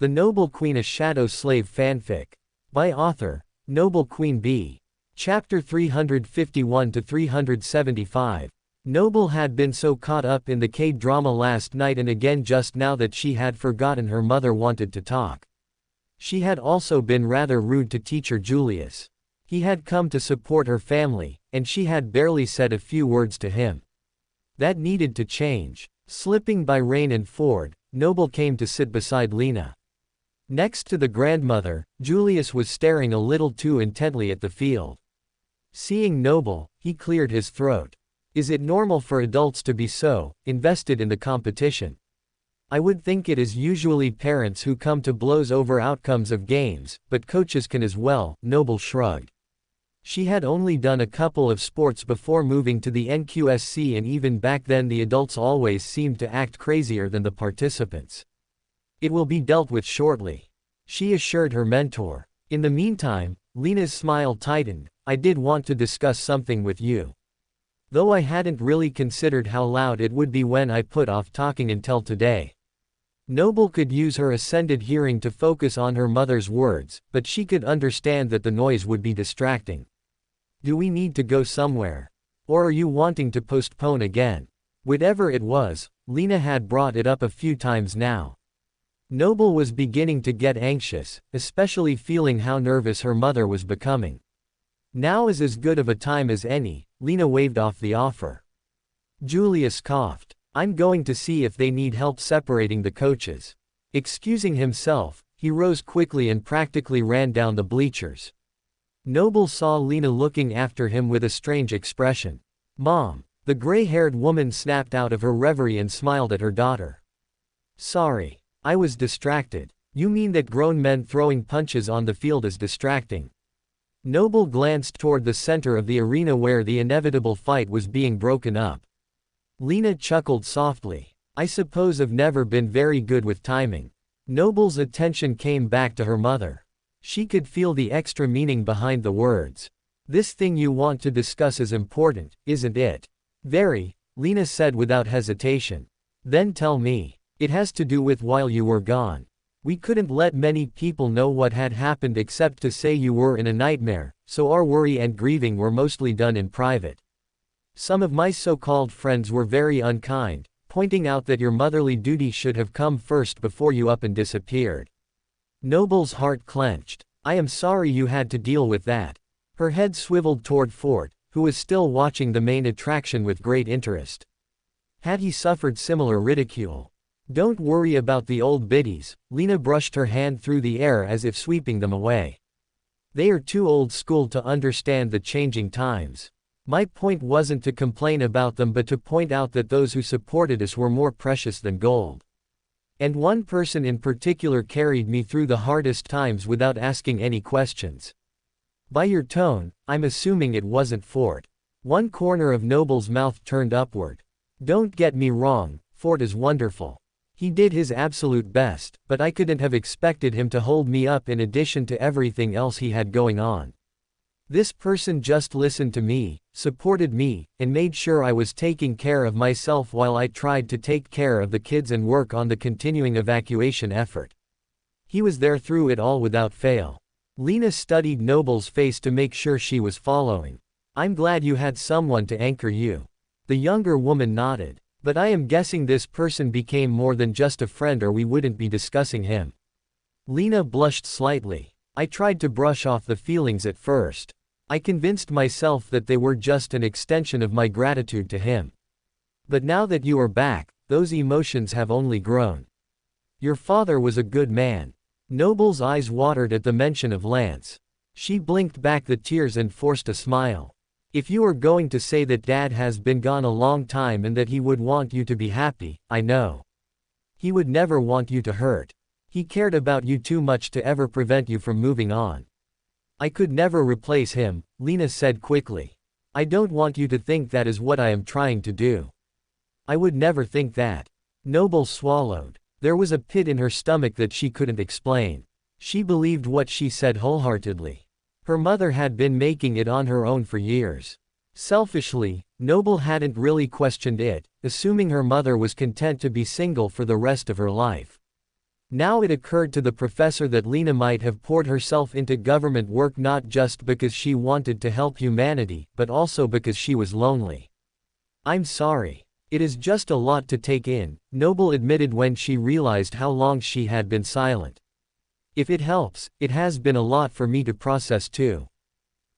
The Noble Queen, a Shadow Slave Fanfic. By Author NobleQueenBee. Chapter 351 to 375. Noble had been so caught up in the K-drama last night and again just now that she had forgotten her mother wanted to talk. She had also been rather rude to teacher Julius. He had come to support her family, and she had barely said a few words to him. That needed to change. Slipping by Rain and Ford, Noble came to sit beside Lena. Next to the grandmother, Julius was staring a little too intently at the field. Seeing Noble, he cleared his throat. Is it normal for adults to be so invested in the competition? I would think it is usually parents who come to blows over outcomes of games, but coaches can as well, Noble shrugged. She had only done a couple of sports before moving to the NQSC, and even back then the adults always seemed to act crazier than the participants. It will be dealt with shortly, she assured her mentor. In the meantime, Lena's smile tightened. I did want to discuss something with you. Though I hadn't really considered how loud it would be when I put off talking until today. Noble could use her ascended hearing to focus on her mother's words, but she could understand that the noise would be distracting. Do we need to go somewhere? Or are you wanting to postpone again? Whatever it was, Lena had brought it up a few times now. Noble was beginning to get anxious, especially feeling how nervous her mother was becoming. Now is as good of a time as any, Lena waved off the offer. Julius coughed. I'm going to see if they need help separating the coaches. Excusing himself, he rose quickly and practically ran down the bleachers. Noble saw Lena looking after him with a strange expression. Mom. The gray-haired woman snapped out of her reverie and smiled at her daughter. Sorry. I was distracted. You mean that grown men throwing punches on the field is distracting? Noble glanced toward the center of the arena where the inevitable fight was being broken up. Lena chuckled softly. I suppose I've never been very good with timing. Noble's attention came back to her mother. She could feel the extra meaning behind the words. This thing you want to discuss is important, isn't it? Very, Lena said without hesitation. Then tell me. It has to do with while you were gone. We couldn't let many people know what had happened except to say you were in a nightmare, so our worry and grieving were mostly done in private. Some of my so-called friends were very unkind, pointing out that your motherly duty should have come first before you up and disappeared. Noble's heart clenched. I am sorry you had to deal with that. Her head swiveled toward Ford, who was still watching the main attraction with great interest. Had he suffered similar ridicule? Don't worry about the old biddies, Lena brushed her hand through the air as if sweeping them away. They are too old school to understand the changing times. My point wasn't to complain about them but to point out that those who supported us were more precious than gold. And one person in particular carried me through the hardest times without asking any questions. By your tone, I'm assuming it wasn't Ford. One corner of Noble's mouth turned upward. Don't get me wrong, Ford is wonderful. He did his absolute best, but I couldn't have expected him to hold me up in addition to everything else he had going on. This person just listened to me, supported me, and made sure I was taking care of myself while I tried to take care of the kids and work on the continuing evacuation effort. He was there through it all without fail. Lena studied Noble's face to make sure she was following. I'm glad you had someone to anchor you. The younger woman nodded. But I am guessing this person became more than just a friend or we wouldn't be discussing him. Lena blushed slightly. I tried to brush off the feelings at first. I convinced myself that they were just an extension of my gratitude to him. But now that you are back, those emotions have only grown. Your father was a good man. Noble's eyes watered at the mention of Lance. She blinked back the tears and forced a smile. If you are going to say that Dad has been gone a long time and that he would want you to be happy, I know. He would never want you to hurt. He cared about you too much to ever prevent you from moving on. I could never replace him, Lena said quickly. I don't want you to think that is what I am trying to do. I would never think that. Noble swallowed. There was a pit in her stomach that she couldn't explain. She believed what she said wholeheartedly. Her mother had been making it on her own for years. Selfishly, Noble hadn't really questioned it, assuming her mother was content to be single for the rest of her life. Now it occurred to the professor that Lena might have poured herself into government work not just because she wanted to help humanity, but also because she was lonely. "I'm sorry. It is just a lot to take in," Noble admitted when she realized how long she had been silent. "If it helps, it has been a lot for me to process too.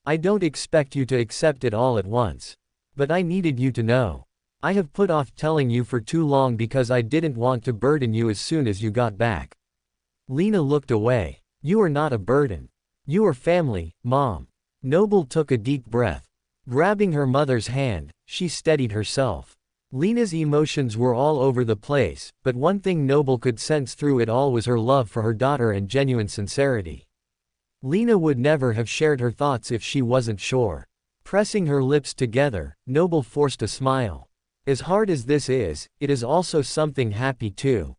I don't expect you to accept it all at once. But I needed you to know. I have put off telling you for too long because I didn't want to burden you as soon as you got back." Lena looked away. "You are not a burden. You are family, Mom." Noble took a deep breath. Grabbing her mother's hand, she steadied herself. Lena's emotions were all over the place, but one thing Noble could sense through it all was her love for her daughter and genuine sincerity. Lena would never have shared her thoughts if she wasn't sure. Pressing her lips together, Noble forced a smile. "As hard as this is, it is also something happy too.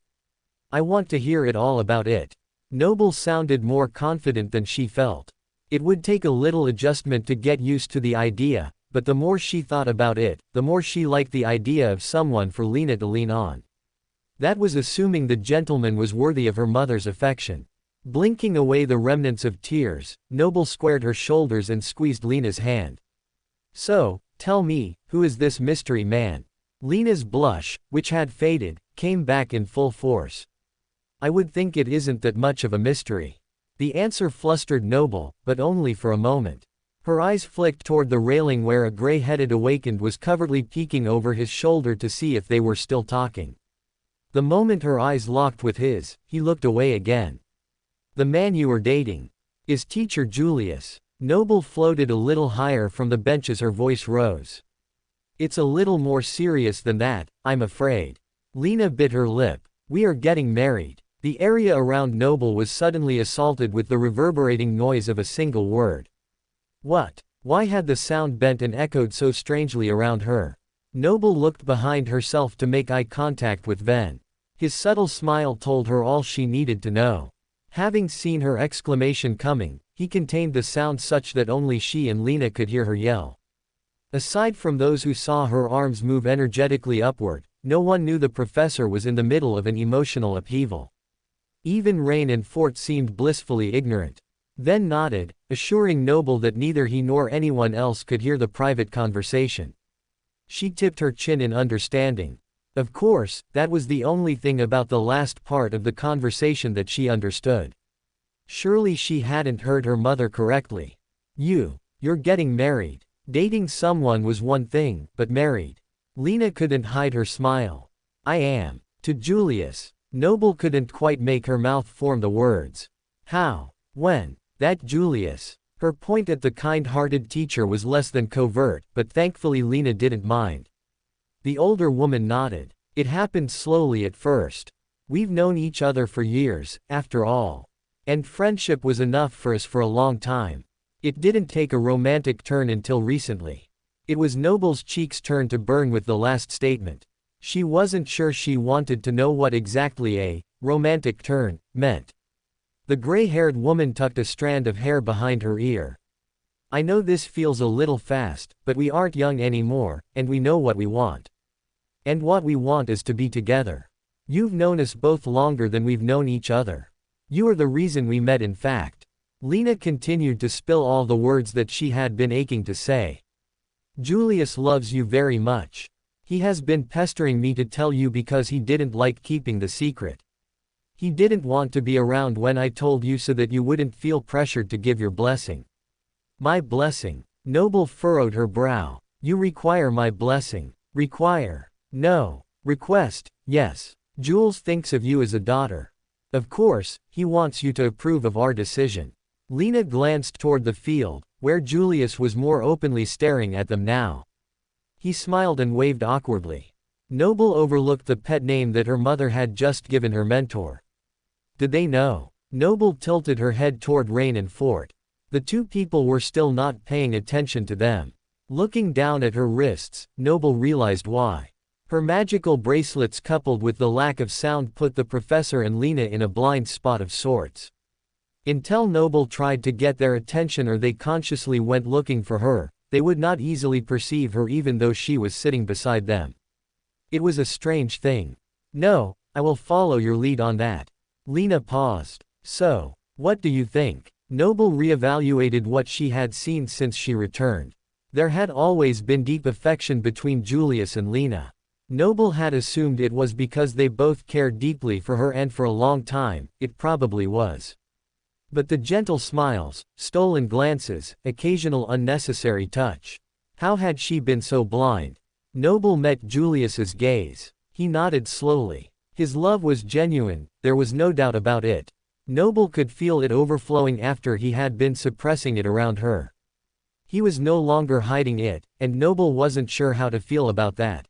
I want to hear it all about it." Noble sounded more confident than she felt. It would take a little adjustment to get used to the idea, but the more she thought about it, the more she liked the idea of someone for Lena to lean on. That was assuming the gentleman was worthy of her mother's affection. Blinking away the remnants of tears, Noble squared her shoulders and squeezed Lena's hand. "So, tell me, who is this mystery man?" Lena's blush, which had faded, came back in full force. "I would think it isn't that much of a mystery." The answer flustered Noble, but only for a moment. Her eyes flicked toward the railing where a gray-headed awakened was covertly peeking over his shoulder to see if they were still talking. The moment her eyes locked with his, he looked away again. "The man you are dating is Teacher Julius." Noble floated a little higher from the bench as her voice rose. "It's a little more serious than that, I'm afraid." Lena bit her lip. "We are getting married." The area around Noble was suddenly assaulted with the reverberating noise of a single word. What? Why had the sound bent and echoed so strangely around her? Noble looked behind herself to make eye contact with Ven. His subtle smile told her all she needed to know. Having seen her exclamation coming, he contained the sound such that only she and Lena could hear her yell. Aside from those who saw her arms move energetically upward, no one knew the professor was in the middle of an emotional upheaval. Even Rain and Fort seemed blissfully ignorant. Ven nodded, assuring Noble that neither he nor anyone else could hear the private conversation. She tipped her chin in understanding. Of course, that was the only thing about the last part of the conversation that she understood. Surely she hadn't heard her mother correctly. You're getting married. Dating someone was one thing, but married. Lena couldn't hide her smile. "I am. To Julius." Noble couldn't quite make her mouth form the words. "How? When?" "That Julius." Her point at the kind-hearted teacher was less than covert, but thankfully Lena didn't mind. The older woman nodded. "It happened slowly at first. We've known each other for years, after all. And friendship was enough for us for a long time. It didn't take a romantic turn until recently." It was Noble's cheeks' turn to burn with the last statement. She wasn't sure she wanted to know what exactly a romantic turn meant. The gray-haired woman tucked a strand of hair behind her ear. "I know this feels a little fast, but we aren't young anymore, and we know what we want. And what we want is to be together. You've known us both longer than we've known each other. You are the reason we met, in fact." Lena continued to spill all the words that she had been aching to say. "Julius loves you very much. He has been pestering me to tell you because he didn't like keeping the secret. He didn't want to be around when I told you so that you wouldn't feel pressured to give your blessing." "My blessing?" Noble furrowed her brow. "You require my blessing." "Require? No. Request, yes. Jules thinks of you as a daughter. Of course, he wants you to approve of our decision." Lena glanced toward the field, where Julius was more openly staring at them now. He smiled and waved awkwardly. Noble overlooked the pet name that her mother had just given her mentor. Did they know? Noble tilted her head toward Rain and Fort. The two people were still not paying attention to them. Looking down at her wrists, Noble realized why. Her magical bracelets coupled with the lack of sound put the professor and Lena in a blind spot of sorts. Until Noble tried to get their attention or they consciously went looking for her, they would not easily perceive her even though she was sitting beside them. It was a strange thing. "No, I will follow your lead on that." Lena paused. So, what do you think? Noble reevaluated what she had seen since she returned. There had always been deep affection between Julius and Lena. Noble had assumed it was because they both cared deeply for her, and for a long time, it probably was. But the gentle smiles, stolen glances, occasional unnecessary touch. How had she been so blind? Noble met Julius's gaze. He nodded slowly. His love was genuine, there was no doubt about it. Noble could feel it overflowing after he had been suppressing it around her. He was no longer hiding it, and Noble wasn't sure how to feel about that.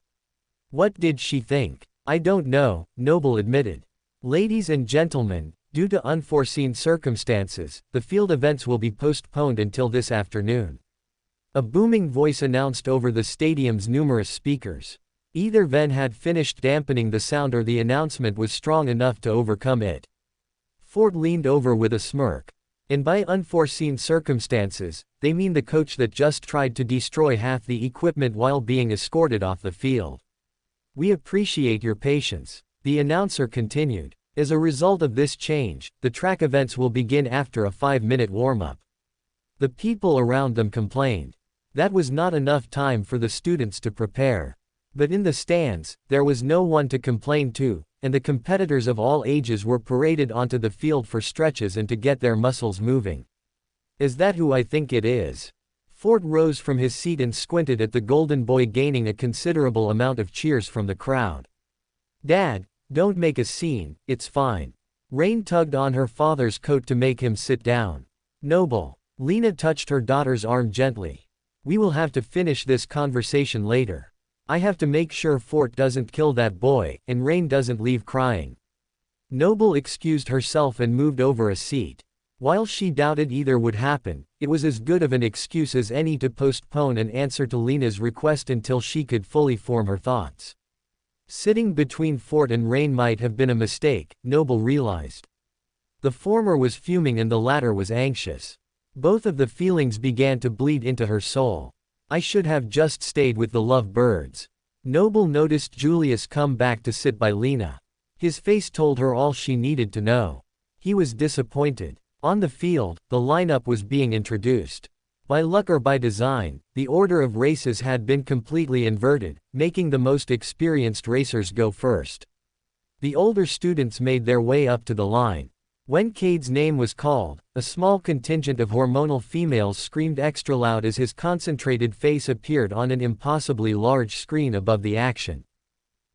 What did she think? I don't know, Noble admitted. Ladies and gentlemen, due to unforeseen circumstances, the field events will be postponed until this afternoon. A booming voice announced over the stadium's numerous speakers. Either Ven had finished dampening the sound or the announcement was strong enough to overcome it. Ford leaned over with a smirk. And by unforeseen circumstances, they mean the coach that just tried to destroy half the equipment while being escorted off the field. We appreciate your patience, the announcer continued. As a result of this change, the track events will begin after a 5-minute warm-up. The people around them complained. That was not enough time for the students to prepare. But in the stands, there was no one to complain to, and the competitors of all ages were paraded onto the field for stretches and to get their muscles moving. Is that who I think it is? Ford rose from his seat and squinted at the golden boy, gaining a considerable amount of cheers from the crowd. Dad, don't make a scene, it's fine. Rain tugged on her father's coat to make him sit down. Noble. Lena touched her daughter's arm gently. We will have to finish this conversation later. I have to make sure Fort doesn't kill that boy, and Rain doesn't leave crying. Noble excused herself and moved over a seat. While she doubted either would happen, it was as good of an excuse as any to postpone an answer to Lena's request until she could fully form her thoughts. Sitting between Fort and Rain might have been a mistake, Noble realized. The former was fuming and the latter was anxious. Both of the feelings began to bleed into her soul. I should have just stayed with the lovebirds. Noble noticed Julius come back to sit by Lena. His face told her all she needed to know. He was disappointed. On the field, the lineup was being introduced. By luck or by design, the order of races had been completely inverted, making the most experienced racers go first. The older students made their way up to the line. When Cade's name was called, a small contingent of hormonal females screamed extra loud as his concentrated face appeared on an impossibly large screen above the action.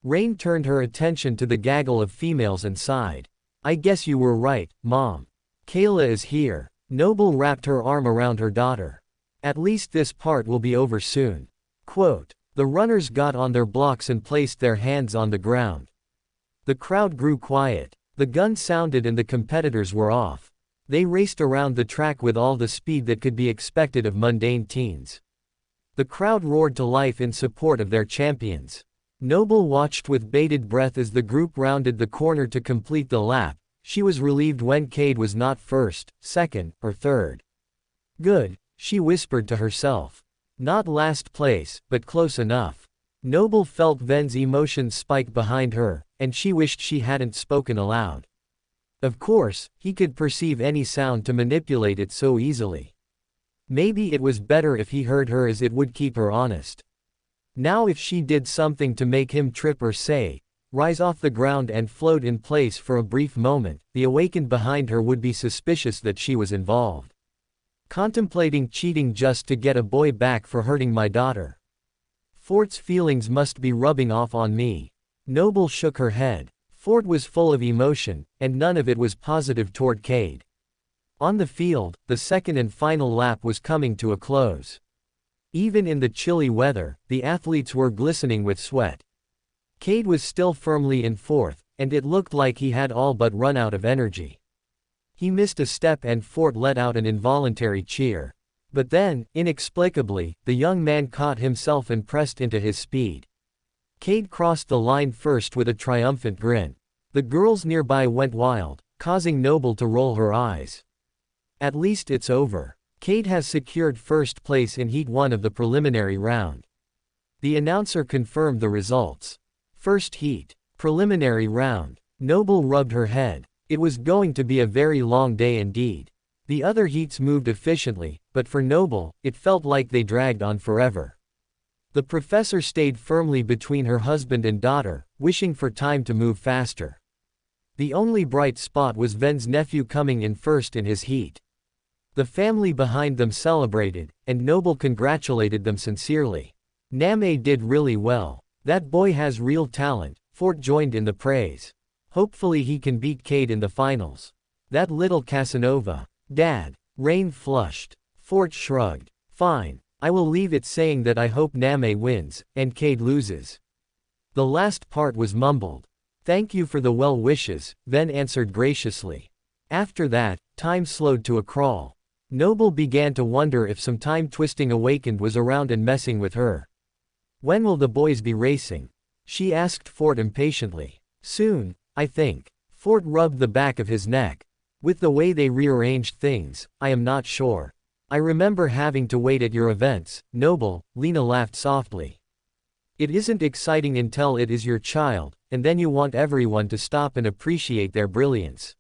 Rain turned her attention to the gaggle of females and sighed. I guess you were right, Mom. Kayla is here. Noble wrapped her arm around her daughter. At least this part will be over soon. Quote, the runners got on their blocks and placed their hands on the ground. The crowd grew quiet. The gun sounded and the competitors were off. They raced around the track with all the speed that could be expected of mundane teens. The crowd roared to life in support of their champions. Noble watched with bated breath as the group rounded the corner to complete the lap. She was relieved when Cade was not first, second, or third. Good, she whispered to herself. Not last place, but close enough. Noble felt Ven's emotions spike behind her, and she wished she hadn't spoken aloud. Of course, he could perceive any sound to manipulate it so easily. Maybe it was better if he heard her, as it would keep her honest. Now if she did something to make him trip or say, rise off the ground and float in place for a brief moment, the awakened behind her would be suspicious that she was involved. Contemplating cheating just to get a boy back for hurting my daughter. Fort's feelings must be rubbing off on me. Noble shook her head. Fort was full of emotion, and none of it was positive toward Cade. On the field, the second and final lap was coming to a close. Even in the chilly weather, the athletes were glistening with sweat. Cade was still firmly in fourth, and it looked like he had all but run out of energy. He missed a step and Fort let out an involuntary cheer. But then, inexplicably, the young man caught himself and pressed into his speed. Cade crossed the line first with a triumphant grin. The girls nearby went wild, causing Noble to roll her eyes. At least it's over. Cade has secured first place in Heat 1 of the preliminary round. The announcer confirmed the results. First heat. Preliminary round. Noble rubbed her head. It was going to be a very long day indeed. The other heats moved efficiently, but for Noble, it felt like they dragged on forever. The professor stayed firmly between her husband and daughter, wishing for time to move faster. The only bright spot was Ven's nephew coming in first in his heat. The family behind them celebrated, and Noble congratulated them sincerely. Name did really well. That boy has real talent, Fort joined in the praise. Hopefully he can beat Cade in the finals. That little Casanova. Dad. Rain flushed. Fort shrugged. Fine. I will leave it saying that I hope Name wins, and Cade loses. The last part was mumbled. Thank you for the well wishes, Ven answered graciously. After that, time slowed to a crawl. Noble began to wonder if some time-twisting awakened was around and messing with her. When will the boys be racing? She asked Fort impatiently. Soon, I think. Fort rubbed the back of his neck. With the way they rearranged things, I am not sure. I remember having to wait at your events, Noble, Lena laughed softly. It isn't exciting until it is your child, and then you want everyone to stop and appreciate their brilliance.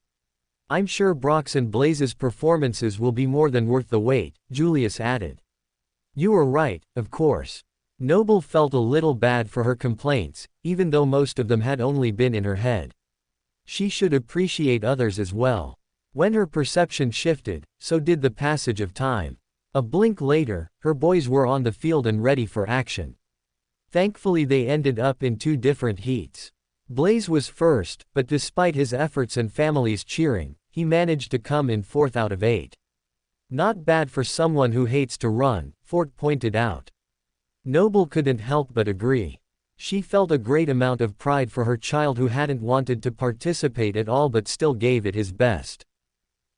I'm sure Brock's and Blaze's performances will be more than worth the wait, Julius added. You were right, of course. Noble felt a little bad for her complaints, even though most of them had only been in her head. She should appreciate others as well. When her perception shifted, so did the passage of time. A blink later, her boys were on the field and ready for action. Thankfully they ended up in 2 different heats. Blaze was first, but despite his efforts and family's cheering, he managed to come in 4th out of 8. Not bad for someone who hates to run, Fort pointed out. Noble couldn't help but agree. She felt a great amount of pride for her child who hadn't wanted to participate at all but still gave it his best.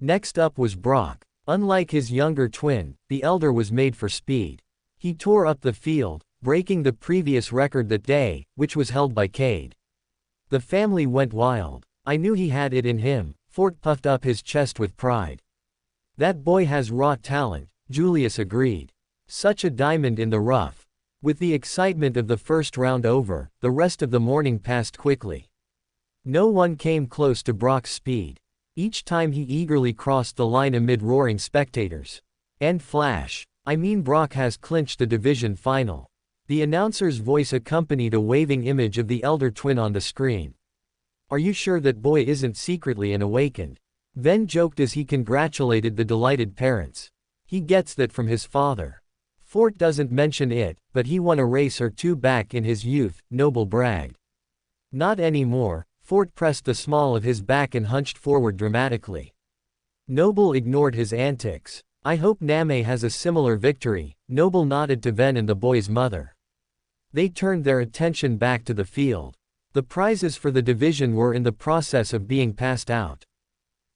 Next up was Brock. Unlike his younger twin, the elder was made for speed. He tore up the field, breaking the previous record that day, which was held by Cade. The family went wild. I knew he had it in him, Fort puffed up his chest with pride. That boy has raw talent, Julius agreed. Such a diamond in the rough. With the excitement of the first round over, the rest of the morning passed quickly. No one came close to Brock's speed. Each time he eagerly crossed the line amid roaring spectators. And flash. I mean Brock has clinched the division final. The announcer's voice accompanied a waving image of the elder twin on the screen. Are you sure that boy isn't secretly an awakened? Ven joked as he congratulated the delighted parents. He gets that from his father. Fort doesn't mention it, but he won a race or 2 back in his youth, Noble bragged. Not anymore. Fort pressed the small of his back and hunched forward dramatically. Noble ignored his antics. I hope Name has a similar victory, Noble nodded to Ven and the boy's mother. They turned their attention back to the field. The prizes for the division were in the process of being passed out.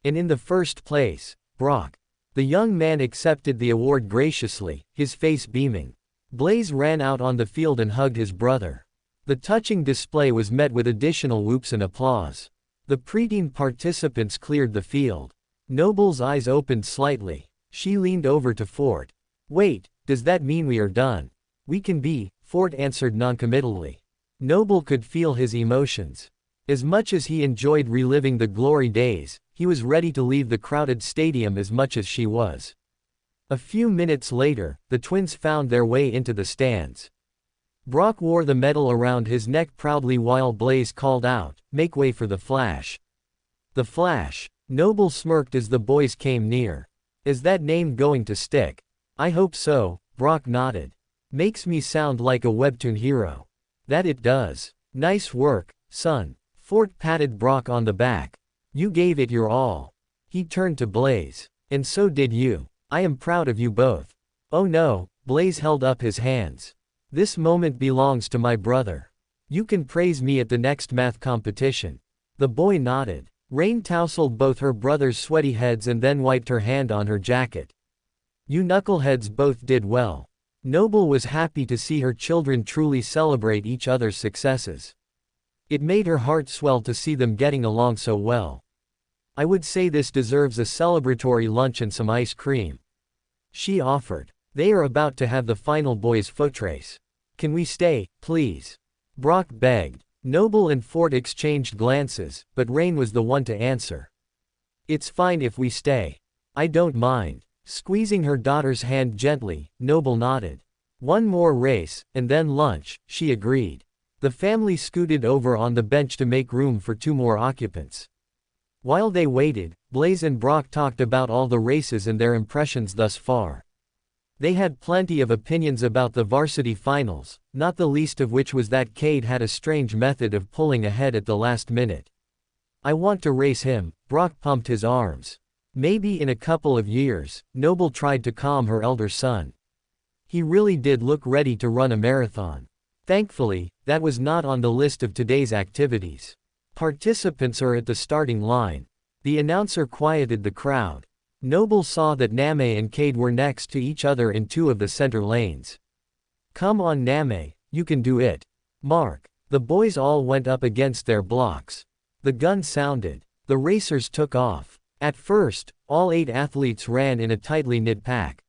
And in the first place, Brock. The young man accepted the award graciously, his face beaming. Blaze ran out on the field and hugged his brother. The touching display was met with additional whoops and applause. The preteen participants cleared the field. Noble's eyes opened slightly. She leaned over to Fort. Wait, does that mean we are done? We can be, Fort answered noncommittally. Noble could feel his emotions. As much as he enjoyed reliving the glory days, he was ready to leave the crowded stadium as much as she was. A few minutes later, the twins found their way into the stands. Brock wore the medal around his neck proudly while Blaze called out, "Make way for the Flash." The Flash. Noble smirked as the boys came near. Is that name going to stick? I hope so, Brock nodded. Makes me sound like a webtoon hero. That it does. Nice work, son. Fort patted Brock on the back. You gave it your all. He turned to Blaze. And so did you. I am proud of you both. Oh no, Blaze held up his hands. This moment belongs to my brother. You can praise me at the next math competition. The boy nodded. Rain tousled both her brother's sweaty heads and then wiped her hand on her jacket. You knuckleheads both did well. Noble was happy to see her children truly celebrate each other's successes. It made her heart swell to see them getting along so well. I would say this deserves a celebratory lunch and some ice cream. She offered. They are about to have the final boys' foot race. Can we stay, please? Brock begged. Noble and Fort exchanged glances, but Rain was the one to answer. It's fine if we stay. I don't mind. Squeezing her daughter's hand gently, Noble nodded. One more race, and then lunch, she agreed. The family scooted over on the bench to make room for 2 more occupants. While they waited, Blaze and Brock talked about all the races and their impressions thus far. They had plenty of opinions about the varsity finals, not the least of which was that Cade had a strange method of pulling ahead at the last minute. I want to race him, Brock pumped his arms. Maybe in a couple of years, Noble tried to calm her elder son. He really did look ready to run a marathon. Thankfully, that was not on the list of today's activities. Participants are at the starting line. The announcer quieted the crowd. Noble saw that Name and Cade were next to each other in 2 of the center lanes. Come on Name, you can do it. Mark. The boys all went up against their blocks. The gun sounded. The racers took off. At first, all 8 athletes ran in a tightly knit pack.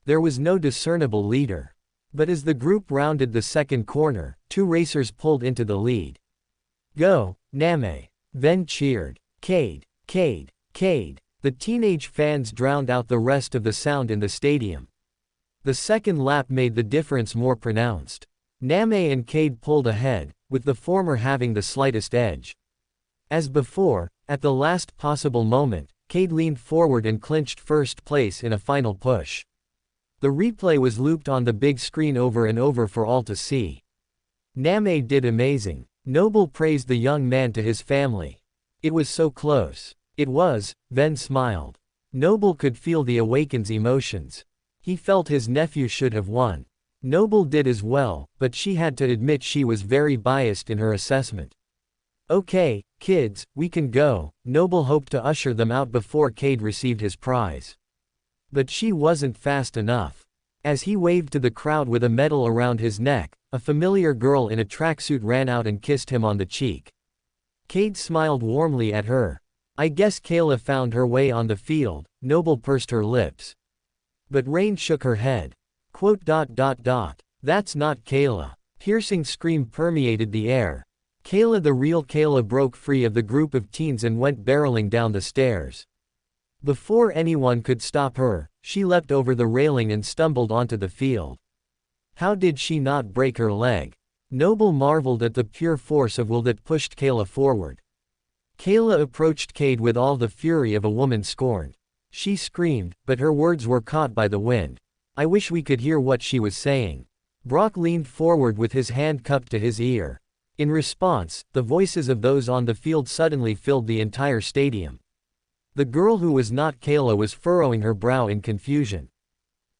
There was no discernible leader. But as the group rounded the second corner, 2 racers pulled into the lead. Go, Name. Then cheered. Cade, Cade, Cade. The teenage fans drowned out the rest of the sound in the stadium. The second lap made the difference more pronounced. Name and Cade pulled ahead, with the former having the slightest edge. As before, at the last possible moment, Cade leaned forward and clinched first place in a final push. The replay was looped on the big screen over and over for all to see. Name did amazing. Noble praised the young man to his family. It was so close. It was, Ben smiled. Noble could feel the awaken's emotions. He felt his nephew should have won. Noble did as well, but she had to admit she was very biased in her assessment. Okay, kids, we can go. Noble hoped to usher them out before Cade received his prize. But she wasn't fast enough. As he waved to the crowd with a medal around his neck, a familiar girl in a tracksuit ran out and kissed him on the cheek. Cade smiled warmly at her. I guess Kayla found her way on the field, Noble pursed her lips. But Rain shook her head. That's not Kayla. Piercing scream permeated the air. Kayla, the real Kayla, broke free of the group of teens and went barreling down the stairs. Before anyone could stop her, she leapt over the railing and stumbled onto the field. How did she not break her leg? Noble marveled at the pure force of will that pushed Kayla forward. Kayla approached Cade with all the fury of a woman scorned. She screamed, but her words were caught by the wind. I wish we could hear what she was saying. Brock leaned forward with his hand cupped to his ear. In response, the voices of those on the field suddenly filled the entire stadium. The girl who was not Kayla was furrowing her brow in confusion.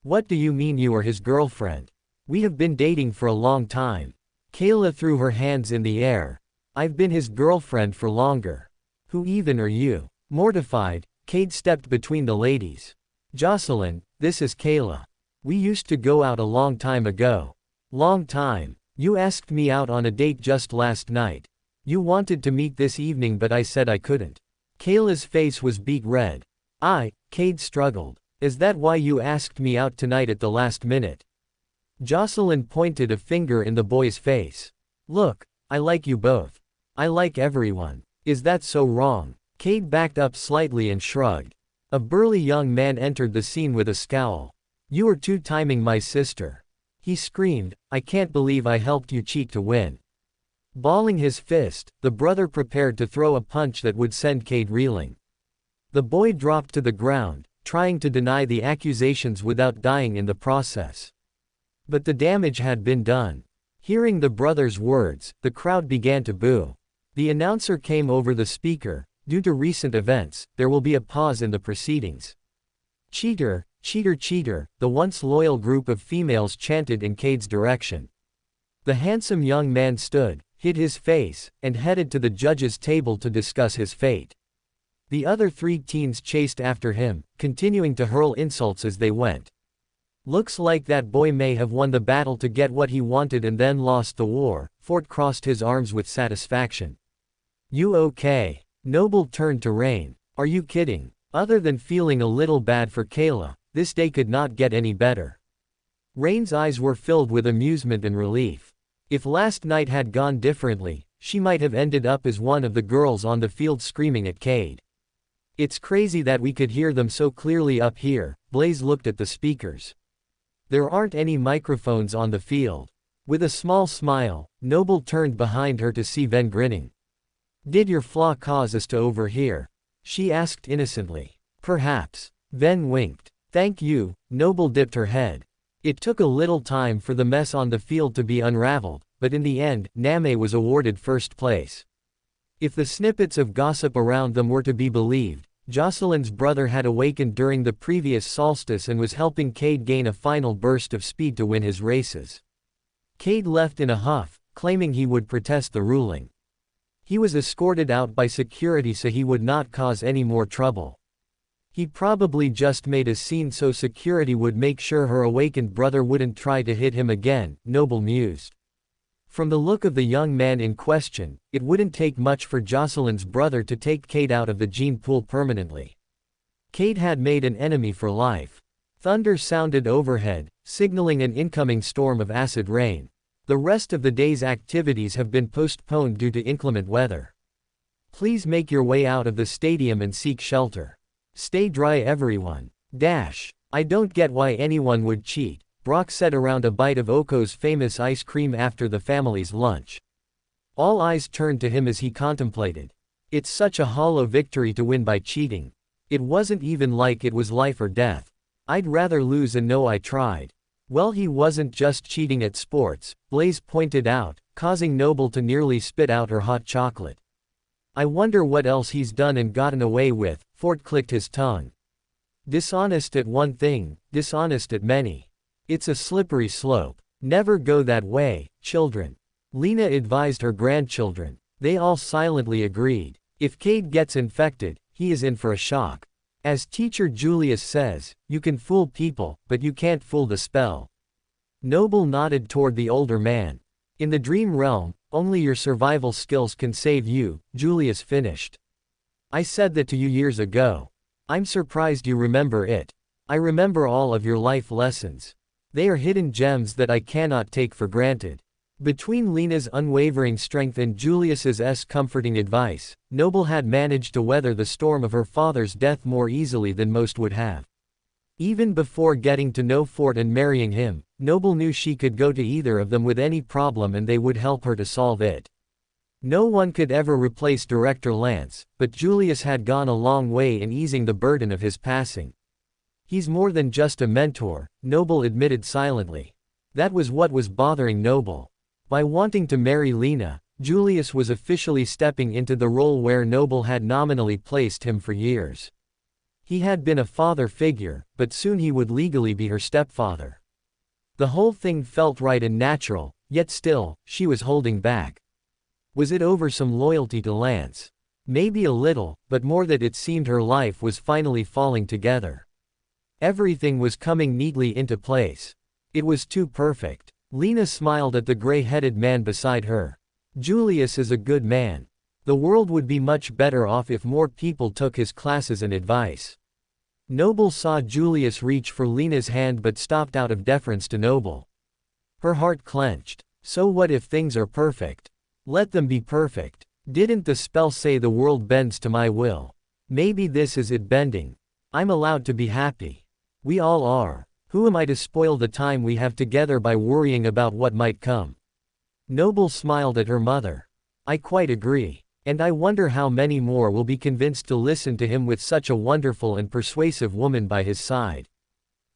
What do you mean you are his girlfriend? We have been dating for a long time. Kayla threw her hands in the air. I've been his girlfriend for longer. Who even are you? Mortified, Cade stepped between the ladies. Jocelyn, this is Kayla. We used to go out a long time ago. Long time. You asked me out on a date just last night. You wanted to meet this evening but I said I couldn't. Kayla's face was beet red. Cade struggled. Is that why you asked me out tonight at the last minute? Jocelyn pointed a finger in the boy's face. Look, I like you both. I like everyone. Is that so wrong? Cade backed up slightly and shrugged. A burly young man entered the scene with a scowl. You are two-timing my sister. He screamed, I can't believe I helped you cheat to win. Balling his fist, the brother prepared to throw a punch that would send Cade reeling. The boy dropped to the ground, trying to deny the accusations without dying in the process. But the damage had been done. Hearing the brother's words, the crowd began to boo. The announcer came over the speaker. Due to recent events, there will be a pause in the proceedings. Cheater, cheater, cheater, the once loyal group of females chanted in Cade's direction. The handsome young man stood, hid his face, and headed to the judge's table to discuss his fate. The other 3 teens chased after him, continuing to hurl insults as they went. Looks like that boy may have won the battle to get what he wanted and then lost the war. Fort crossed his arms with satisfaction. You okay? Noble turned to Rain. Are you kidding? Other than feeling a little bad for Kayla, this day could not get any better. Rain's eyes were filled with amusement and relief. If last night had gone differently, she might have ended up as one of the girls on the field screaming at Cade. It's crazy that we could hear them so clearly up here. Blaze looked at the speakers. There aren't any microphones on the field. With a small smile, Noble turned behind her to see Ven grinning. Did your flaw cause us to overhear? She asked innocently. Perhaps. Ven winked. Thank you. Noble dipped her head. It took a little time for the mess on the field to be unraveled, but in the end, Name was awarded first place. If the snippets of gossip around them were to be believed, Jocelyn's brother had awakened during the previous solstice and was helping Cade gain a final burst of speed to win his races. Cade left in a huff, claiming he would protest the ruling. He was escorted out by security so he would not cause any more trouble. He probably just made a scene so security would make sure her awakened brother wouldn't try to hit him again, Noble mused. From the look of the young man in question, it wouldn't take much for Jocelyn's brother to take Cade out of the gene pool permanently. Cade had made an enemy for life. Thunder sounded overhead, signaling an incoming storm of acid rain. The rest of the day's activities have been postponed due to inclement weather. Please make your way out of the stadium and seek shelter. Stay dry everyone. I don't get why anyone would cheat, Brock said around a bite of Oko's famous ice cream after the family's lunch. All eyes turned to him as he contemplated. It's such a hollow victory to win by cheating. It wasn't even like it was life or death. I'd rather lose and know I tried. Well, he wasn't just cheating at sports, Blaze pointed out, causing Noble to nearly spit out her hot chocolate. I wonder what else he's done and gotten away with, Fort clicked his tongue. Dishonest at one thing, dishonest at many. It's a slippery slope. Never go that way, children. Lena advised her grandchildren. They all silently agreed. If Cade gets infected, he is in for a shock. As teacher Julius says, you can fool people, but you can't fool the spell. Noble nodded toward the older man. In the dream realm, only your survival skills can save you, Julius finished. I said that to you years ago. I'm surprised you remember it. I remember all of your life lessons. They are hidden gems that I cannot take for granted. Between Lena's unwavering strength and Julius's comforting advice, Noble had managed to weather the storm of her father's death more easily than most would have. Even before getting to know Fort and marrying him, Noble knew she could go to either of them with any problem and they would help her to solve it. No one could ever replace Director Lance, but Julius had gone a long way in easing the burden of his passing. He's more than just a mentor, Noble admitted silently. That was what was bothering Noble. By wanting to marry Lena, Julius was officially stepping into the role where Noble had nominally placed him for years. He had been a father figure, but soon he would legally be her stepfather. The whole thing felt right and natural, yet still, she was holding back. Was it over some loyalty to Lance? Maybe a little, but more that it seemed her life was finally falling together. Everything was coming neatly into place. It was too perfect. Lena smiled at the gray-headed man beside her. Julius is a good man. The world would be much better off if more people took his classes and advice. Noble saw Julius reach for Lena's hand but stopped out of deference to Noble. Her heart clenched. So what if things are perfect? Let them be perfect. Didn't the spell say the world bends to my will? Maybe this is it bending. I'm allowed to be happy. We all are. Who am I to spoil the time we have together by worrying about what might come? Noble smiled at her mother. I quite agree. And I wonder how many more will be convinced to listen to him with such a wonderful and persuasive woman by his side.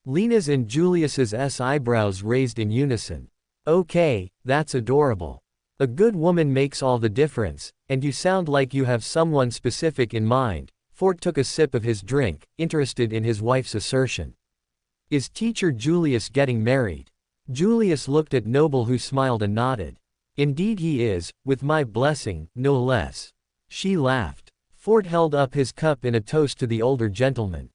Lena's and Julius's eyebrows raised in unison. Okay, that's adorable. A good woman makes all the difference, and you sound like you have someone specific in mind. Fort took a sip of his drink, interested in his wife's assertion. Is teacher Julius getting married? Julius looked at Noble, who smiled and nodded. Indeed he is, with my blessing, no less. She laughed. Fort held up his cup in a toast to the older gentleman.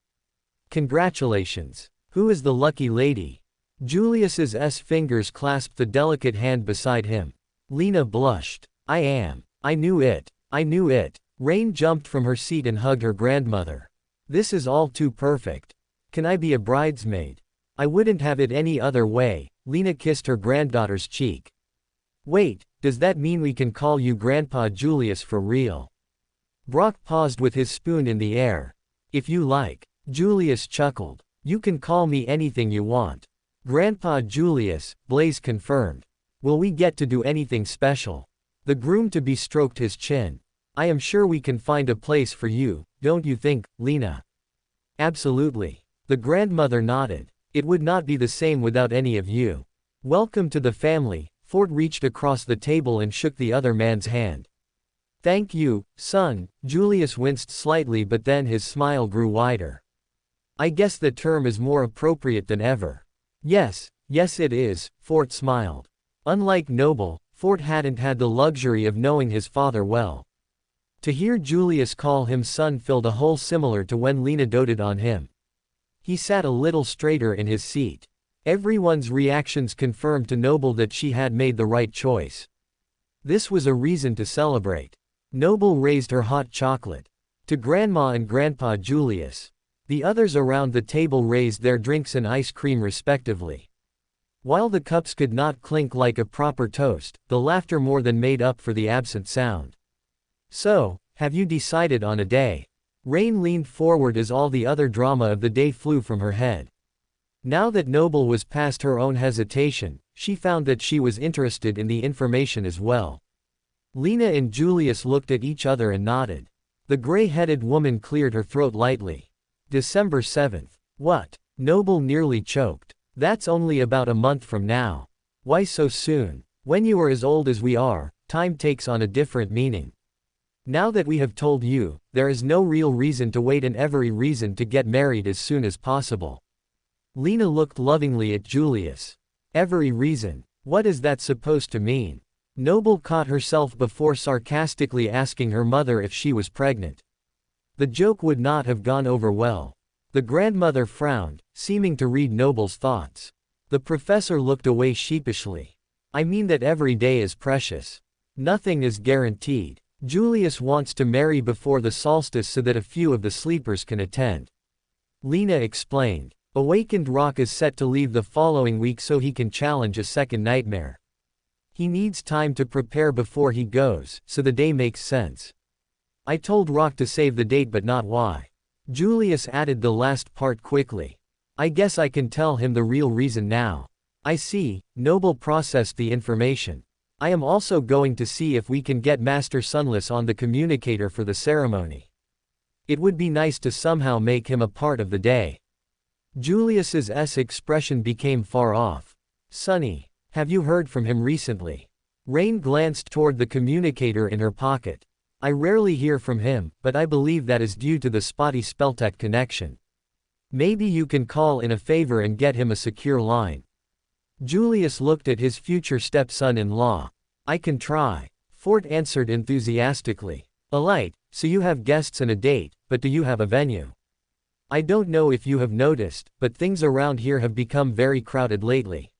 Congratulations. Who is the lucky lady? Julius's fingers clasped the delicate hand beside him. Lena blushed. I am. I knew it. I knew it. Rain jumped from her seat and hugged her grandmother. This is all too perfect. Can I be a bridesmaid? I wouldn't have it any other way. Lena kissed her granddaughter's cheek. Wait, does that mean we can call you Grandpa Julius for real? Brock paused with his spoon in the air. If you like. Julius chuckled. You can call me anything you want. Grandpa Julius, Blaze confirmed. Will we get to do anything special? The groom-to-be stroked his chin. I am sure we can find a place for you, don't you think, Lena? Absolutely. The grandmother nodded. It would not be the same without any of you. Welcome to the family. Ford reached across the table and shook the other man's hand. Thank you, son. Julius winced slightly, but then his smile grew wider. I guess the term is more appropriate than ever. Yes it is, Ford smiled. Unlike Noble, Ford hadn't had the luxury of knowing his father well. To hear Julius call him son filled a hole similar to when Lena doted on him. He sat a little straighter in his seat. Everyone's reactions confirmed to Noble that she had made the right choice. This was a reason to celebrate. Noble raised her hot chocolate. To Grandma and Grandpa Julius. The others around the table raised their drinks and ice cream respectively. While the cups could not clink like a proper toast, the laughter more than made up for the absent sound. So, have you decided on a day? Rain leaned forward as all the other drama of the day flew from her head. Now that Noble was past her own hesitation, she found that she was interested in the information as well. Lena and Julius looked at each other and nodded. The gray-headed woman cleared her throat lightly. December 7th. What? Noble nearly choked. That's only about a month from now. Why so soon? When you are as old as we are, time takes on a different meaning. Now that we have told you, there is no real reason to wait and every reason to get married as soon as possible. Lena looked lovingly at Julius. Every reason. What is that supposed to mean? Noble caught herself before sarcastically asking her mother if she was pregnant. The joke would not have gone over well. The grandmother frowned, seeming to read Noble's thoughts. The professor looked away sheepishly. I mean that every day is precious. Nothing is guaranteed. Julius wants to marry before the solstice so that a few of the sleepers can attend. Lena explained. Awakened Rock is set to leave the following week so he can challenge a second nightmare. He needs time to prepare before he goes, so the day makes sense. I told Rock to save the date but not why. Julius added the last part quickly. I guess I can tell him the real reason now. I see. Noble processed the information. I am also going to see if we can get Master Sunless on the communicator for the ceremony. It would be nice to somehow make him a part of the day. Julius's expression became far off. Sonny. Have you heard from him recently? Rain glanced toward the communicator in her pocket. I rarely hear from him, but I believe that is due to the spotty Spelltech connection. Maybe you can call in a favor and get him a secure line. Julius looked at his future stepson-in-law. I can try. Ford answered enthusiastically. Alight, so you have guests and a date, but do you have a venue? I don't know if you have noticed, but things around here have become very crowded lately.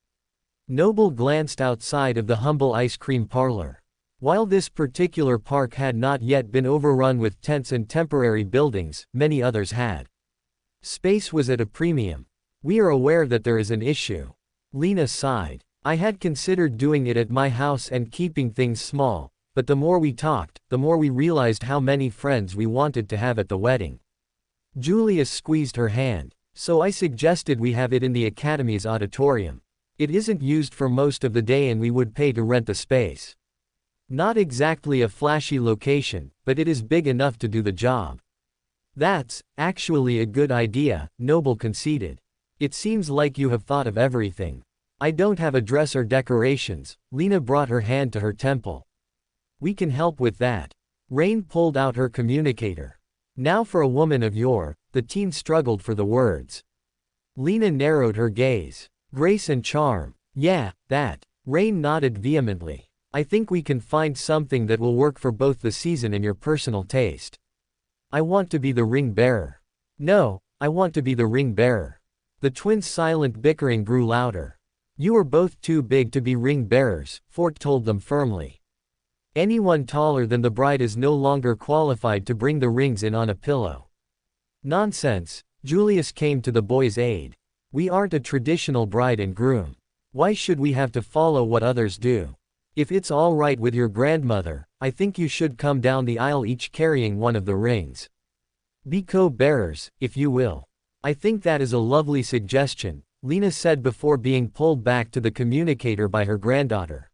Noble glanced outside of the humble ice cream parlor. While this particular park had not yet been overrun with tents and temporary buildings, many others had. Space was at a premium. We are aware that there is an issue. Lena sighed. I had considered doing it at my house and keeping things small, but the more we talked, the more we realized how many friends we wanted to have at the wedding. Julius squeezed her hand. So I suggested we have it in the Academy's auditorium. It isn't used for most of the day and we would pay to rent the space. Not exactly a flashy location, but it is big enough to do the job. That's actually a good idea, Noble conceded. It seems like you have thought of everything. I don't have a dress or decorations. Lena brought her hand to her temple. We can help with that. Rain pulled out her communicator. Now for a woman of yore, the teen struggled for the words. Lena narrowed her gaze. Grace and charm. Yeah, that. Rain nodded vehemently. I think we can find something that will work for both the season and your personal taste. I want to be the ring bearer. No, I want to be the ring bearer. The twins' silent bickering grew louder. You are both too big to be ring bearers, Fort told them firmly. Anyone taller than the bride is no longer qualified to bring the rings in on a pillow. Nonsense. Julius came to the boy's aid. We aren't a traditional bride and groom. Why should we have to follow what others do? If it's all right with your grandmother, I think you should come down the aisle each carrying one of the rings. Be co-bearers, if you will. I think that is a lovely suggestion, Lena said before being pulled back to the communicator by her granddaughter.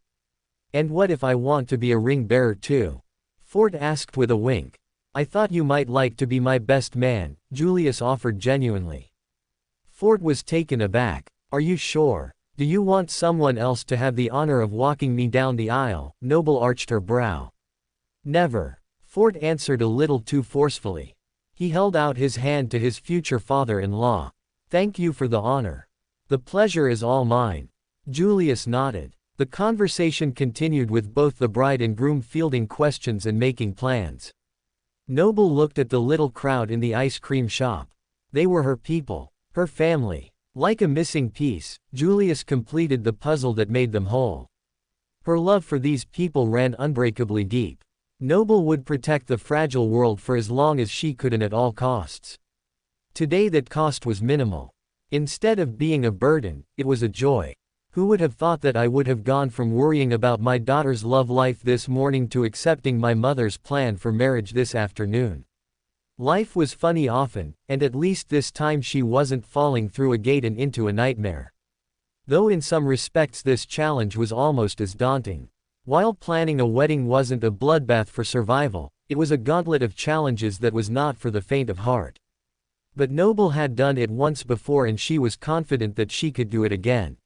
And what if I want to be a ring bearer too? Ford asked with a wink. I thought you might like to be my best man, Julius offered genuinely. Ford was taken aback. Are you sure? Do you want someone else to have the honor of walking me down the aisle? Noble arched her brow. Never. Ford answered a little too forcefully. He held out his hand to his future father-in-law. Thank you for the honor. The pleasure is all mine. Julius nodded. The conversation continued with both the bride and groom fielding questions and making plans. Noble looked at the little crowd in the ice cream shop. They were her people, her family. Like a missing piece, Julius completed the puzzle that made them whole. Her love for these people ran unbreakably deep. Noble would protect the fragile world for as long as she could and at all costs. Today that cost was minimal. Instead of being a burden, it was a joy. Who would have thought that I would have gone from worrying about my daughter's love life this morning to accepting my mother's plan for marriage this afternoon? Life was funny often, and at least this time she wasn't falling through a gate and into a nightmare. Though in some respects this challenge was almost as daunting. While planning a wedding wasn't a bloodbath for survival, it was a gauntlet of challenges that was not for the faint of heart. But Noble had done it once before and she was confident that she could do it again.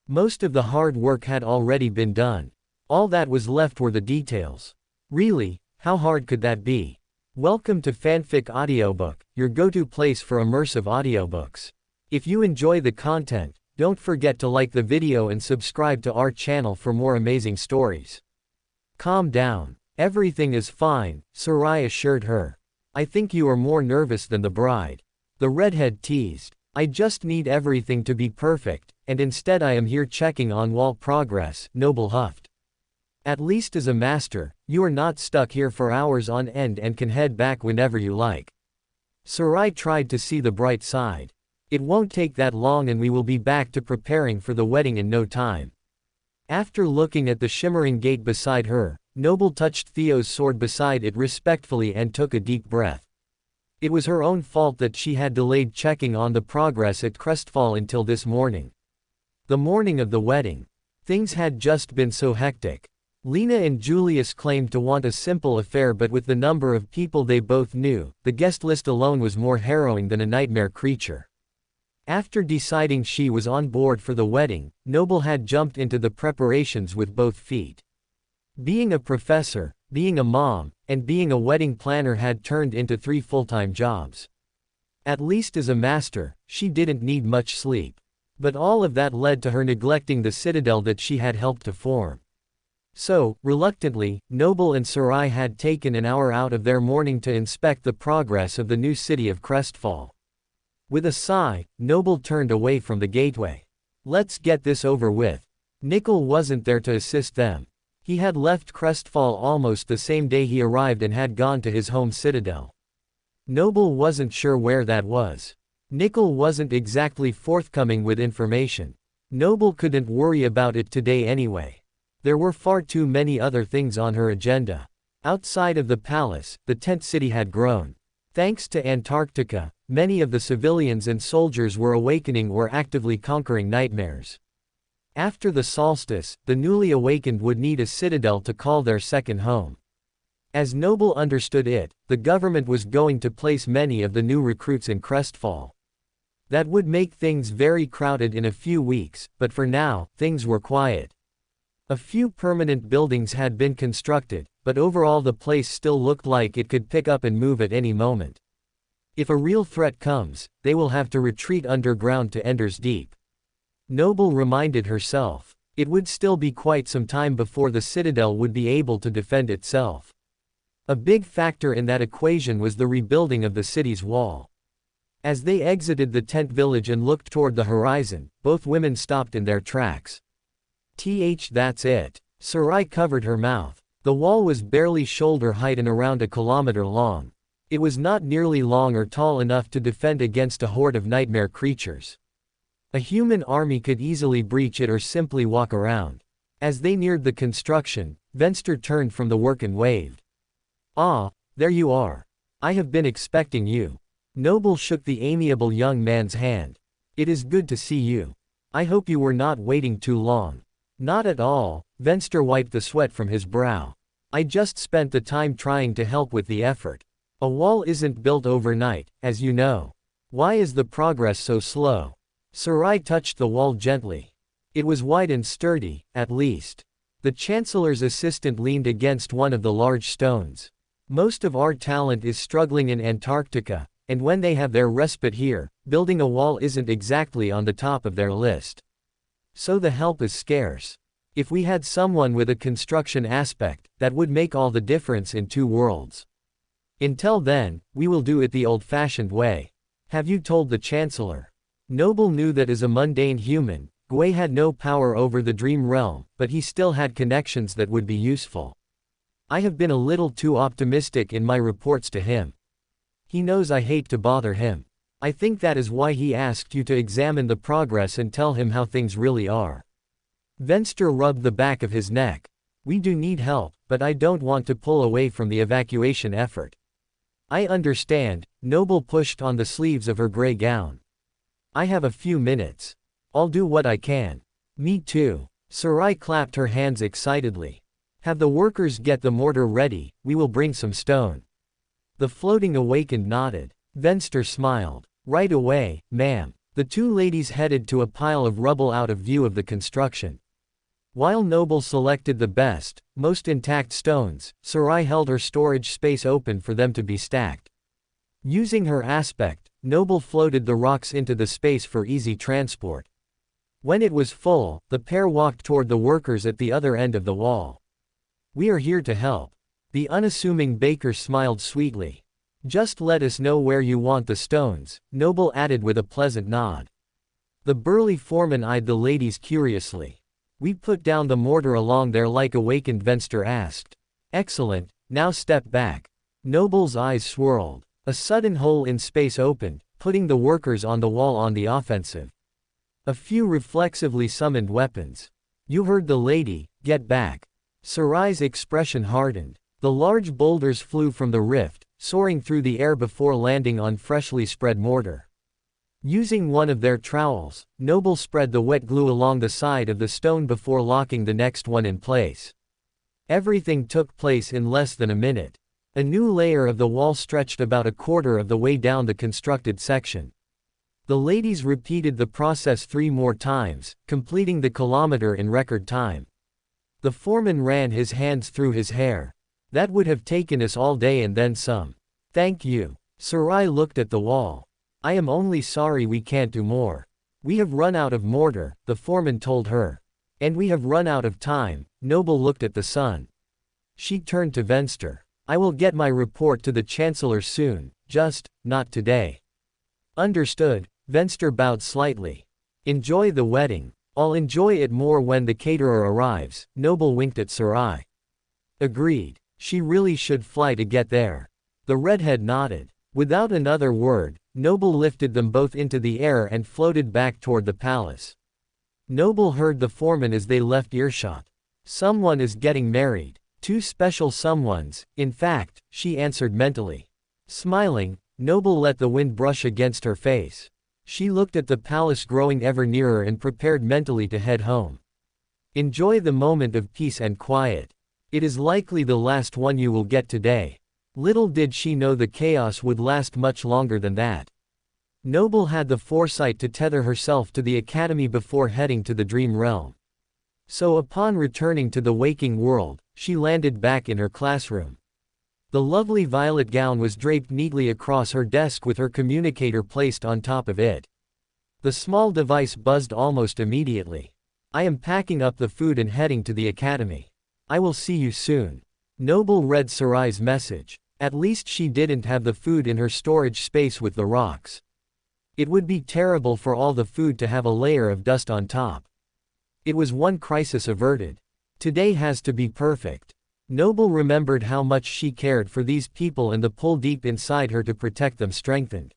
Most of the hard work had already been done. All that was left were the details. Really, how hard could that be? Welcome to Fanfic Audiobook, your go-to place for immersive audiobooks. If you enjoy the content, don't forget to like the video and subscribe to our channel for more amazing stories. Calm down. Everything is fine, Sarai assured her. I think you are more nervous than the bride. The redhead teased. I just need everything to be perfect, and instead I am here checking on wall progress, Noble huffed. At least as a master, you are not stuck here for hours on end and can head back whenever you like. Sarai tried to see the bright side. It won't take that long and we will be back to preparing for the wedding in no time. After looking at the shimmering gate beside her, Noble touched Theo's sword beside it respectfully and took a deep breath. It was her own fault that she had delayed checking on the progress at Crestfall until this morning. The morning of the wedding. Things had just been so hectic. Lena and Julius claimed to want a simple affair, but with the number of people they both knew, the guest list alone was more harrowing than a nightmare creature. After deciding she was on board for the wedding, Noble had jumped into the preparations with both feet. Being a professor, being a mom, and being a wedding planner had turned into 3 full-time jobs. At least as a master, she didn't need much sleep. But all of that led to her neglecting the citadel that she had helped to form. So, reluctantly, Noble and Sarai had taken an hour out of their morning to inspect the progress of the new city of Crestfall. With a sigh, Noble turned away from the gateway. Let's get this over with. Nickel wasn't there to assist them. He had left Crestfall almost the same day he arrived and had gone to his home citadel. Noble wasn't sure where that was. Nickel wasn't exactly forthcoming with information. Noble couldn't worry about it today anyway. There were far too many other things on her agenda. Outside of the palace, the tent city had grown. Thanks to Antarctica, many of the civilians and soldiers were awakening or actively conquering nightmares. After the solstice, the newly awakened would need a citadel to call their second home. As Noble understood it, the government was going to place many of the new recruits in Crestfall. That would make things very crowded in a few weeks, but for now, things were quiet. A few permanent buildings had been constructed, but overall the place still looked like it could pick up and move at any moment. If a real threat comes, they will have to retreat underground to Ender's Deep. Noble reminded herself. It would still be quite some time before the citadel would be able to defend itself. A big factor in that equation was the rebuilding of the city's wall. As they exited the tent village and looked toward the horizon, both women stopped in their tracks. That's it. Sarai covered her mouth. The wall was barely shoulder height and around a kilometer long. It was not nearly long or tall enough to defend against a horde of nightmare creatures. A human army could easily breach it or simply walk around. As they neared the construction, Venster turned from the work and waved. "Ah, there you are. I have been expecting you." Noble shook the amiable young man's hand. "It is good to see you. I hope you were not waiting too long." "Not at all," Venster wiped the sweat from his brow. "I just spent the time trying to help with the effort. A wall isn't built overnight, as you know. Why is the progress so slow?" Sarai touched the wall gently. It was wide and sturdy, at least. The Chancellor's assistant leaned against one of the large stones. "Most of our talent is struggling in Antarctica, and when they have their respite here, building a wall isn't exactly on the top of their list. So the help is scarce. If we had someone with a construction aspect, that would make all the difference in two worlds. Until then, we will do it the old-fashioned way." "Have you told the Chancellor?" Noble knew that as a mundane human, Gui had no power over the dream realm, but he still had connections that would be useful. "I have been a little too optimistic in my reports to him. He knows I hate to bother him. I think that is why he asked you to examine the progress and tell him how things really are." Venster rubbed the back of his neck. "We do need help, but I don't want to pull away from the evacuation effort." "I understand." Noble pushed on the sleeves of her gray gown. "I have a few minutes. I'll do what I can." "Me too." Sarai clapped her hands excitedly. "Have the workers get the mortar ready, we will bring some stone." The floating awakened nodded. Venster smiled. "Right away, ma'am." The two ladies headed to a pile of rubble out of view of the construction. While Noble selected the best, most intact stones, Sarai held her storage space open for them to be stacked. Using her aspect, Noble floated the rocks into the space for easy transport. When it was full, the pair walked toward the workers at the other end of the wall. "We are here to help." The unassuming baker smiled sweetly. "Just let us know where you want the stones," Noble added with a pleasant nod. The burly foreman eyed the ladies curiously. "We put down the mortar along there like awakened," Venster asked. "Excellent, now step back." Noble's eyes swirled. A sudden hole in space opened, putting the workers on the wall on the offensive. A few reflexively summoned weapons. "You heard the lady, get back." Sarai's expression hardened. The large boulders flew from the rift, soaring through the air before landing on freshly spread mortar. Using one of their trowels, Noble spread the wet glue along the side of the stone before locking the next one in place. Everything took place in less than a minute. A new layer of the wall stretched about a quarter of the way down the constructed section. The ladies repeated the process 3 more times, completing the kilometer in record time. The foreman ran his hands through his hair. "That would have taken us all day and then some." "Thank you." Sarai looked at the wall. "I am only sorry we can't do more. We have run out of mortar," the foreman told her. "And we have run out of time." Noble looked at the sun. She turned to Venster. "I will get my report to the Chancellor soon, just, not today." "Understood." Venster bowed slightly. "Enjoy the wedding." "I'll enjoy it more when the caterer arrives," Noble winked at Sarai. "Agreed. She really should fly to get there." The redhead nodded. Without another word, Noble lifted them both into the air and floated back toward the palace. Noble heard the foreman as they left earshot. "Someone is getting married. 2 special someones, in fact," she answered mentally. Smiling, Noble let the wind brush against her face. She looked at the palace growing ever nearer and prepared mentally to head home. "Enjoy the moment of peace and quiet. It is likely the last one you will get today." Little did she know the chaos would last much longer than that. Noble had the foresight to tether herself to the academy before heading to the dream realm. So upon returning to the waking world, she landed back in her classroom. The lovely violet gown was draped neatly across her desk with her communicator placed on top of it. The small device buzzed almost immediately. "I am packing up the food and heading to the academy. I will see you soon." Noble read Sarai's message. At least she didn't have the food in her storage space with the rocks. It would be terrible for all the food to have a layer of dust on top. It was one crisis averted. Today has to be perfect. Noble remembered how much she cared for these people and the pull deep inside her to protect them strengthened.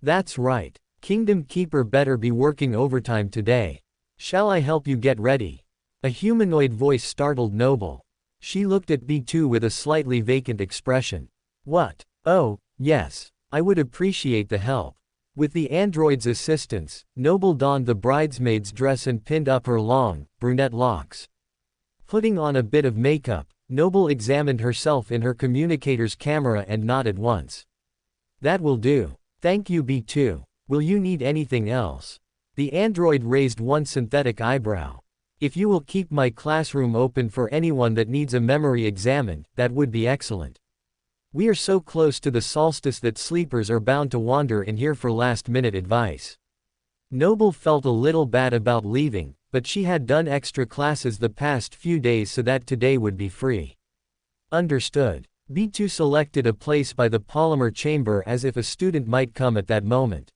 "That's right. Kingdom Keeper better be working overtime today. Shall I help you get ready?" A humanoid voice startled Noble. She looked at B2 with a slightly vacant expression. What? Oh, yes. I would appreciate the help. With the android's assistance, Noble donned the bridesmaid's dress and pinned up her long, brunette locks. Putting on a bit of makeup, Noble examined herself in her communicator's camera and nodded once. That will do. Thank you, B2. Will you need anything else? The android raised one synthetic eyebrow. If you will keep my classroom open for anyone that needs a memory examined, that would be excellent. We are so close to the solstice that sleepers are bound to wander in here for last-minute advice. Noble felt a little bad about leaving, but she had done extra classes the past few days so that today would be free. Understood. B2 selected a place by the polymer chamber as if a student might come at that moment.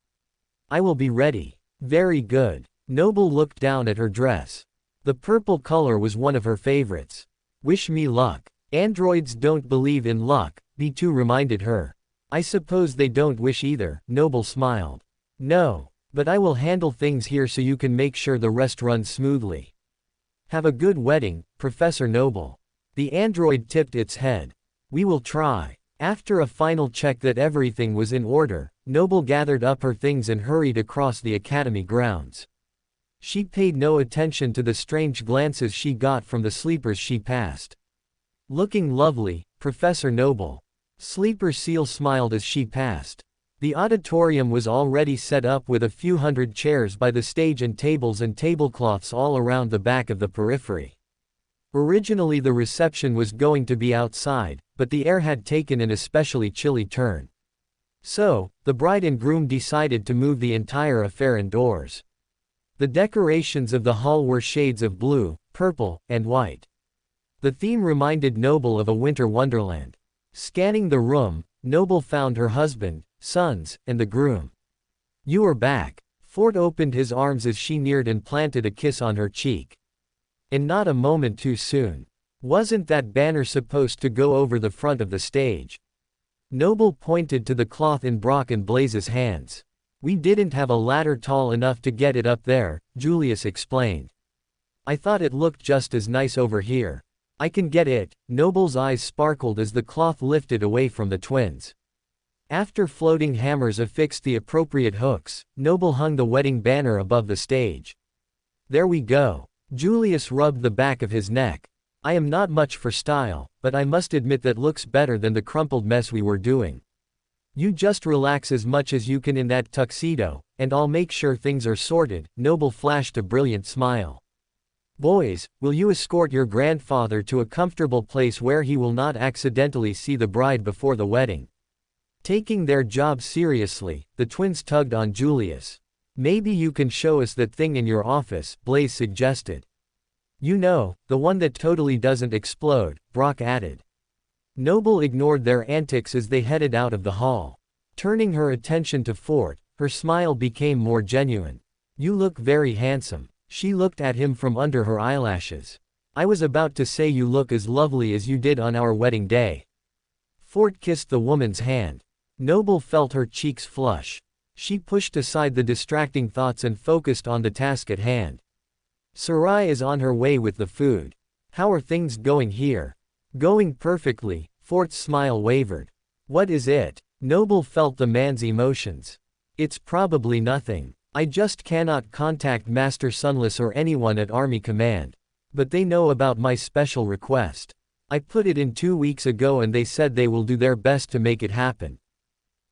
I will be ready. Very good. Noble looked down at her dress. The purple color was one of her favorites. Wish me luck. Androids don't believe in luck, B2 reminded her. I suppose they don't wish either, Noble smiled. No, but I will handle things here so you can make sure the rest runs smoothly. Have a good wedding, Professor Noble. The android tipped its head. We will try. After a final check that everything was in order, Noble gathered up her things and hurried across the academy grounds. She paid no attention to the strange glances she got from the sleepers she passed. Looking lovely, Professor Noble. Sleeper Seal smiled as she passed. The auditorium was already set up with a few hundred chairs by the stage and tablecloths all around the back of the periphery. Originally the reception was going to be outside, but the air had taken an especially chilly turn. So, the bride and groom decided to move the entire affair indoors. The decorations of the hall were shades of blue, purple, and white. The theme reminded Noble of a winter wonderland. Scanning the room, Noble found her husband, sons, and the groom. You are back. Fort opened his arms as she neared and planted a kiss on her cheek. And not a moment too soon. Wasn't that banner supposed to go over the front of the stage? Noble pointed to the cloth in Brock and Blaze's hands. We didn't have a ladder tall enough to get it up there, Julius explained. I thought it looked just as nice over here. I can get it. Noble's eyes sparkled as the cloth lifted away from the twins. After floating hammers affixed the appropriate hooks, Noble hung the wedding banner above the stage. There we go. Julius rubbed the back of his neck. I am not much for style, but I must admit that looks better than the crumpled mess we were doing. You just relax as much as you can in that tuxedo, and I'll make sure things are sorted. Noble flashed a brilliant smile. Boys, will you escort your grandfather to a comfortable place where he will not accidentally see the bride before the wedding? Taking their job seriously, the twins tugged on Julius. Maybe you can show us that thing in your office, Blaze suggested. You know, the one that totally doesn't explode, Brock added. Noble ignored their antics as they headed out of the hall. Turning her attention to Fort, her smile became more genuine. You look very handsome. She looked at him from under her eyelashes. I was about to say you look as lovely as you did on our wedding day. Fort kissed the woman's hand. Noble felt her cheeks flush. She pushed aside the distracting thoughts and focused on the task at hand. Sarai is on her way with the food. How are things going here? Going perfectly, Fort's smile wavered. What is it? Noble felt the man's emotions. It's probably nothing. I just cannot contact Master Sunless or anyone at Army Command. But they know about my special request. I put it in 2 weeks ago and they said they will do their best to make it happen.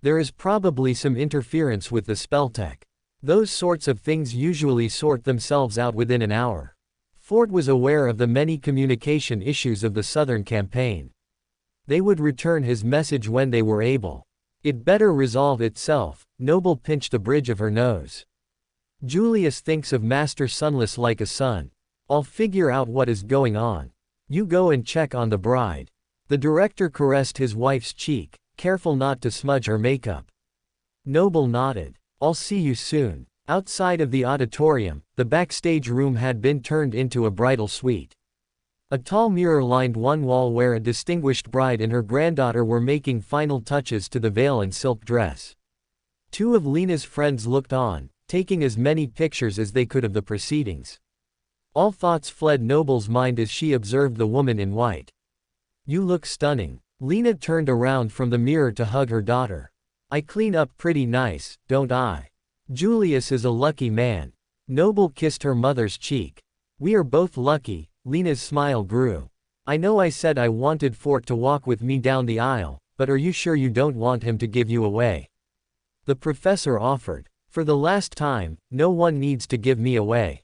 There is probably some interference with the spelltech. Those sorts of things usually sort themselves out within an hour. Fort was aware of the many communication issues of the Southern campaign. They would return his message when they were able. It better resolve itself. Noble pinched the bridge of her nose. Julius thinks of Master Sunless like a son. I'll figure out what is going on. You go and check on the bride. The director caressed his wife's cheek, careful not to smudge her makeup. Noble nodded. I'll see you soon. Outside of the auditorium, the backstage room had been turned into a bridal suite. A tall mirror lined one wall where a distinguished bride and her granddaughter were making final touches to the veil and silk dress. Two of Lena's friends looked on, taking as many pictures as they could of the proceedings. All thoughts fled Noble's mind as she observed the woman in white. You look stunning. Lena turned around from the mirror to hug her daughter. I clean up pretty nice, don't I? Julius is a lucky man. Noble kissed her mother's cheek. We are both lucky. Lena's smile grew. I know I said I wanted Fort to walk with me down the aisle, but are you sure you don't want him to give you away? The professor offered. For the last time, no one needs to give me away.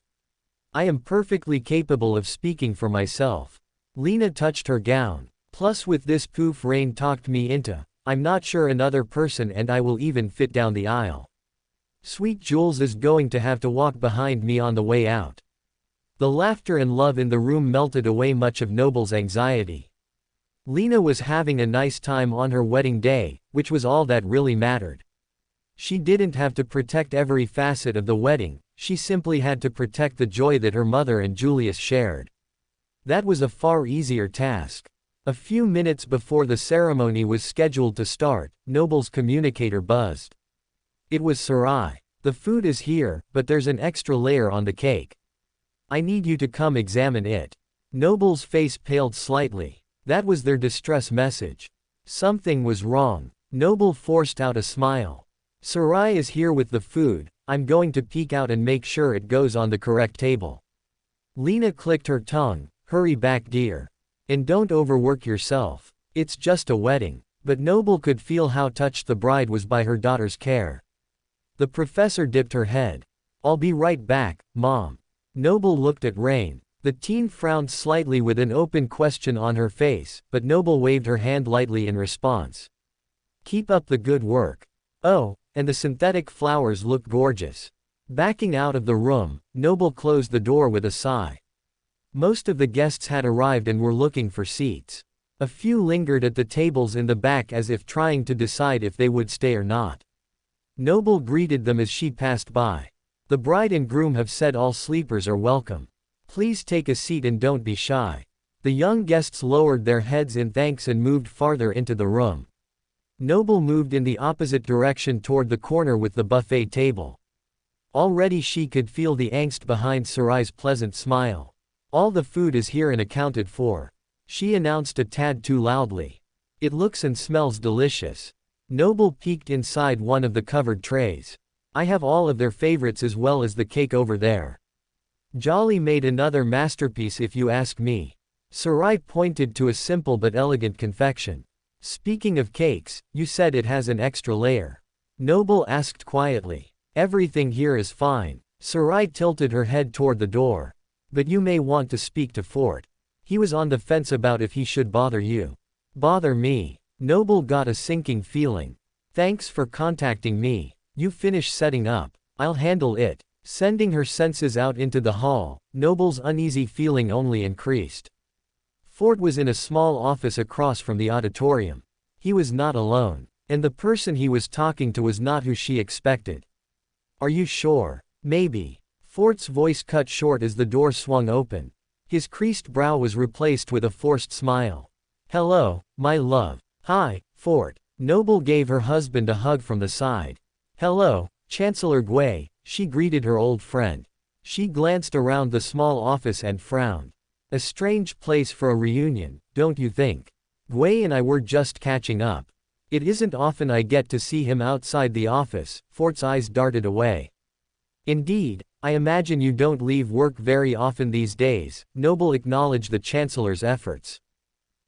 I am perfectly capable of speaking for myself. Lena touched her gown. Plus with this poof Rain talked me into. I'm not sure another person and I will even fit down the aisle. Sweet Jules is going to have to walk behind me on the way out. The laughter and love in the room melted away much of Noble's anxiety. Lena was having a nice time on her wedding day, which was all that really mattered. She didn't have to protect every facet of the wedding, she simply had to protect the joy that her mother and Julius shared. That was a far easier task. A few minutes before the ceremony was scheduled to start, Noble's communicator buzzed. It was Sarai. The food is here, but there's an extra layer on the cake. I need you to come examine it. Noble's face paled slightly. That was their distress message. Something was wrong. Noble forced out a smile. Sarai is here with the food, I'm going to peek out and make sure it goes on the correct table. Lena clicked her tongue. Hurry back, dear. And don't overwork yourself. It's just a wedding. But Noble could feel how touched the bride was by her daughter's care. The professor dipped her head. I'll be right back, Mom. Noble looked at Rain. The teen frowned slightly with an open question on her face, but Noble waved her hand lightly in response. Keep up the good work. Oh, and the synthetic flowers look gorgeous. Backing out of the room, Noble closed the door with a sigh. Most of the guests had arrived and were looking for seats. A few lingered at the tables in the back as if trying to decide if they would stay or not. Noble greeted them as she passed by. The bride and groom have said all sleepers are welcome. Please take a seat and don't be shy. The young guests lowered their heads in thanks and moved farther into the room. Noble moved in the opposite direction toward the corner with the buffet table. Already she could feel the angst behind Sarai's pleasant smile. All the food is here and accounted for. She announced a tad too loudly. It looks and smells delicious. Noble peeked inside one of the covered trays. I have all of their favorites as well as the cake over there. Jolly made another masterpiece if you ask me. Sarai pointed to a simple but elegant confection. Speaking of cakes, you said it has an extra layer. Noble asked quietly. Everything here is fine. Sarai tilted her head toward the door. But you may want to speak to Fort. He was on the fence about if he should bother you. Bother me. Noble got a sinking feeling. Thanks for contacting me. You finish setting up. I'll handle it. Sending her senses out into the hall, Noble's uneasy feeling only increased. Fort was in a small office across from the auditorium. He was not alone. And the person he was talking to was not who she expected. Are you sure? Maybe. Fort's voice cut short as the door swung open. His creased brow was replaced with a forced smile. Hello, my love. Hi, Fort. Noble gave her husband a hug from the side. Hello, Chancellor Gui, she greeted her old friend. She glanced around the small office and frowned. A strange place for a reunion, don't you think? Gui and I were just catching up. It isn't often I get to see him outside the office. Fort's eyes darted away. Indeed, I imagine you don't leave work very often these days. Noble acknowledged the Chancellor's efforts.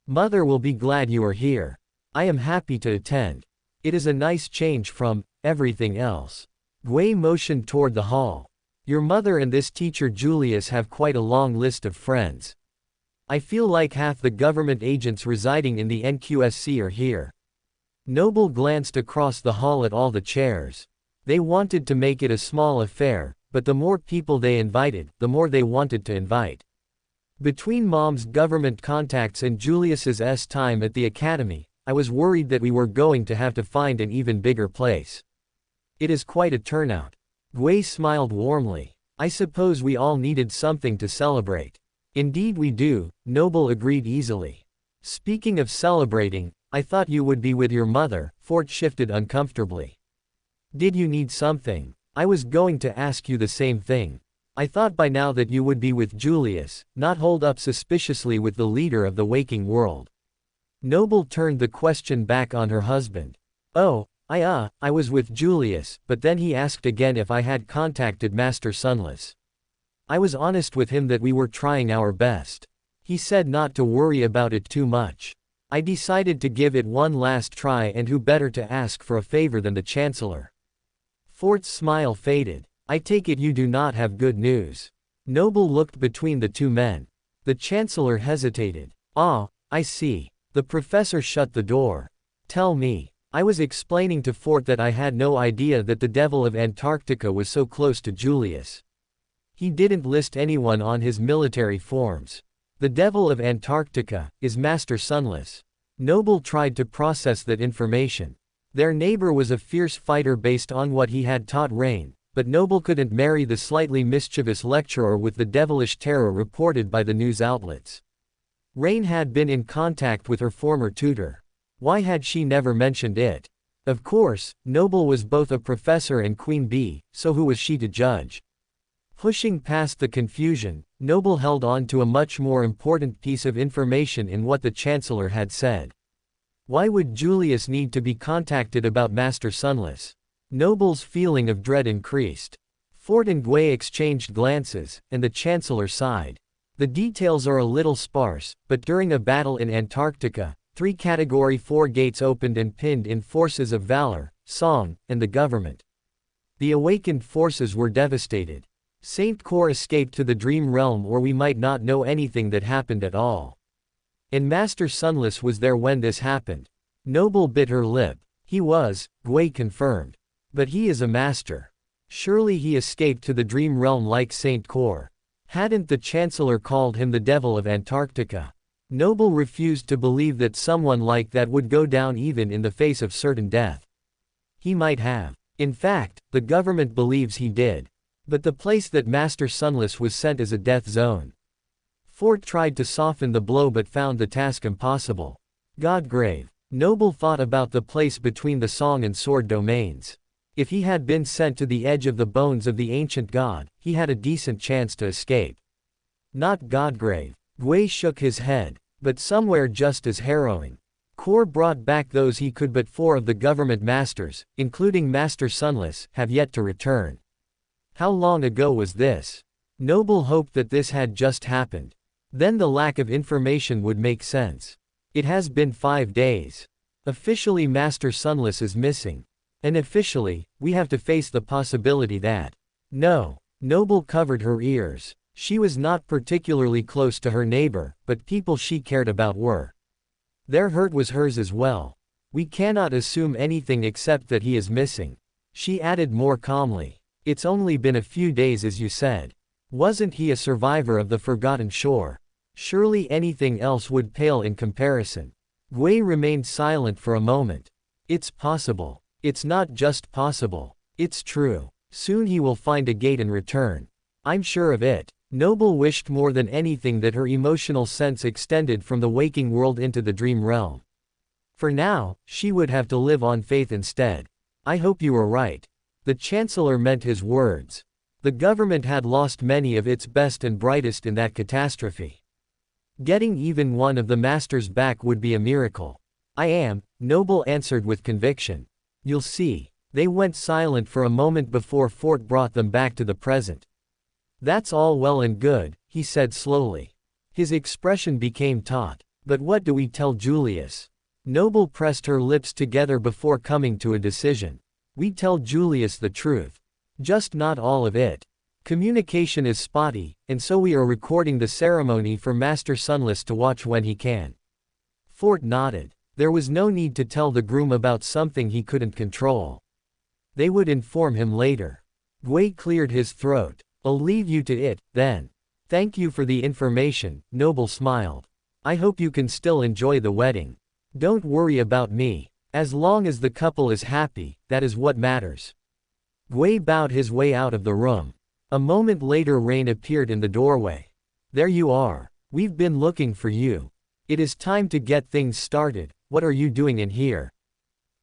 Mother will be glad you are here. I am happy to attend. It is a nice change from everything else. Gui motioned toward the hall. Your mother and this teacher Julius have quite a long list of friends. I feel like half the government agents residing in the NQSC are here. Noble glanced across the hall at all the chairs. They wanted to make it a small affair, but the more people they invited, the more they wanted to invite. Between Mom's government contacts and Julius's time at the academy, I was worried that we were going to have to find an even bigger place. It is quite a turnout. Gui smiled warmly. I suppose we all needed something to celebrate. Indeed we do, Noble agreed easily. Speaking of celebrating, I thought you would be with your mother. Fort shifted uncomfortably. Did you need something? I was going to ask you the same thing. I thought by now that you would be with Julius, not hold up suspiciously with the leader of the waking world. Noble turned the question back on her husband. Oh, I was with Julius, but then he asked again if I had contacted Master Sunless. I was honest with him that we were trying our best. He said not to worry about it too much. I decided to give it one last try, and who better to ask for a favor than the Chancellor. Fort's smile faded. I take it you do not have good news. Noble looked between the two men. The Chancellor hesitated. Ah, I see. The professor shut the door. Tell me. I was explaining to Fort that I had no idea that the Devil of Antarctica was so close to Julius. He didn't list anyone on his military forms. The Devil of Antarctica is Master Sunless. Noble tried to process that information. Their neighbor was a fierce fighter based on what he had taught Rain, but Noble couldn't marry the slightly mischievous lecturer with the devilish terror reported by the news outlets. Rain had been in contact with her former tutor. Why had she never mentioned it? Of course, Noble was both a professor and Queen Bee, so who was she to judge? Pushing past the confusion, Noble held on to a much more important piece of information in what the Chancellor had said. Why would Julius need to be contacted about Master Sunless? Noble's feeling of dread increased. Fort and Gui exchanged glances, and the Chancellor sighed. The details are a little sparse, but during a battle in Antarctica, 3 Category 4 gates opened and pinned in forces of valor, song, and the government. The awakened forces were devastated. Saint Cor escaped to the dream realm, or we might not know anything that happened at all. And Master Sunless was there when this happened. Noble bit her lip. He was, Gui confirmed. But he is a master. Surely he escaped to the dream realm like Saint Cor. Hadn't the Chancellor called him the Devil of Antarctica? Noble refused to believe that someone like that would go down even in the face of certain death. He might have. In fact, the government believes he did. But the place that Master Sunless was sent is a death zone. Fort tried to soften the blow but found the task impossible. Godgrave. Noble thought about the place between the song and sword domains. If he had been sent to the edge of the bones of the ancient god, he had a decent chance to escape. Not Godgrave. Gui shook his head. But somewhere just as harrowing. Cor brought back those he could, but 4 of the government masters, including Master Sunless, have yet to return. How long ago was this? Noble hoped that this had just happened. Then the lack of information would make sense. It has been 5 days. Officially Master Sunless is missing. And officially, we have to face the possibility that. No. Noble covered her ears. She was not particularly close to her neighbor, but people she cared about were. Their hurt was hers as well. We cannot assume anything except that he is missing. She added more calmly. It's only been a few days, as you said. Wasn't he a survivor of the Forgotten Shore? Surely anything else would pale in comparison. Gui remained silent for a moment. It's possible. It's not just possible. It's true. Soon he will find a gate and return. I'm sure of it. Noble wished more than anything that her emotional sense extended from the waking world into the dream realm. For now, she would have to live on faith instead. I hope you are right. The Chancellor meant his words. The government had lost many of its best and brightest in that catastrophe. Getting even one of the masters back would be a miracle. I am, Noble answered with conviction. You'll see. They went silent for a moment before Fort brought them back to the present. That's all well and good, he said slowly. His expression became taut. But what do we tell Julius? Noble pressed her lips together before coming to a decision. We tell Julius the truth. Just not all of it. Communication is spotty, and so we are recording the ceremony for Master Sunless to watch when he can. Fort nodded. There was no need to tell the groom about something he couldn't control. They would inform him later. Gui cleared his throat. I'll leave you to it, then. Thank you for the information, Noble smiled. I hope you can still enjoy the wedding. Don't worry about me. As long as the couple is happy, that is what matters. Gui bowed his way out of the room. A moment later Rain appeared in the doorway. There you are. We've been looking for you. It is time to get things started. What are you doing in here?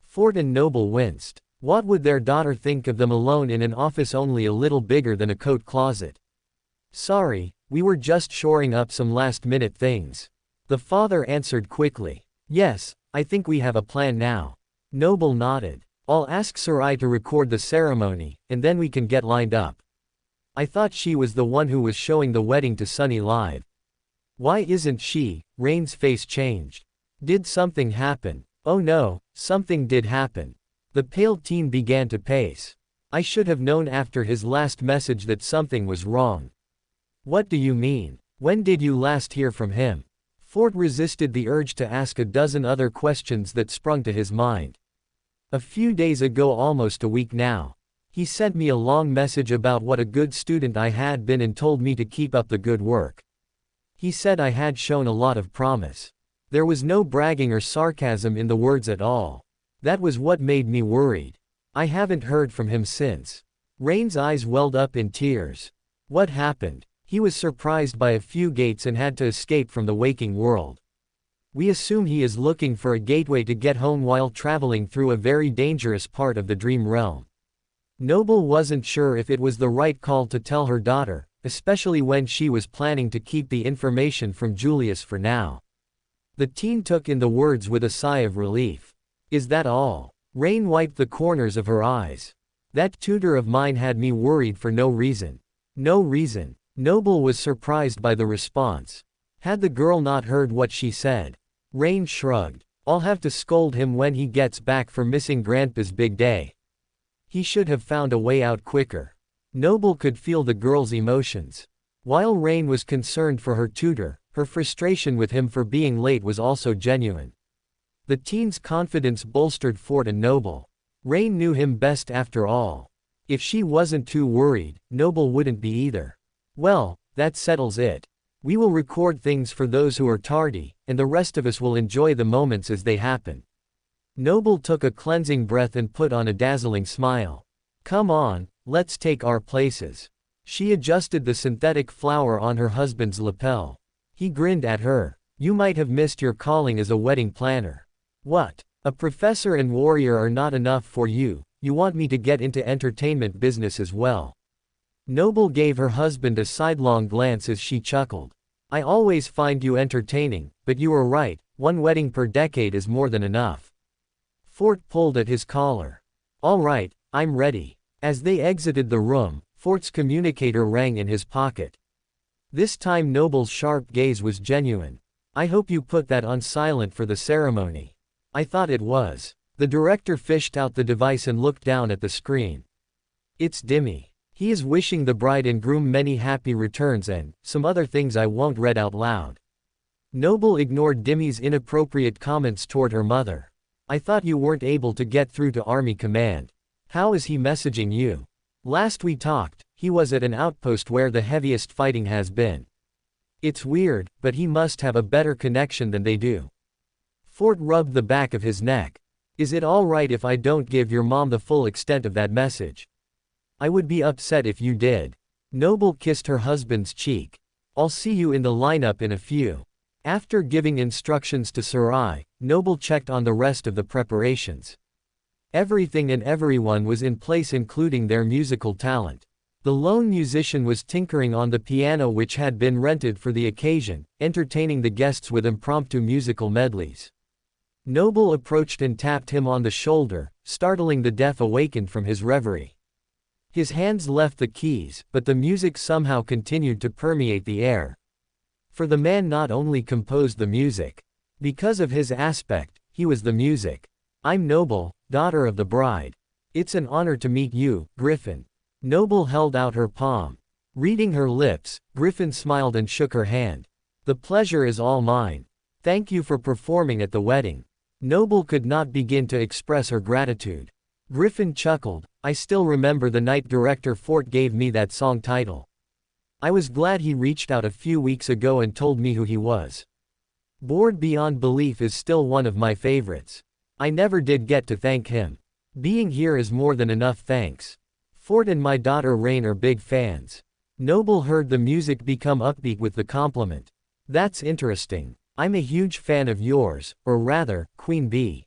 Fort and Noble winced. What would their daughter think of them alone in an office only a little bigger than a coat closet? Sorry, we were just shoring up some last-minute things. The father answered quickly. Yes, I think we have a plan now. Noble nodded. I'll ask Sarai to record the ceremony, and then we can get lined up. I thought she was the one who was showing the wedding to Sunny live. Why isn't she? Rain's face changed. Did something happen? Oh no, something did happen. The pale teen began to pace. I should have known after his last message that something was wrong. What do you mean? When did you last hear from him? Fort resisted the urge to ask a dozen other questions that sprung to his mind. A few days ago, almost a week now. He sent me a long message about what a good student I had been and told me to keep up the good work. He said I had shown a lot of promise. There was no bragging or sarcasm in the words at all. That was what made me worried. I haven't heard from him since. Rain's eyes welled up in tears. What happened? He was surprised by a few gates and had to escape from the waking world. We assume he is looking for a gateway to get home while traveling through a very dangerous part of the dream realm. Noble wasn't sure if it was the right call to tell her daughter, especially when she was planning to keep the information from Julius for now. The teen took in the words with a sigh of relief. Is that all? Rain wiped the corners of her eyes. That tutor of mine had me worried for no reason. No reason. Noble was surprised by the response. Had the girl not heard what she said? Rain shrugged. I'll have to scold him when he gets back for missing Grandpa's big day. He should have found a way out quicker. Noble could feel the girl's emotions. While Rain was concerned for her tutor, her frustration with him for being late was also genuine. The teen's confidence bolstered Fort and Noble. Rain knew him best after all. If she wasn't too worried, Noble wouldn't be either. Well, that settles it. We will record things for those who are tardy, and the rest of us will enjoy the moments as they happen. Noble took a cleansing breath and put on a dazzling smile. Come on, let's take our places. She adjusted the synthetic flower on her husband's lapel. He grinned at her. You might have missed your calling as a wedding planner. What? A professor and warrior are not enough for you, you want me to get into entertainment business as well. Noble gave her husband a sidelong glance as she chuckled. I always find you entertaining, but you are right, one wedding per decade is more than enough. Fort pulled at his collar. All right, I'm ready. As they exited the room, Fort's communicator rang in his pocket. This time Noble's sharp gaze was genuine. I hope you put that on silent for the ceremony. I thought it was. The director fished out the device and looked down at the screen. It's Dimmy. He is wishing the bride and groom many happy returns and some other things I won't read out loud. Noble ignored Dimmy's inappropriate comments toward her mother. I thought you weren't able to get through to Army Command. How is he messaging you? Last we talked, he was at an outpost where the heaviest fighting has been. It's weird, but he must have a better connection than they do. Fort rubbed the back of his neck. Is it all right if I don't give your mom the full extent of that message? I would be upset if you did. Noble kissed her husband's cheek. I'll see you in the lineup in a few. After giving instructions to Sarai, Noble checked on the rest of the preparations. Everything and everyone was in place, including their musical talent. The lone musician was tinkering on the piano which had been rented for the occasion, entertaining the guests with impromptu musical medleys. Noble approached and tapped him on the shoulder, startling the deaf awakened from his reverie. His hands left the keys, but the music somehow continued to permeate the air. For the man not only composed the music. Because of his aspect, he was the music. I'm Noble, daughter of the bride. It's an honor to meet you, Griffin. Noble held out her palm. Reading her lips, Griffin smiled and shook her hand. The pleasure is all mine. Thank you for performing at the wedding. Noble could not begin to express her gratitude. Griffin chuckled. I still remember the night director Fort gave me that song title. I was glad he reached out a few weeks ago and told me who he was. Bored Beyond Belief is still one of my favorites. I never did get to thank him. Being here is more than enough thanks. Fort and my daughter Rain are big fans. Noble heard the music become upbeat with the compliment. That's interesting. I'm a huge fan of yours, or rather, Queen Bee.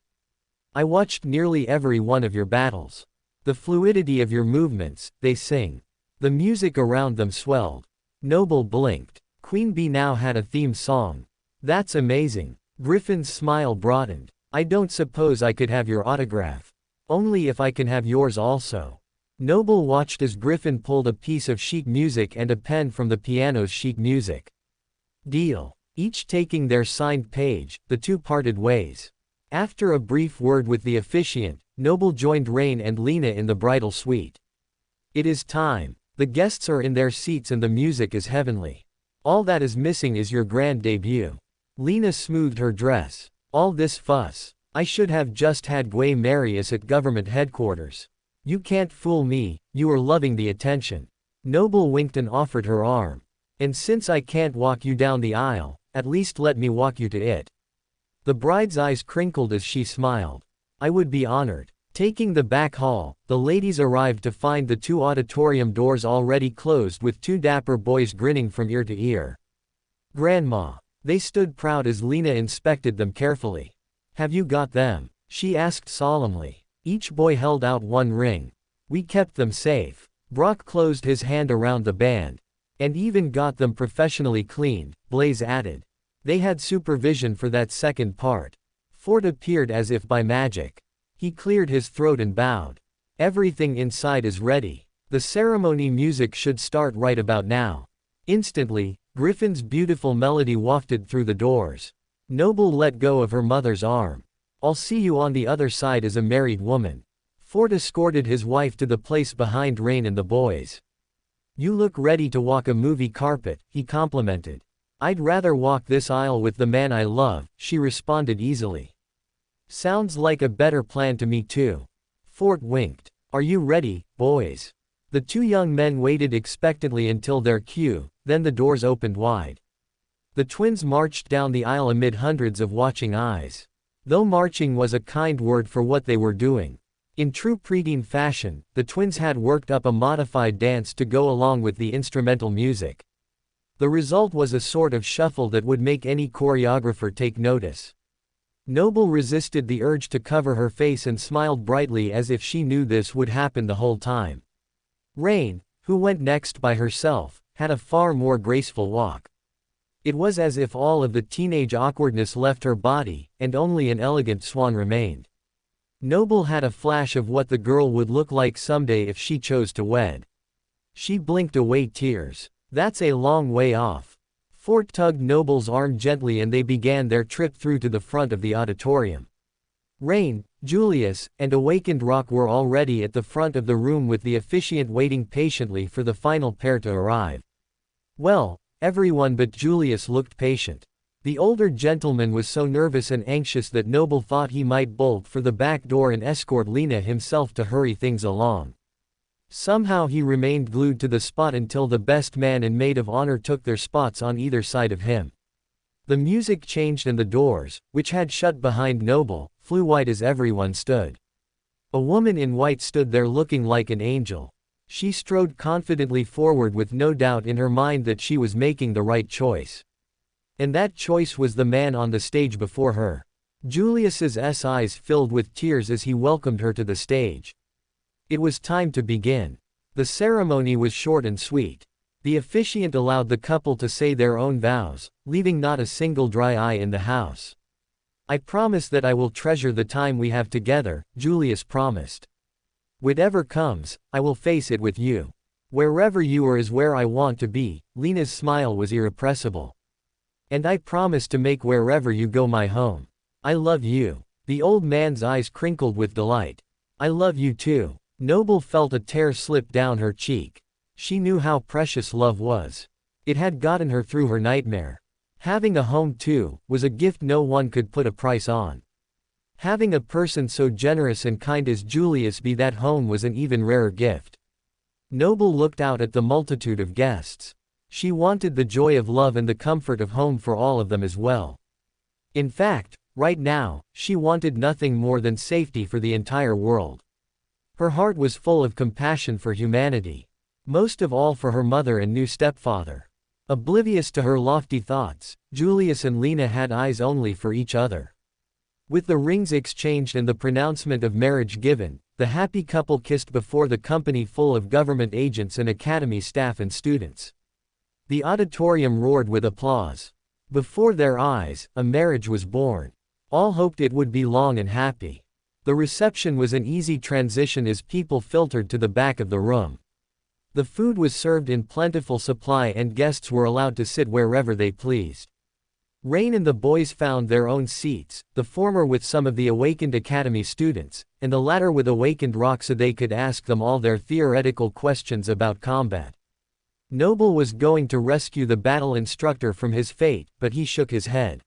I watched nearly every one of your battles. The fluidity of your movements, they sing. The music around them swelled. Noble blinked. Queen Bee now had a theme song. That's amazing. Griffin's smile broadened. I don't suppose I could have your autograph. Only if I can have yours also. Noble watched as Griffin pulled a piece of sheet music and a pen from the piano's sheet music. Deal. Each taking their signed page, the two parted ways. After a brief word with the officiant, Noble joined Rain and Lena in the bridal suite. It is time. The guests are in their seats and the music is heavenly. All that is missing is your grand debut. Lena smoothed her dress. All this fuss. I should have just had Gway marry us at government headquarters. You can't fool me, you are loving the attention. Noble winked and offered her arm. And since I can't walk you down the aisle, at least let me walk you to it. The bride's eyes crinkled as she smiled. I would be honored. Taking the back hall, the ladies arrived to find the two auditorium doors already closed with two dapper boys grinning from ear to ear. Grandma. They stood proud as Lena inspected them carefully. Have you got them? She asked solemnly. Each boy held out one ring. We kept them safe. Brock closed his hand around the band. And even got them professionally cleaned, Blaze added. They had supervision for that second part. Fort appeared as if by magic. He cleared his throat and bowed. Everything inside is ready. The ceremony music should start right about now. Instantly, Griffin's beautiful melody wafted through the doors. Noble let go of her mother's arm. I'll see you on the other side as a married woman. Fort escorted his wife to the place behind Rain and the boys. You look ready to walk a movie carpet, he complimented. I'd rather walk this aisle with the man I love, she responded easily. Sounds like a better plan to me too. Fort winked. Are you ready, boys? The two young men waited expectantly until their cue, then the doors opened wide. The twins marched down the aisle amid hundreds of watching eyes. Though marching was a kind word for what they were doing. In true preteen fashion, the twins had worked up a modified dance to go along with the instrumental music. The result was a sort of shuffle that would make any choreographer take notice. Noble resisted the urge to cover her face and smiled brightly as if she knew this would happen the whole time. Rain, who went next by herself, had a far more graceful walk. It was as if all of the teenage awkwardness left her body, and only an elegant swan remained. Noble had a flash of what the girl would look like someday if she chose to wed. She blinked away tears. That's a long way off. Fort tugged Noble's arm gently and they began their trip through to the front of the auditorium. Rain, Julius, and awakened Rock were already at the front of the room with the officiant waiting patiently for the final pair to arrive. Well, everyone but Julius looked patient. The older gentleman was so nervous and anxious that Noble thought he might bolt for the back door and escort Lena himself to hurry things along. Somehow he remained glued to the spot until the best man and maid of honor took their spots on either side of him. The music changed and the doors, which had shut behind Noble, flew wide as everyone stood. A woman in white stood there looking like an angel. She strode confidently forward with no doubt in her mind that she was making the right choice. And that choice was the man on the stage before her. Julius's eyes filled with tears as he welcomed her to the stage. It was time to begin. The ceremony was short and sweet. The officiant allowed the couple to say their own vows, leaving not a single dry eye in the house. I promise that I will treasure the time we have together, Julius promised. Whatever comes, I will face it with you. Wherever you are is where I want to be, Lena's smile was irrepressible. And I promise to make wherever you go my home. I love you. The old man's eyes crinkled with delight. I love you too. Noble felt a tear slip down her cheek. She knew how precious love was. It had gotten her through her nightmare. Having a home too, was a gift no one could put a price on. Having a person so generous and kind as Julius be that home was an even rarer gift. Noble looked out at the multitude of guests. She wanted the joy of love and the comfort of home for all of them as well. In fact, right now, she wanted nothing more than safety for the entire world. Her heart was full of compassion for humanity. Most of all for her mother and new stepfather. Oblivious to her lofty thoughts, Julius and Lena had eyes only for each other. With the rings exchanged and the pronouncement of marriage given, the happy couple kissed before the company full of government agents and academy staff and students. The auditorium roared with applause. Before their eyes, a marriage was born. All hoped it would be long and happy. The reception was an easy transition as people filtered to the back of the room. The food was served in plentiful supply and guests were allowed to sit wherever they pleased. Rain and the boys found their own seats, the former with some of the awakened academy students, and the latter with awakened Rock so they could ask them all their theoretical questions about combat. Noble was going to rescue the battle instructor from his fate, but he shook his head.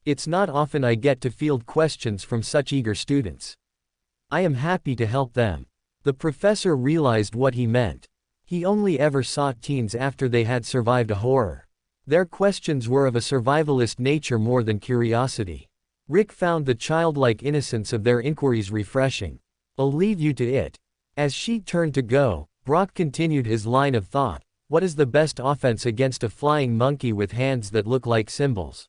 It's not often I get to field questions from such eager students. I am happy to help them. The professor realized what he meant. He only ever sought teens after they had survived a horror. Their questions were of a survivalist nature more than curiosity. Rick found the childlike innocence of their inquiries refreshing. I'll leave you to it. As she turned to go, Brock continued his line of thought. What is the best offense against a flying monkey with hands that look like cymbals?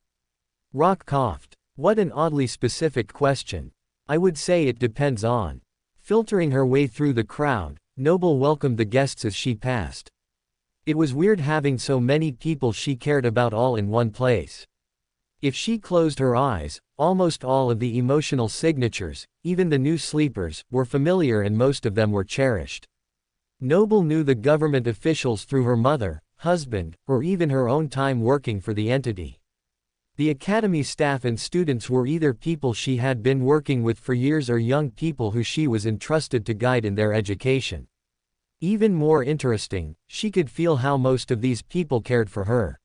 Rock coughed. What an oddly specific question. I would say it depends on. Filtering her way through the crowd, Noble welcomed the guests as she passed. It was weird having so many people she cared about all in one place. If she closed her eyes, almost all of the emotional signatures, even the new sleepers, were familiar and most of them were cherished. Noble knew the government officials through her mother, husband, or even her own time working for the entity. The academy staff and students were either people she had been working with for years or young people who she was entrusted to guide in their education. Even more interesting, she could feel how most of these people cared for her.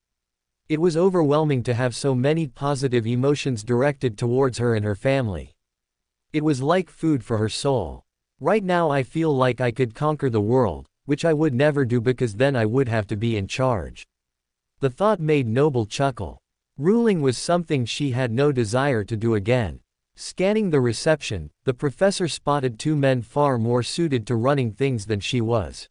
It was overwhelming to have so many positive emotions directed towards her and her family. It was like food for her soul. Right now I feel like I could conquer the world, which I would never do because then I would have to be in charge. The thought made Noble chuckle. Ruling was something she had no desire to do again. Scanning the reception, the professor spotted two men far more suited to running things than she was.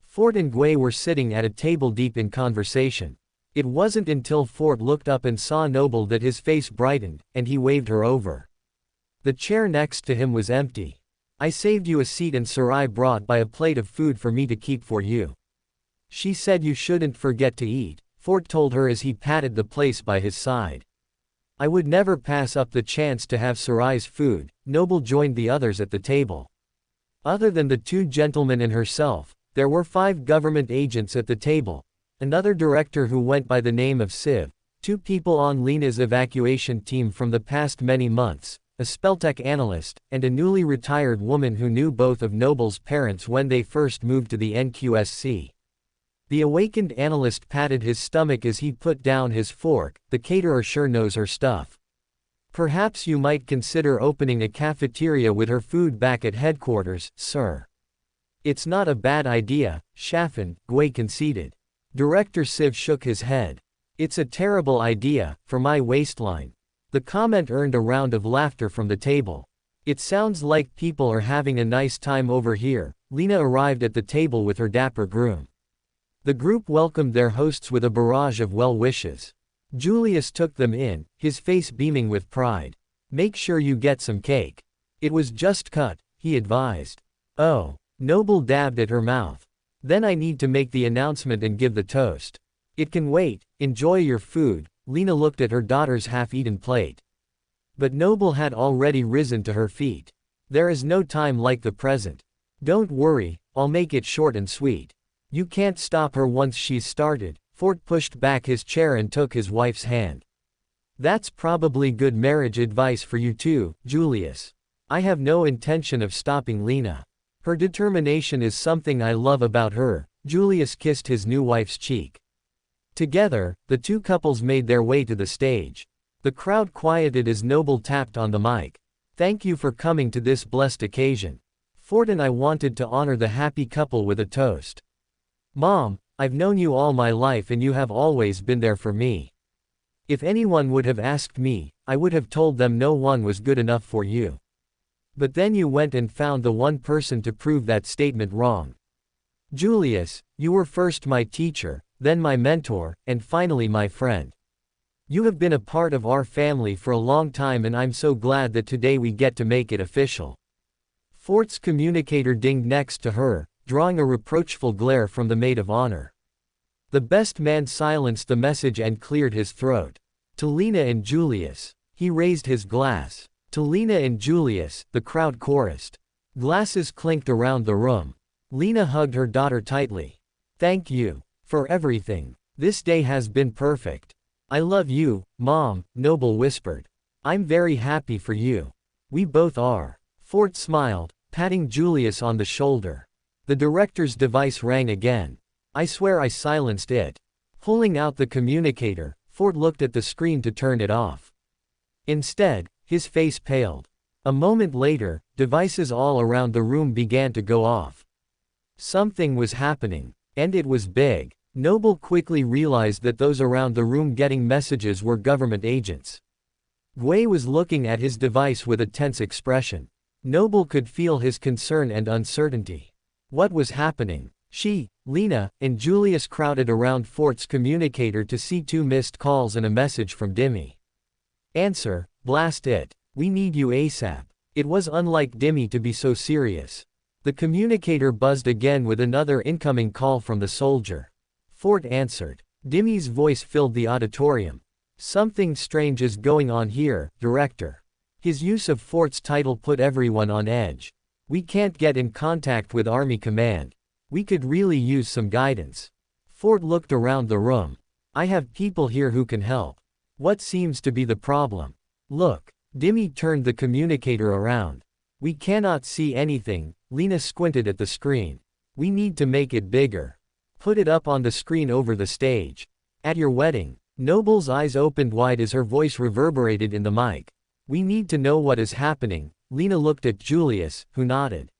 Fort and Gwei were sitting at a table deep in conversation. It wasn't until Fort looked up and saw Noble that his face brightened, and he waved her over. The chair next to him was empty. I saved you a seat and Sarai brought by a plate of food for me to keep for you. She said you shouldn't forget to eat, Fort told her as he patted the place by his side. I would never pass up the chance to have Sarai's food. Noble joined the others at the table. Other than the two gentlemen and herself, there were 5 government agents at the table, another director who went by the name of Civ, 2 people on Lena's evacuation team from the past many months, a Spelltech analyst, and a newly retired woman who knew both of Noble's parents when they first moved to the NQSC. The awakened analyst patted his stomach as he put down his fork. The caterer sure knows her stuff. Perhaps you might consider opening a cafeteria with her food back at headquarters, sir. It's not a bad idea, Chaffin, Gwei conceded. Director Civ shook his head. It's a terrible idea, for my waistline. The comment earned a round of laughter from the table. It sounds like people are having a nice time over here. Lena arrived at the table with her dapper groom. The group welcomed their hosts with a barrage of well wishes. Julius took them in, his face beaming with pride. Make sure you get some cake. It was just cut, he advised. Oh. Noble dabbed at her mouth. Then I need to make the announcement and give the toast. It can wait, enjoy your food. Lena looked at her daughter's half-eaten plate. But Noble had already risen to her feet. There is no time like the present. Don't worry, I'll make it short and sweet. You can't stop her once she's started. Fort pushed back his chair and took his wife's hand. That's probably good marriage advice for you too, Julius. I have no intention of stopping Lena. Her determination is something I love about her. Julius kissed his new wife's cheek. Together, the two couples made their way to the stage. The crowd quieted as Noble tapped on the mic. Thank you for coming to this blessed occasion. Fort and I wanted to honor the happy couple with a toast. Mom, I've known you all my life and you have always been there for me. If anyone would have asked me, I would have told them no one was good enough for you. But then you went and found the one person to prove that statement wrong. Julius, you were first my teacher, then my mentor, and finally my friend. You have been a part of our family for a long time and I'm so glad that today we get to make it official. Fort's communicator dinged next to her, drawing a reproachful glare from the maid of honor. The best man silenced the message and cleared his throat. To Lena and Julius. He raised his glass. To Lena and Julius, the crowd chorused. Glasses clinked around the room. Lena hugged her daughter tightly. Thank you. For everything. This day has been perfect. I love you, Mom, Noble whispered. I'm very happy for you. We both are. Fort smiled, patting Julius on the shoulder. The director's device rang again. I swear I silenced it. Pulling out the communicator, Fort looked at the screen to turn it off. Instead, his face paled. A moment later, devices all around the room began to go off. Something was happening, and it was big. Noble quickly realized that those around the room getting messages were government agents. Gui was looking at his device with a tense expression. Noble could feel his concern and uncertainty. What was happening? She, Lena, and Julius crowded around Fort's communicator to see 2 missed calls and a message from Dimmy. Answer, blast it. We need you ASAP. It was unlike Dimmy to be so serious. The communicator buzzed again with another incoming call from the soldier. Fort answered. Dimmy's voice filled the auditorium. Something strange is going on here, Director. His use of Fort's title put everyone on edge. We can't get in contact with Army Command. We could really use some guidance. Fort looked around the room. I have people here who can help. What seems to be the problem? Look. Dimmy turned the communicator around. We cannot see anything. Lena squinted at the screen. We need to make it bigger. Put it up on the screen over the stage. At your wedding. Noble's eyes opened wide as her voice reverberated in the mic. We need to know what is happening. Lena looked at Julius, who nodded.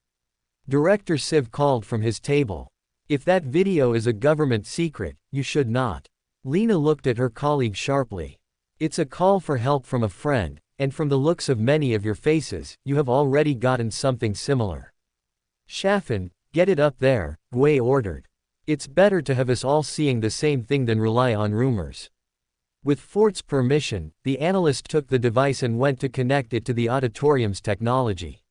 Director Siv called from his table. If that video is a government secret, you should not. Lena looked at her colleague sharply. It's a call for help from a friend, and from the looks of many of your faces, you have already gotten something similar. Shaffin, get it up there, Gui ordered. It's better to have us all seeing the same thing than rely on rumors. With Fort's permission, the analyst took the device and went to connect it to the auditorium's technology.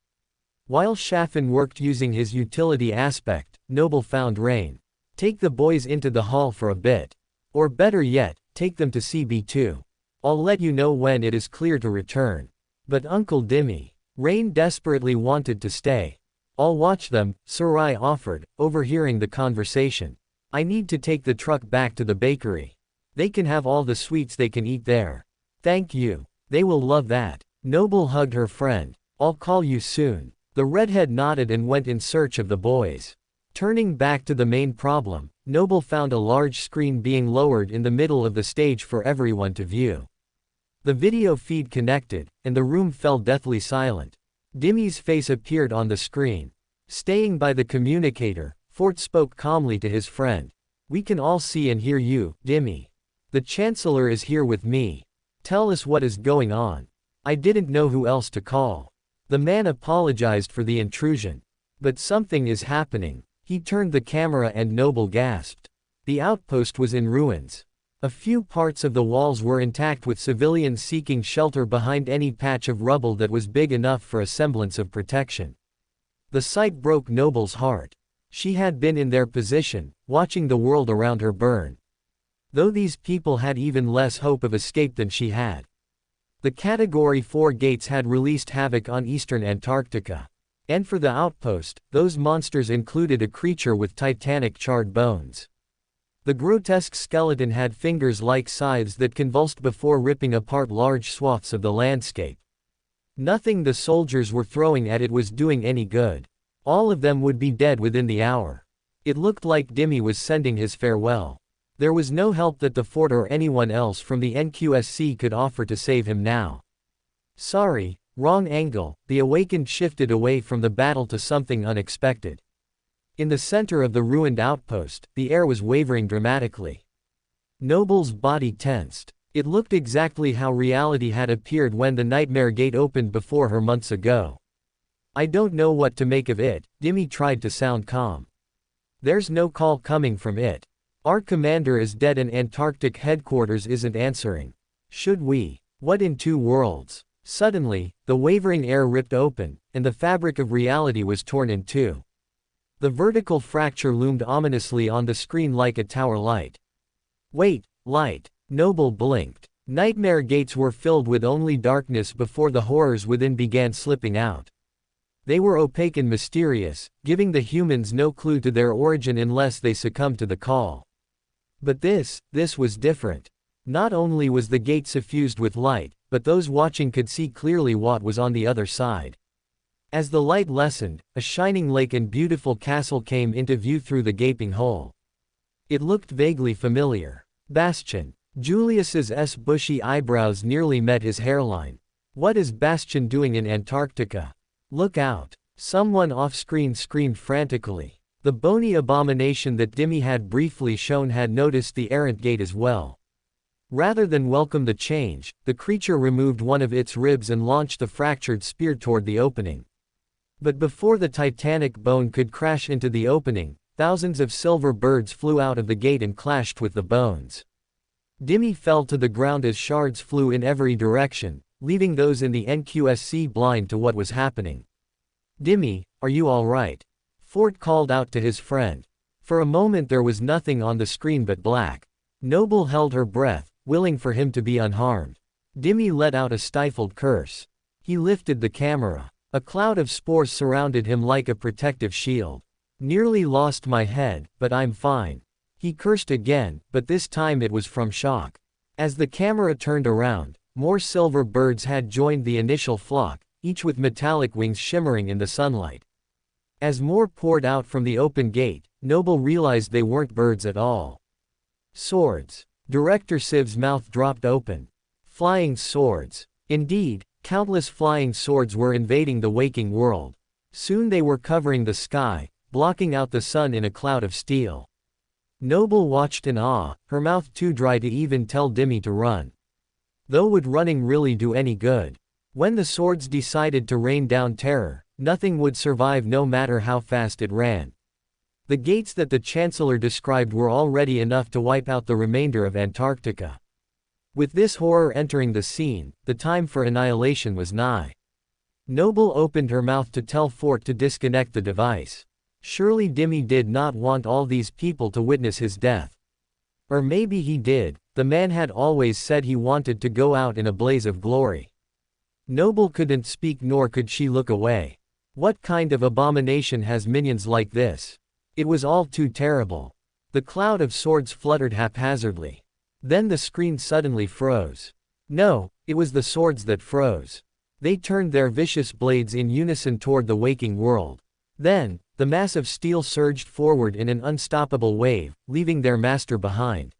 While Shaffin worked using his utility aspect, Noble found Rain. Take the boys into the hall for a bit. Or better yet, take them to CB2. I'll let you know when it is clear to return. But Uncle Dimmy. Rain desperately wanted to stay. I'll watch them, Sarai offered, overhearing the conversation. I need to take the truck back to the bakery. They can have all the sweets they can eat there. Thank you. They will love that. Noble hugged her friend. I'll call you soon. The redhead nodded and went in search of the boys. Turning back to the main problem, Noble found a large screen being lowered in the middle of the stage for everyone to view. The video feed connected, and the room fell deathly silent. Dimmy's face appeared on the screen. Staying by the communicator, Fort spoke calmly to his friend. We can all see and hear you, Dimmy. The Chancellor is here with me. Tell us what is going on. I didn't know who else to call. The man apologized for the intrusion. But something is happening. He turned the camera and Noble gasped. The outpost was in ruins. A few parts of the walls were intact with civilians seeking shelter behind any patch of rubble that was big enough for a semblance of protection. The sight broke Noble's heart. She had been in their position, watching the world around her burn. Though these people had even less hope of escape than she had. The Category 4 gates had released havoc on eastern Antarctica. And for the outpost, those monsters included a creature with titanic charred bones. The grotesque skeleton had fingers like scythes that convulsed before ripping apart large swaths of the landscape. Nothing the soldiers were throwing at it was doing any good. All of them would be dead within the hour. It looked like Dimmy was sending his farewell. There was no help that the fort or anyone else from the NQSC could offer to save him now. Sorry, wrong angle. The awakened shifted away from the battle to something unexpected. In the center of the ruined outpost, the air was wavering dramatically. Noble's body tensed. It looked exactly how reality had appeared when the nightmare gate opened before her months ago. I don't know what to make of it, Dimmy tried to sound calm. There's no call coming from it. Our commander is dead and Antarctic headquarters isn't answering. Should we? What in two worlds? Suddenly, the wavering air ripped open, and the fabric of reality was torn in two. The vertical fracture loomed ominously on the screen like a tower light. Wait, light. Noble blinked. Nightmare gates were filled with only darkness before the horrors within began slipping out. They were opaque and mysterious, giving the humans no clue to their origin unless they succumbed to the call. But this was different. Not only was the gate suffused with light, but those watching could see clearly what was on the other side. As the light lessened, a shining lake and beautiful castle came into view through the gaping hole. It looked vaguely familiar. Bastion. Julius's bushy eyebrows nearly met his hairline. What is Bastion doing in Antarctica? Look out! Someone off-screen screamed frantically. The bony abomination that Dimmy had briefly shown had noticed the errant gate as well. Rather than welcome the change, the creature removed one of its ribs and launched the fractured spear toward the opening. But before the titanic bone could crash into the opening, thousands of silver birds flew out of the gate and clashed with the bones. Dimmy fell to the ground as shards flew in every direction, leaving those in the NQSC blind to what was happening. "Dimmy, are you all right?" Fort called out to his friend. For a moment there was nothing on the screen but black. Noble held her breath, willing for him to be unharmed. Dimmy let out a stifled curse. He lifted the camera. A cloud of spores surrounded him like a protective shield. "Nearly lost my head, but I'm fine." He cursed again, but this time it was from shock. As the camera turned around, more silver birds had joined the initial flock, each with metallic wings shimmering in the sunlight. As more poured out from the open gate, Noble realized they weren't birds at all. Swords. Director Siv's mouth dropped open. Flying swords. Indeed, countless flying swords were invading the waking world. Soon they were covering the sky, blocking out the sun in a cloud of steel. Noble watched in awe, her mouth too dry to even tell Dimmy to run. Though would running really do any good? When the swords decided to rain down terror, nothing would survive no matter how fast it ran. The gates that the Chancellor described were already enough to wipe out the remainder of Antarctica. With this horror entering the scene, the time for annihilation was nigh. Noble opened her mouth to tell Fort to disconnect the device. Surely Dimmy did not want all these people to witness his death. Or maybe he did. The man had always said he wanted to go out in a blaze of glory. Noble couldn't speak nor could she look away. What kind of abomination has minions like this? It was all too terrible. The cloud of swords fluttered haphazardly. Then the screen suddenly froze. No, it was the swords that froze. They turned their vicious blades in unison toward the waking world. Then, the mass of steel surged forward in an unstoppable wave, leaving their master behind.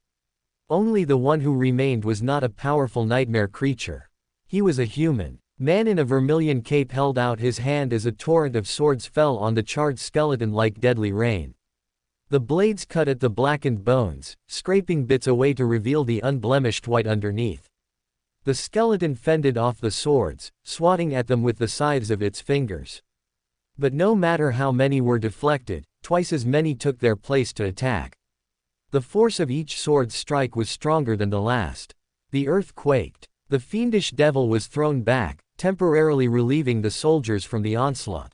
Only the one who remained was not a powerful nightmare creature. He was a human. Man in a vermilion cape held out his hand as a torrent of swords fell on the charred skeleton like deadly rain. The blades cut at the blackened bones, scraping bits away to reveal the unblemished white underneath. The skeleton fended off the swords, swatting at them with the scythes of its fingers. But no matter how many were deflected, twice as many took their place to attack. The force of each sword's strike was stronger than the last. The earth quaked. The fiendish devil was thrown back, temporarily relieving the soldiers from the onslaught.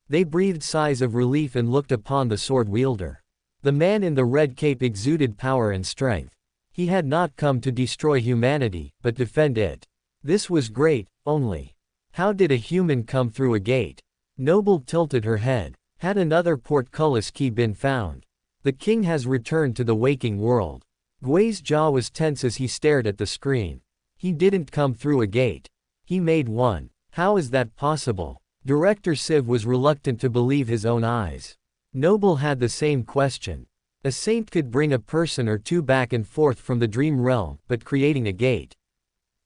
They breathed sighs of relief and looked upon the sword wielder. The man in the red cape exuded power and strength. He had not come to destroy humanity, but defend it. This was great, only. How did a human come through a gate? Noble tilted her head. Had another portcullis key been found? The king has returned to the waking world. Gwei's jaw was tense as he stared at the screen. He didn't come through a gate. He made one. How is that possible? Director Siv was reluctant to believe his own eyes. Noble had the same question. A saint could bring a person or two back and forth from the dream realm, but creating a gate.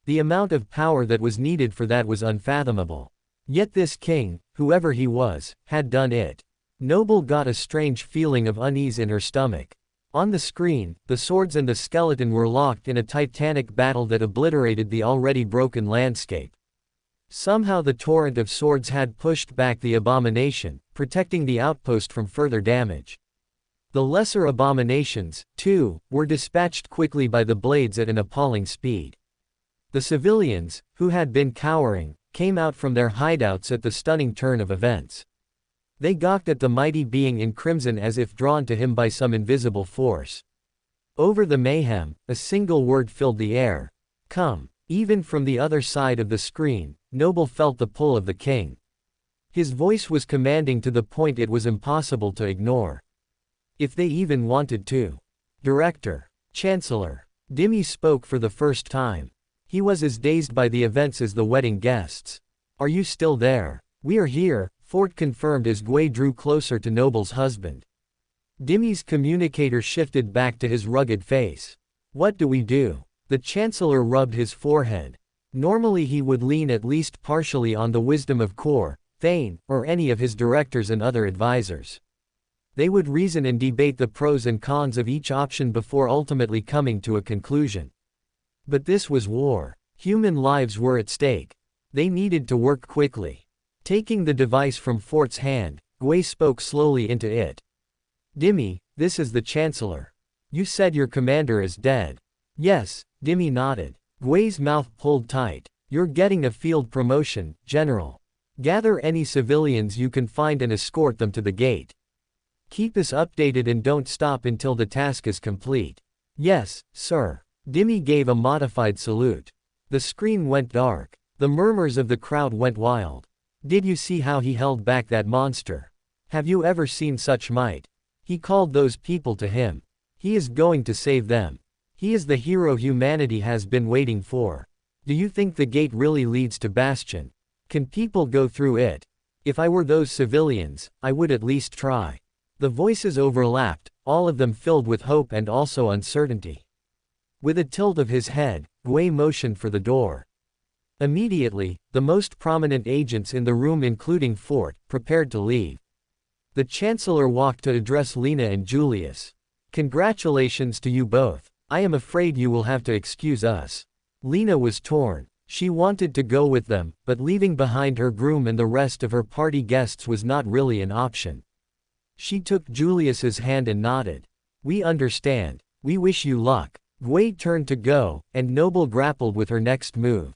The amount of power that was needed for that was unfathomable. Yet this king, whoever he was, had done it. Noble got a strange feeling of unease in her stomach. On the screen, the swords and the skeleton were locked in a titanic battle that obliterated the already broken landscape. Somehow the torrent of swords had pushed back the abomination, protecting the outpost from further damage. The lesser abominations, too, were dispatched quickly by the blades at an appalling speed. The civilians, who had been cowering, came out from their hideouts at the stunning turn of events. They gawked at the mighty being in crimson as if drawn to him by some invisible force. Over the mayhem, a single word filled the air. Come. Even from the other side of the screen, Noble felt the pull of the king. His voice was commanding to the point it was impossible to ignore. If they even wanted to. Director. Chancellor. Dimmy spoke for the first time. He was as dazed by the events as the wedding guests. Are you still there? We are here, Fort confirmed as Gui drew closer to Noble's husband. Dimmy's communicator shifted back to his rugged face. What do we do? The Chancellor rubbed his forehead. Normally he would lean at least partially on the wisdom of Kor, Thane, or any of his directors and other advisors. They would reason and debate the pros and cons of each option before ultimately coming to a conclusion. But this was war. Human lives were at stake. They needed to work quickly. Taking the device from Fort's hand, Gui spoke slowly into it. Dimmy, this is the Chancellor. You said your commander is dead. Yes, Dimmy nodded. Gui's mouth pulled tight. You're getting a field promotion, General. Gather any civilians you can find and escort them to the gate. Keep us updated and don't stop until the task is complete. Yes, sir. Dimmy gave a modified salute. The screen went dark. The murmurs of the crowd went wild. Did you see how he held back that monster? Have you ever seen such might? He called those people to him. He is going to save them. He is the hero humanity has been waiting for. Do you think the gate really leads to Bastion? Can people go through it? If I were those civilians, I would at least try. The voices overlapped, all of them filled with hope and also uncertainty. With a tilt of his head, Gui motioned for the door. Immediately, the most prominent agents in the room including Fort, prepared to leave. The Chancellor walked to address Lena and Julius. Congratulations to you both. I am afraid you will have to excuse us. Lena was torn. She wanted to go with them, but leaving behind her groom and the rest of her party guests was not really an option. She took Julius's hand and nodded. We understand. We wish you luck. Gui turned to go, and Noble grappled with her next move.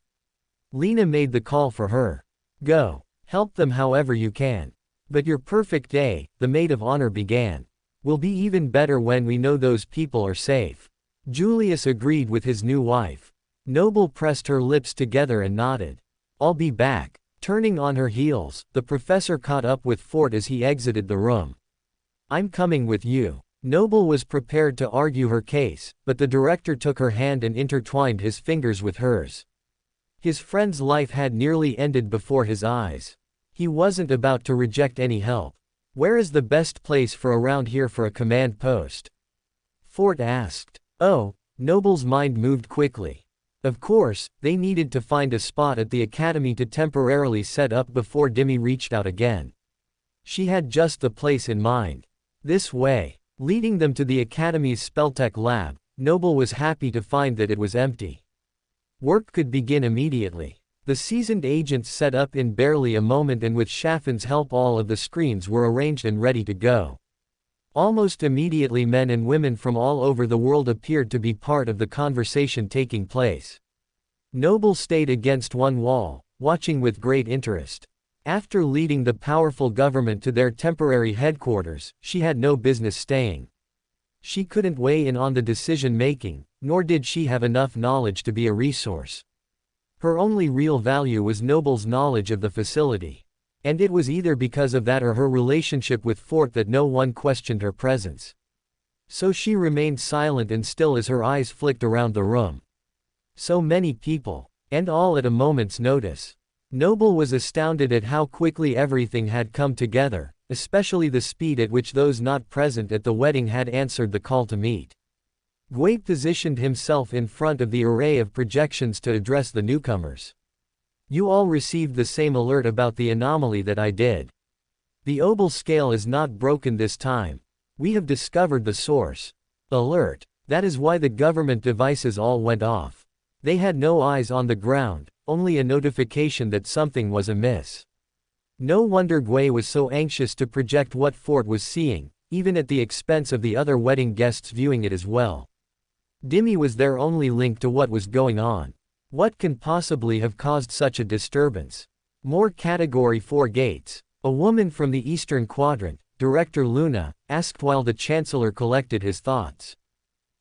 Lena made the call for her. Go. Help them however you can. But your perfect day, the maid of honor began. Will be even better when we know those people are safe. Julius agreed with his new wife. Noble pressed her lips together and nodded. I'll be back. Turning on her heels, the professor caught up with Fort as he exited the room. I'm coming with you. Noble was prepared to argue her case, but the director took her hand and intertwined his fingers with hers. His friend's life had nearly ended before his eyes. He wasn't about to reject any help. Where is the best place for around here for a command post? Fort asked. Oh, Noble's mind moved quickly. Of course, they needed to find a spot at the academy to temporarily set up before Dimmy reached out again. She had just the place in mind. This way. Leading them to the academy's Spelltech lab, Noble was happy to find that it was empty. Work could begin immediately. The seasoned agents set up in barely a moment, and with Shaffin's help all of the screens were arranged and ready to go. Almost immediately men and women from all over the world appeared to be part of the conversation taking place. Noble stayed against one wall, watching with great interest. After leading the powerful government to their temporary headquarters, she had no business staying. She couldn't weigh in on the decision-making, nor did she have enough knowledge to be a resource. Her only real value was Noble's knowledge of the facility. And it was either because of that or her relationship with Fort that no one questioned her presence. So she remained silent and still as her eyes flicked around the room. So many people, and all at a moment's notice. Noble was astounded at how quickly everything had come together, especially the speed at which those not present at the wedding had answered the call to meet. Gui positioned himself in front of the array of projections to address the newcomers. You all received the same alert about the anomaly that I did. The Obel scale is not broken this time. We have discovered the source. Alert. That is why the government devices all went off. They had no eyes on the ground, only a notification that something was amiss. No wonder Gui was so anxious to project what Fort was seeing, even at the expense of the other wedding guests viewing it as well. Dimmy was their only link to what was going on. What can possibly have caused such a disturbance? More Category 4 gates. A woman from the Eastern Quadrant, Director Luna, asked while the Chancellor collected his thoughts.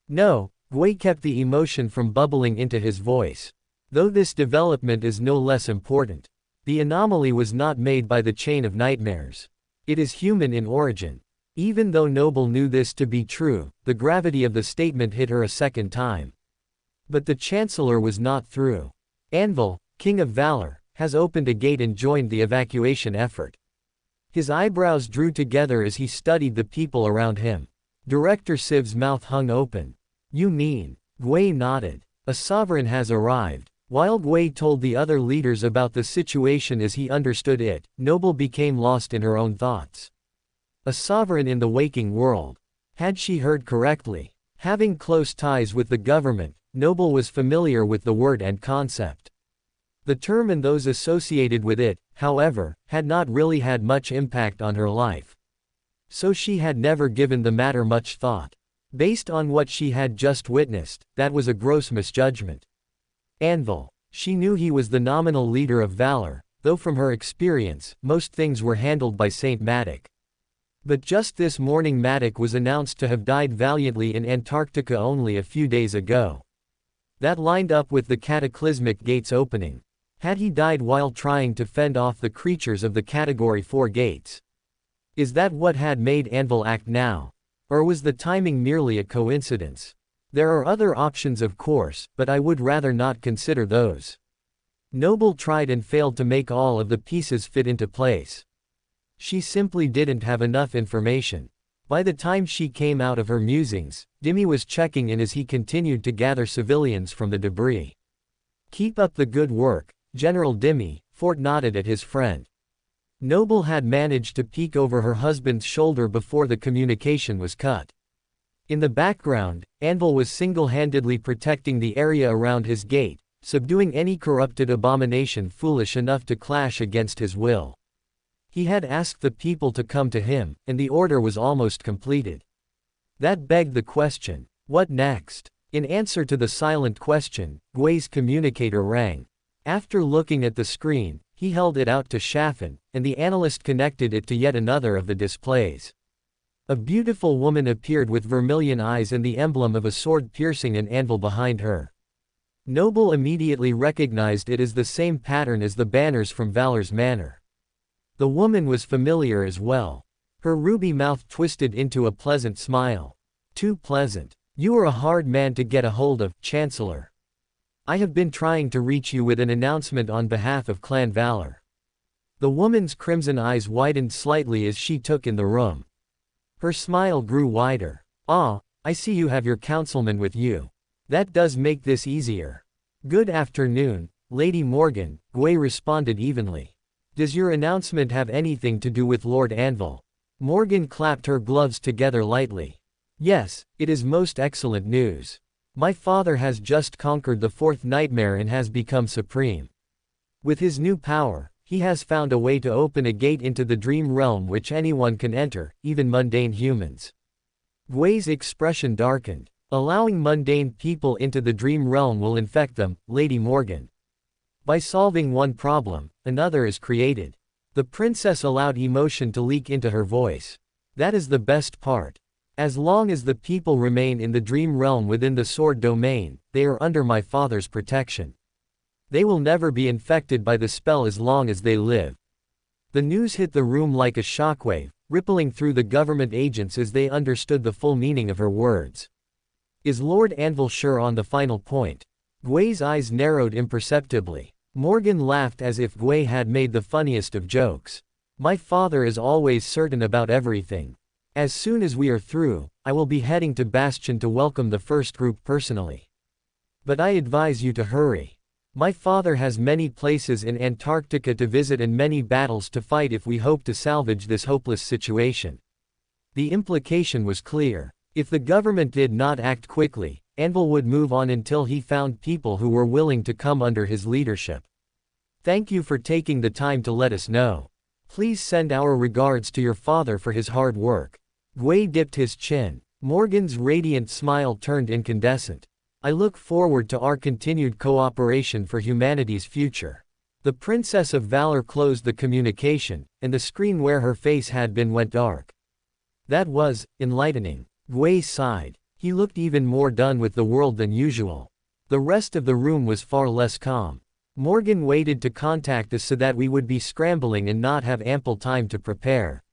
No, Gui kept the emotion from bubbling into his voice. Though this development is no less important. The anomaly was not made by the chain of nightmares. It is human in origin. Even though Noble knew this to be true, the gravity of the statement hit her a second time. But the Chancellor was not through. Anvil, King of Valor, has opened a gate and joined the evacuation effort. His eyebrows drew together as he studied the people around him. Director Siv's mouth hung open. You mean? Gui nodded. A sovereign has arrived. While Gui told the other leaders about the situation as he understood it, Noble became lost in her own thoughts. A sovereign in the waking world. Had she heard correctly? Having close ties with the government, Noble was familiar with the word and concept. The term and those associated with it, however, had not really had much impact on her life. So she had never given the matter much thought. Based on what she had just witnessed, that was a gross misjudgment. Anvil. She knew he was the nominal leader of Valor, though from her experience, most things were handled by Saint Matic. But just this morning Matic was announced to have died valiantly in Antarctica only a few days ago. That lined up with the cataclysmic gates opening. Had he died while trying to fend off the creatures of the Category 4 gates? Is that what had made Anvil act now? Or was the timing merely a coincidence? There are other options of course, but I would rather not consider those. Noble tried and failed to make all of the pieces fit into place. She simply didn't have enough information. By the time she came out of her musings, Dimmy was checking in as he continued to gather civilians from the debris. Keep up the good work, General Dimmy, Fort nodded at his friend. Noble had managed to peek over her husband's shoulder before the communication was cut. In the background, Anvil was single-handedly protecting the area around his gate, subduing any corrupted abomination foolish enough to clash against his will. He had asked the people to come to him, and the order was almost completed. That begged the question, what next? In answer to the silent question, Gui's communicator rang. After looking at the screen, he held it out to Shaffin, and the analyst connected it to yet another of the displays. A beautiful woman appeared with vermilion eyes and the emblem of a sword piercing an anvil behind her. Noble immediately recognized it as the same pattern as the banners from Valor's Manor. The woman was familiar as well. Her ruby mouth twisted into a pleasant smile. Too pleasant. You are a hard man to get a hold of, Chancellor. I have been trying to reach you with an announcement on behalf of Clan Valor. The woman's crimson eyes widened slightly as she took in the room. Her smile grew wider. Ah, I see you have your councilman with you. That does make this easier. Good afternoon, Lady Morgan, Gui responded evenly. Does your announcement have anything to do with Lord Anvil? Morgan clapped her gloves together lightly. Yes, it is most excellent news. My father has just conquered the fourth nightmare and has become supreme. With his new power, he has found a way to open a gate into the dream realm which anyone can enter, even mundane humans. Gui's expression darkened. Allowing mundane people into the dream realm will infect them, Lady Morgan. By solving one problem, another is created. The princess allowed emotion to leak into her voice. That is the best part. As long as the people remain in the dream realm within the sword domain, they are under my father's protection. They will never be infected by the spell as long as they live. The news hit the room like a shockwave, rippling through the government agents as they understood the full meaning of her words. Is Lord Anvil sure on the final point? Gui's eyes narrowed imperceptibly. Morgan laughed as if Gui had made the funniest of jokes. My father is always certain about everything. As soon as we are through, I will be heading to Bastion to welcome the first group personally. But I advise you to hurry. My father has many places in Antarctica to visit and many battles to fight if we hope to salvage this hopeless situation. The implication was clear. If the government did not act quickly, Anvil would move on until he found people who were willing to come under his leadership. Thank you for taking the time to let us know. Please send our regards to your father for his hard work. Gui dipped his chin. Morgan's radiant smile turned incandescent. I look forward to our continued cooperation for humanity's future. The Princess of Valor closed the communication, and the screen where her face had been went dark. That was enlightening. Gui sighed. He looked even more done with the world than usual. The rest of the room was far less calm. Morgan waited to contact us so that we would be scrambling and not have ample time to prepare.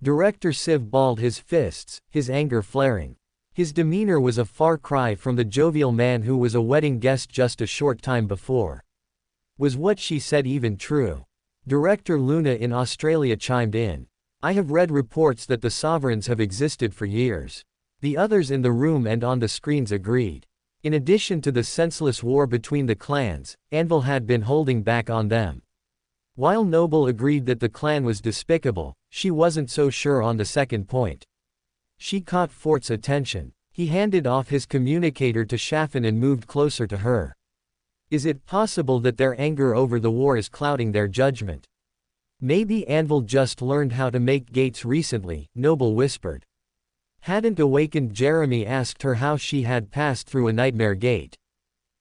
Director Siv balled his fists, his anger flaring. His demeanor was a far cry from the jovial man who was a wedding guest just a short time before. Was what she said even true? Director Luna in Australia chimed in. I have read reports that the sovereigns have existed for years. The others in the room and on the screens agreed. In addition to the senseless war between the clans, Anvil had been holding back on them. While Noble agreed that the clan was despicable, she wasn't so sure on the second point. She caught Fort's attention. He handed off his communicator to Shaffin and moved closer to her. Is it possible that their anger over the war is clouding their judgment? Maybe Anvil just learned how to make gates recently, Noble whispered. Hadn't awakened Jeremy asked her how she had passed through a nightmare gate.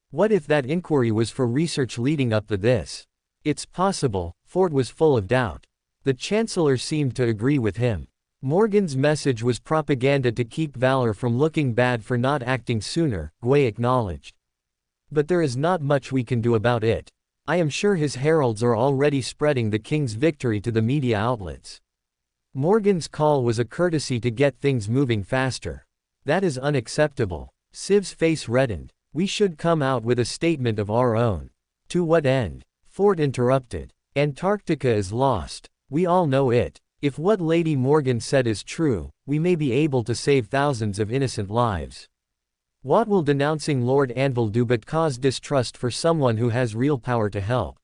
What if that inquiry was for research leading up to this? It's possible, Fort was full of doubt. The Chancellor seemed to agree with him. Morgan's message was propaganda to keep Valor from looking bad for not acting sooner, Gwei acknowledged. But there is not much we can do about it. I am sure his heralds are already spreading the king's victory to the media outlets. Morgan's call was a courtesy to get things moving faster. That is unacceptable. Siv's face reddened. We should come out with a statement of our own. To what end? Fort interrupted. Antarctica is lost. We all know it. If what Lady Morgan said is true, we may be able to save thousands of innocent lives. What will denouncing Lord Anvil do but cause distrust for someone who has real power to help?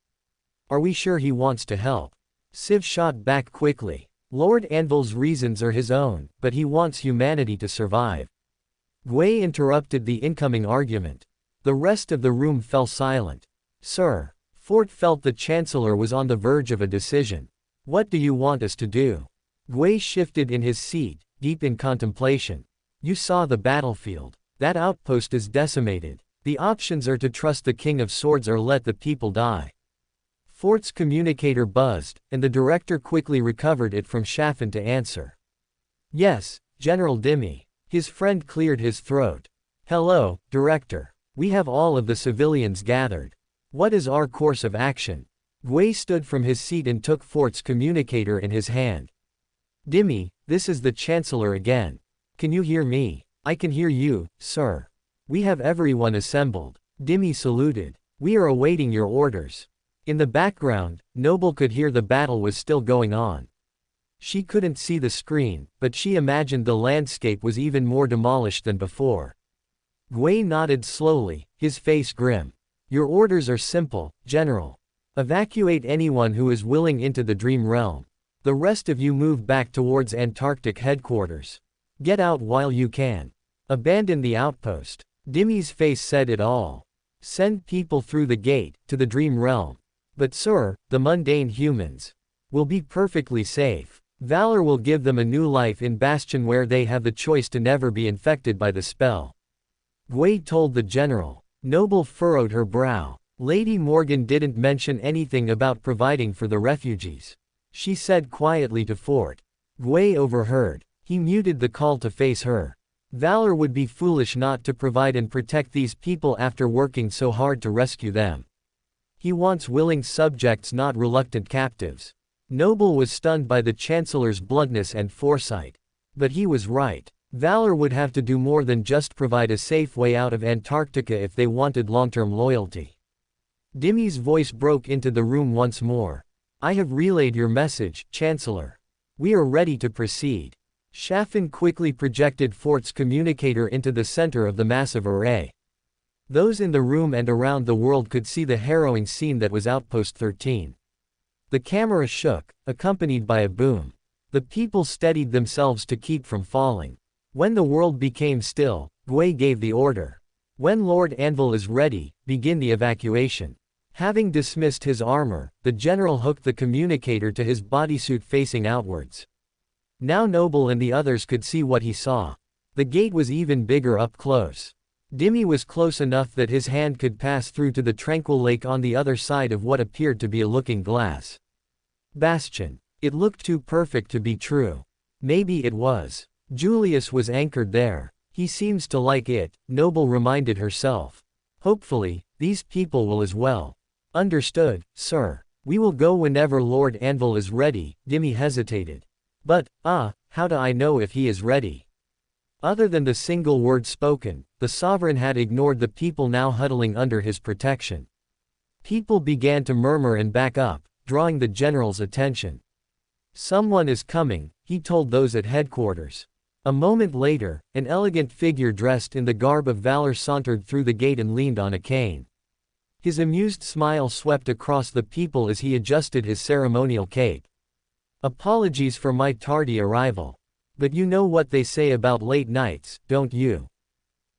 Are we sure he wants to help? Siv shot back quickly. Lord Anvil's reasons are his own, but he wants humanity to survive. Gwei interrupted the incoming argument. The rest of the room fell silent. Sir. Fort felt the Chancellor was on the verge of a decision. What do you want us to do? Gwei shifted in his seat, deep in contemplation. You saw the battlefield. That outpost is decimated. The options are to trust the King of Swords or let the people die. Fort's communicator buzzed, and the director quickly recovered it from Shaffin to answer. Yes, General Dimmy. His friend cleared his throat. Hello, Director. We have all of the civilians gathered. What is our course of action? Gwei stood from his seat and took Fort's communicator in his hand. Dimmy, this is the Chancellor again. Can you hear me? I can hear you, sir. We have everyone assembled. Dimmy saluted. We are awaiting your orders. In the background, Noble could hear the battle was still going on. She couldn't see the screen, but she imagined the landscape was even more demolished than before. Gwei nodded slowly, his face grim. Your orders are simple, General. Evacuate anyone who is willing into the Dream Realm. The rest of you move back towards Antarctic headquarters. Get out while you can. Abandon the outpost. Dimmy's face said it all. Send people through the gate, to the Dream Realm. But sir, the mundane humans will be perfectly safe. Valor will give them a new life in Bastion where they have the choice to never be infected by the spell. Gwei told the general. Noble furrowed her brow. Lady Morgan didn't mention anything about providing for the refugees. She said quietly to Fort. Gwei overheard. He muted the call to face her. Valor would be foolish not to provide and protect these people after working so hard to rescue them. He wants willing subjects, not reluctant captives. Noble was stunned by the Chancellor's bluntness and foresight. But he was right. Valor would have to do more than just provide a safe way out of Antarctica if they wanted long-term loyalty. Dimmy's voice broke into the room once more. I have relayed your message, Chancellor. We are ready to proceed. Shaffin quickly projected Fort's communicator into the center of the massive array. Those in the room and around the world could see the harrowing scene that was Outpost 13. The camera shook, accompanied by a boom. The people steadied themselves to keep from falling. When the world became still, Gwei gave the order. When Lord Anvil is ready, begin the evacuation. Having dismissed his armor, the general hooked the communicator to his bodysuit facing outwards. Now Noble and the others could see what he saw. The gate was even bigger up close. Dimmy was close enough that his hand could pass through to the tranquil lake on the other side of what appeared to be a looking glass. Bastion. It looked too perfect to be true. Maybe it was. Julius was anchored there. He seems to like it, Noble reminded herself. Hopefully, these people will as well. Understood, sir. We will go whenever Lord Anvil is ready, Dimmy hesitated. But, how do I know if he is ready? Other than the single word spoken, the sovereign had ignored the people now huddling under his protection. People began to murmur and back up, drawing the general's attention. Someone is coming, he told those at headquarters. A moment later, an elegant figure dressed in the garb of valor sauntered through the gate and leaned on a cane. His amused smile swept across the people as he adjusted his ceremonial cape. Apologies for my tardy arrival. But you know what they say about late nights, don't you?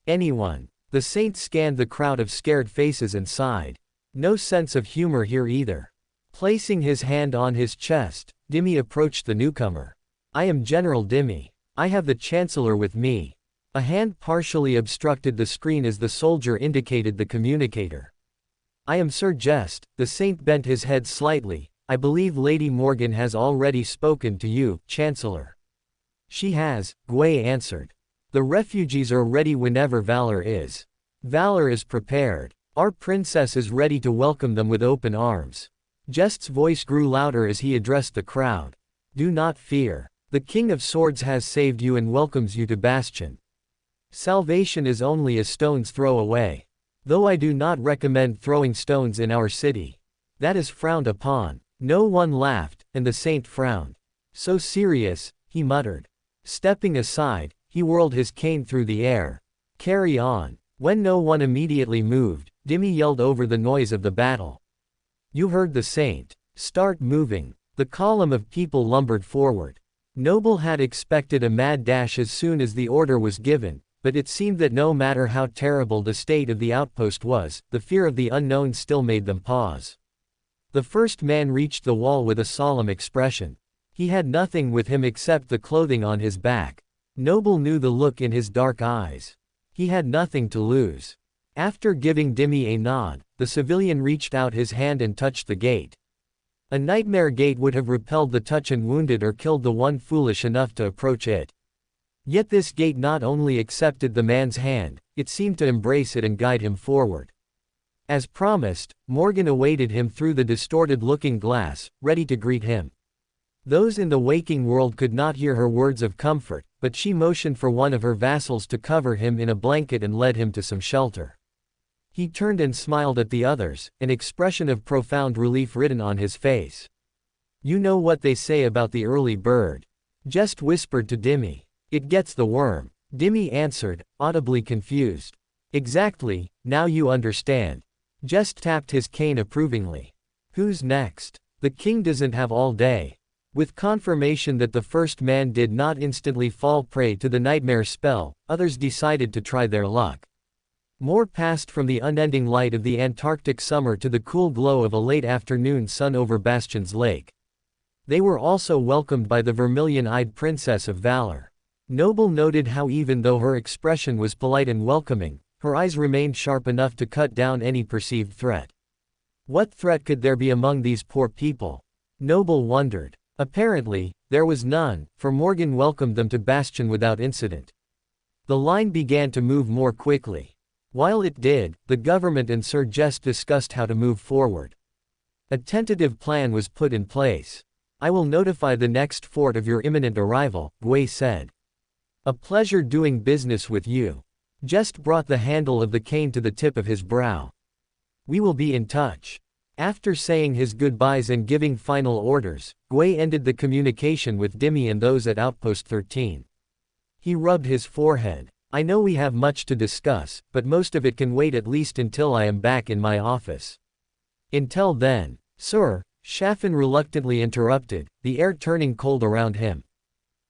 Anyone? The saint scanned the crowd of scared faces and sighed. No sense of humor here either. Placing his hand on his chest, Dimmy approached the newcomer. I am General Dimmy. I have the Chancellor with me. A hand partially obstructed the screen as the soldier indicated the communicator. I am Sir Jest. The saint bent his head slightly. I believe Lady Morgan has already spoken to you, Chancellor. She has, Gwei answered. The refugees are ready whenever Valor is. Valor is prepared. Our princess is ready to welcome them with open arms. Jest's voice grew louder as he addressed the crowd. Do not fear. The King of Swords has saved you and welcomes you to Bastion. Salvation is only a stone's throw away. Though I do not recommend throwing stones in our city. That is frowned upon. No one laughed, and the saint frowned. So serious, he muttered. Stepping aside, he whirled his cane through the air. Carry on. When no one immediately moved, Dimmy yelled over the noise of the battle. You heard the saint. Start moving. The column of people lumbered forward. Noble had expected a mad dash as soon as the order was given, but it seemed that no matter how terrible the state of the outpost was, the fear of the unknown still made them pause. The first man reached the wall with a solemn expression. He had nothing with him except the clothing on his back. Noble knew the look in his dark eyes. He had nothing to lose. After giving Dimmy a nod, the civilian reached out his hand and touched the gate. A nightmare gate would have repelled the touch and wounded or killed the one foolish enough to approach it. Yet this gate not only accepted the man's hand, it seemed to embrace it and guide him forward. As promised, Morgan awaited him through the distorted looking glass, ready to greet him. Those in the waking world could not hear her words of comfort, but she motioned for one of her vassals to cover him in a blanket and led him to some shelter. He turned and smiled at the others, an expression of profound relief written on his face. You know what they say about the early bird. Jest whispered to Dimmy. It gets the worm. Dimmy answered, audibly confused. Exactly, now you understand. Jest tapped his cane approvingly. Who's next? The king doesn't have all day. With confirmation that the first man did not instantly fall prey to the nightmare spell, others decided to try their luck. More passed from the unending light of the Antarctic summer to the cool glow of a late afternoon sun over Bastion's lake. They were also welcomed by the vermilion-eyed Princess of Valor. Noble noted how even though her expression was polite and welcoming, her eyes remained sharp enough to cut down any perceived threat. What threat could there be among these poor people? Noble wondered. Apparently, there was none, for Morgan welcomed them to Bastion without incident. The line began to move more quickly. While it did, the government and Sir Jest discussed how to move forward. A tentative plan was put in place. I will notify the next fort of your imminent arrival, Gwei said. A pleasure doing business with you. Jest brought the handle of the cane to the tip of his brow. We will be in touch. After saying his goodbyes and giving final orders, Gwei ended the communication with Dimmy and those at Outpost 13. He rubbed his forehead. I know we have much to discuss, but most of it can wait at least until I am back in my office. Until then, sir, Chaffin reluctantly interrupted, the air turning cold around him.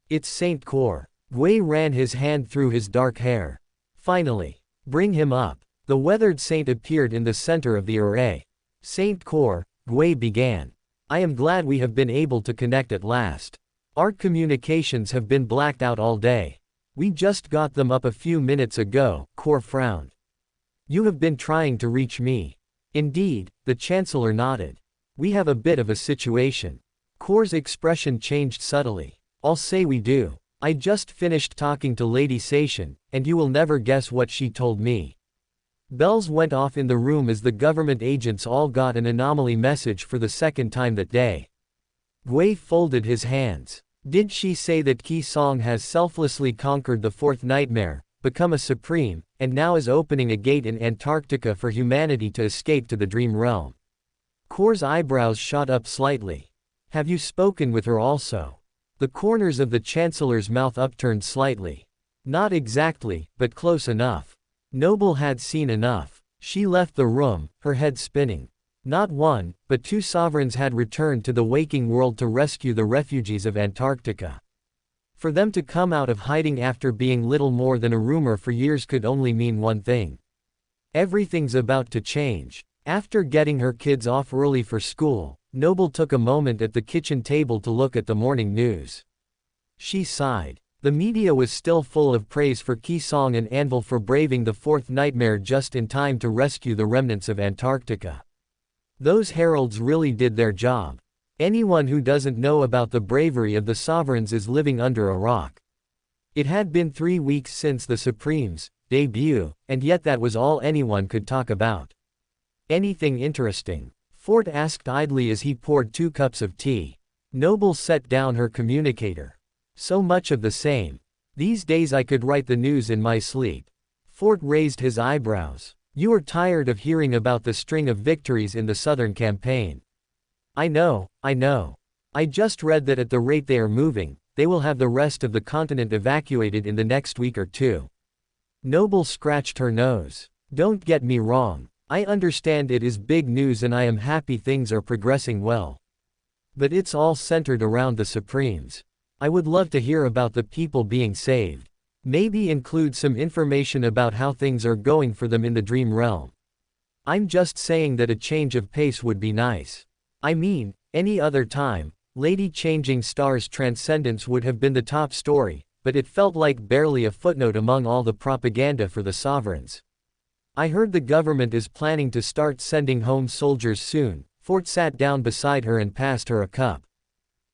It's Saint Cor. Gwei ran his hand through his dark hair. Finally. Bring him up. The weathered saint appeared in the center of the array. Saint Cor, Gwei began. I am glad we have been able to connect at last. Our communications have been blacked out all day. We just got them up a few minutes ago, Cor frowned. You have been trying to reach me. Indeed, the Chancellor nodded. We have a bit of a situation. Cor's expression changed subtly. I'll say we do. I just finished talking to Lady Sation, and you will never guess what she told me. Bells went off in the room as the government agents all got an anomaly message for the second time that day. Gui folded his hands. Did she say that Qi Song has selflessly conquered the fourth nightmare, become a supreme, and now is opening a gate in Antarctica for humanity to escape to the dream realm? Kor's eyebrows shot up slightly. Have you spoken with her also? The corners of the Chancellor's mouth upturned slightly. Not exactly, but close enough. Noble had seen enough. She left the room, her head spinning. Not one, but two sovereigns had returned to the waking world to rescue the refugees of Antarctica. For them to come out of hiding after being little more than a rumor for years could only mean one thing. Everything's about to change. After getting her kids off early for school, Noble took a moment at the kitchen table to look at the morning news. She sighed. The media was still full of praise for Qi Song and Anvil for braving the fourth nightmare just in time to rescue the remnants of Antarctica. Those heralds really did their job. Anyone who doesn't know about the bravery of the sovereigns is living under a rock. It had been 3 weeks since the Supremes' debut, and yet that was all anyone could talk about. Anything interesting? Fort asked idly as he poured 2 cups of tea. Noble set down her communicator. So much of the same. These days I could write the news in my sleep. Fort raised his eyebrows. You are tired of hearing about the string of victories in the Southern campaign. I know. I just read that at the rate they are moving, they will have the rest of the continent evacuated in the next week or 2. Noble scratched her nose. Don't get me wrong. I understand it is big news and I am happy things are progressing well. But it's all centered around the Supremes. I would love to hear about the people being saved. Maybe include some information about how things are going for them in the dream realm. I'm just saying that a change of pace would be nice. I mean, any other time, Lady Changing Star's transcendence would have been the top story, but it felt like barely a footnote among all the propaganda for the sovereigns. I heard the government is planning to start sending home soldiers soon. Fort sat down beside her and passed her a cup.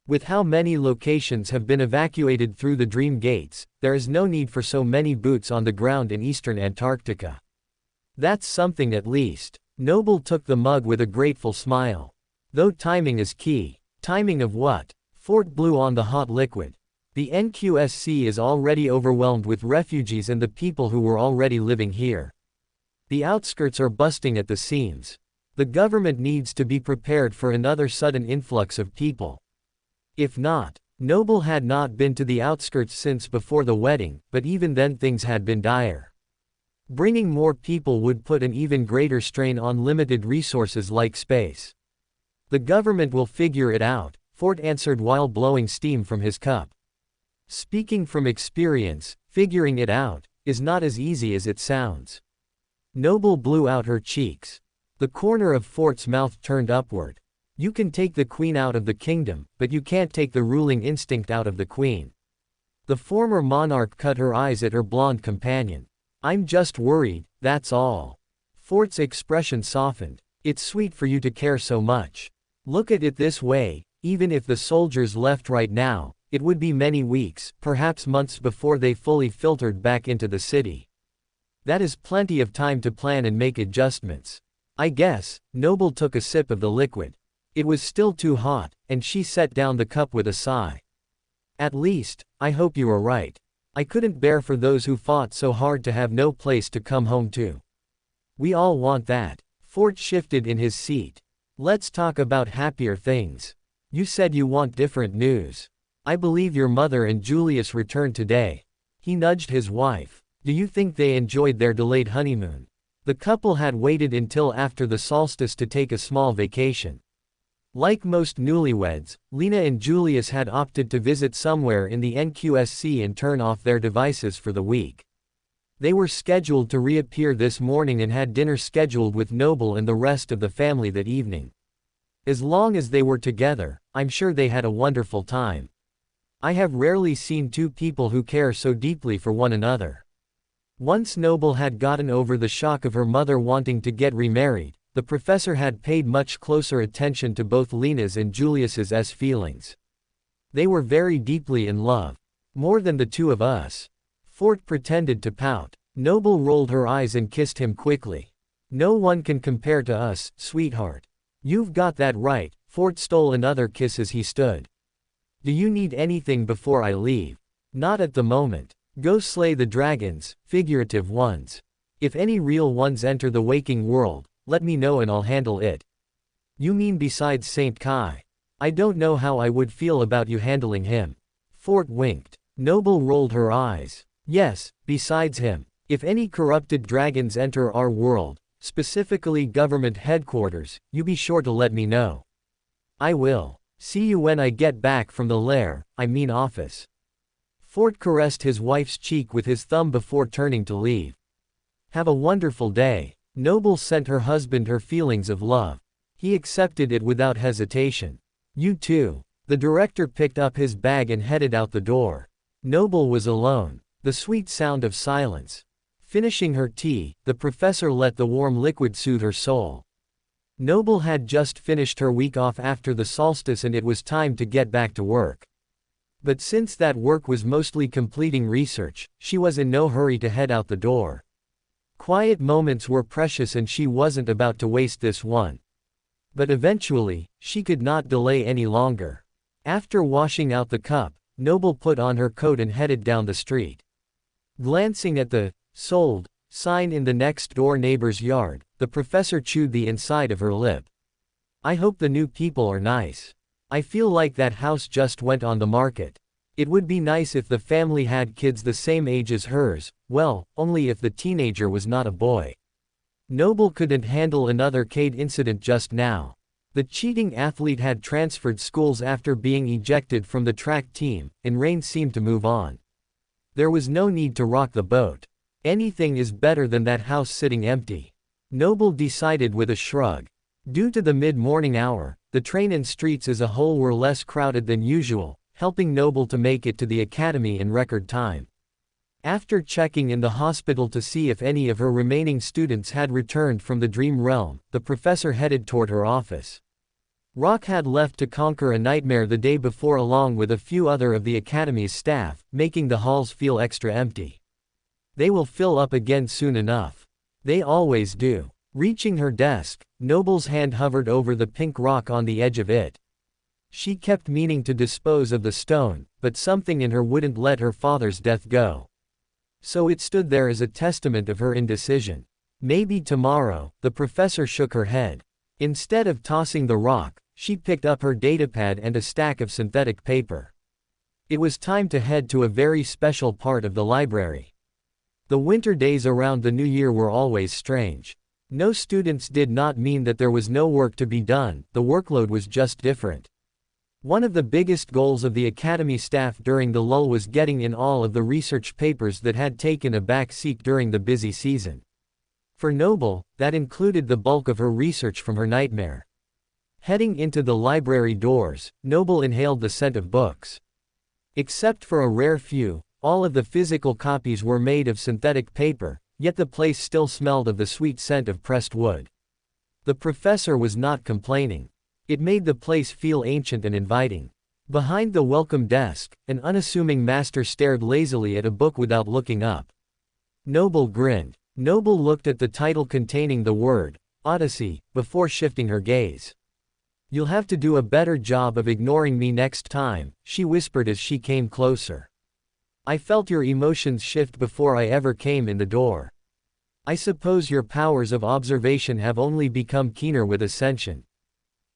With how many locations have been evacuated through the Dream Gates, there is no need for so many boots on the ground in eastern Antarctica. That's something at least. Noble took the mug with a grateful smile. Though timing is key. Timing of what? Fort blew on the hot liquid. The NQSC is already overwhelmed with refugees and the people who were already living here. The outskirts are busting at the seams. The government needs to be prepared for another sudden influx of people. If not, Noble had not been to the outskirts since before the wedding, but even then things had been dire. Bringing more people would put an even greater strain on limited resources like space. The government will figure it out, Fort answered while blowing steam from his cup. Speaking from experience, figuring it out is not as easy as it sounds. Noble blew out her cheeks. The corner of Fort's mouth turned upward. You can take the queen out of the kingdom, but you can't take the ruling instinct out of the queen. The former monarch cut her eyes at her blonde companion. I'm just worried, that's all. Fort's expression softened. It's sweet for you to care so much. Look at it this way, even if the soldiers left right now, it would be many weeks, perhaps months before they fully filtered back into the city. That is plenty of time to plan and make adjustments. I guess. Noble took a sip of the liquid. It was still too hot, and she set down the cup with a sigh. At least, I hope you are right. I couldn't bear for those who fought so hard to have no place to come home to. We all want that. Fort shifted in his seat. Let's talk about happier things. You said you want different news. I believe your mother and Julius returned today. He nudged his wife. Do you think they enjoyed their delayed honeymoon? The couple had waited until after the solstice to take a small vacation. Like most newlyweds, Lena and Julius had opted to visit somewhere in the NQSC and turn off their devices for the week. They were scheduled to reappear this morning and had dinner scheduled with Noble and the rest of the family that evening. As long as they were together, I'm sure they had a wonderful time. I have rarely seen two people who care so deeply for one another. Once Noble had gotten over the shock of her mother wanting to get remarried, the professor had paid much closer attention to both Lena's and Julius's feelings. They were very deeply in love. More than the two of us. Fort pretended to pout. Noble rolled her eyes and kissed him quickly. No one can compare to us, sweetheart. You've got that right. Fort stole another kiss as he stood. Do you need anything before I leave? Not at the moment. Go slay the dragons, figurative ones. If any real ones enter the waking world, let me know and I'll handle it. You mean besides Saint Kai? I don't know how I would feel about you handling him. Fort winked. Noble rolled her eyes. Yes, besides him. If any corrupted dragons enter our world, specifically government headquarters, you be sure to let me know. I will. See you when I get back from the lair, I mean office. Fort caressed his wife's cheek with his thumb before turning to leave. Have a wonderful day. Noble sent her husband her feelings of love. He accepted it without hesitation. You too. The director picked up his bag and headed out the door. Noble was alone. The sweet sound of silence. Finishing her tea, the professor let the warm liquid soothe her soul. Noble had just finished her week off after the solstice and it was time to get back to work. But since that work was mostly completing research, she was in no hurry to head out the door. Quiet moments were precious and she wasn't about to waste this one. But eventually, she could not delay any longer. After washing out the cup, Noble put on her coat and headed down the street. Glancing at the "sold" sign in the next door neighbor's yard, the professor chewed the inside of her lip. I hope the new people are nice. I feel like that house just went on the market. It would be nice if the family had kids the same age as hers, well, only if the teenager was not a boy. Noble couldn't handle another Cade incident just now. The cheating athlete had transferred schools after being ejected from the track team, and Rain seemed to move on. There was no need to rock the boat. Anything is better than that house sitting empty. Noble decided with a shrug. Due to the mid-morning hour, the train and streets as a whole were less crowded than usual, helping Noble to make it to the academy in record time. After checking in the hospital to see if any of her remaining students had returned from the dream realm, the professor headed toward her office. Rock had left to conquer a nightmare the day before along with a few other of the academy's staff, making the halls feel extra empty. They will fill up again soon enough. They always do. Reaching her desk, Noble's hand hovered over the pink rock on the edge of it. She kept meaning to dispose of the stone, but something in her wouldn't let her father's death go. So it stood there as a testament of her indecision. Maybe tomorrow, the professor shook her head. Instead of tossing the rock, she picked up her datapad and a stack of synthetic paper. It was time to head to a very special part of the library. The winter days around the new year were always strange. No students did not mean that there was no work to be done, the workload was just different. One of the biggest goals of the academy staff during the lull was getting in all of the research papers that had taken a back seat during the busy season. For Noble, that included the bulk of her research from her nightmare. Heading into the library doors, Noble inhaled the scent of books. Except for a rare few, all of the physical copies were made of synthetic paper, yet the place still smelled of the sweet scent of pressed wood. The professor was not complaining. It made the place feel ancient and inviting. Behind the welcome desk, an unassuming master stared lazily at a book without looking up. Noble grinned. Noble looked at the title containing the word, Odyssey, before shifting her gaze. You'll have to do a better job of ignoring me next time, she whispered as she came closer. I felt your emotions shift before I ever came in the door. I suppose your powers of observation have only become keener with ascension.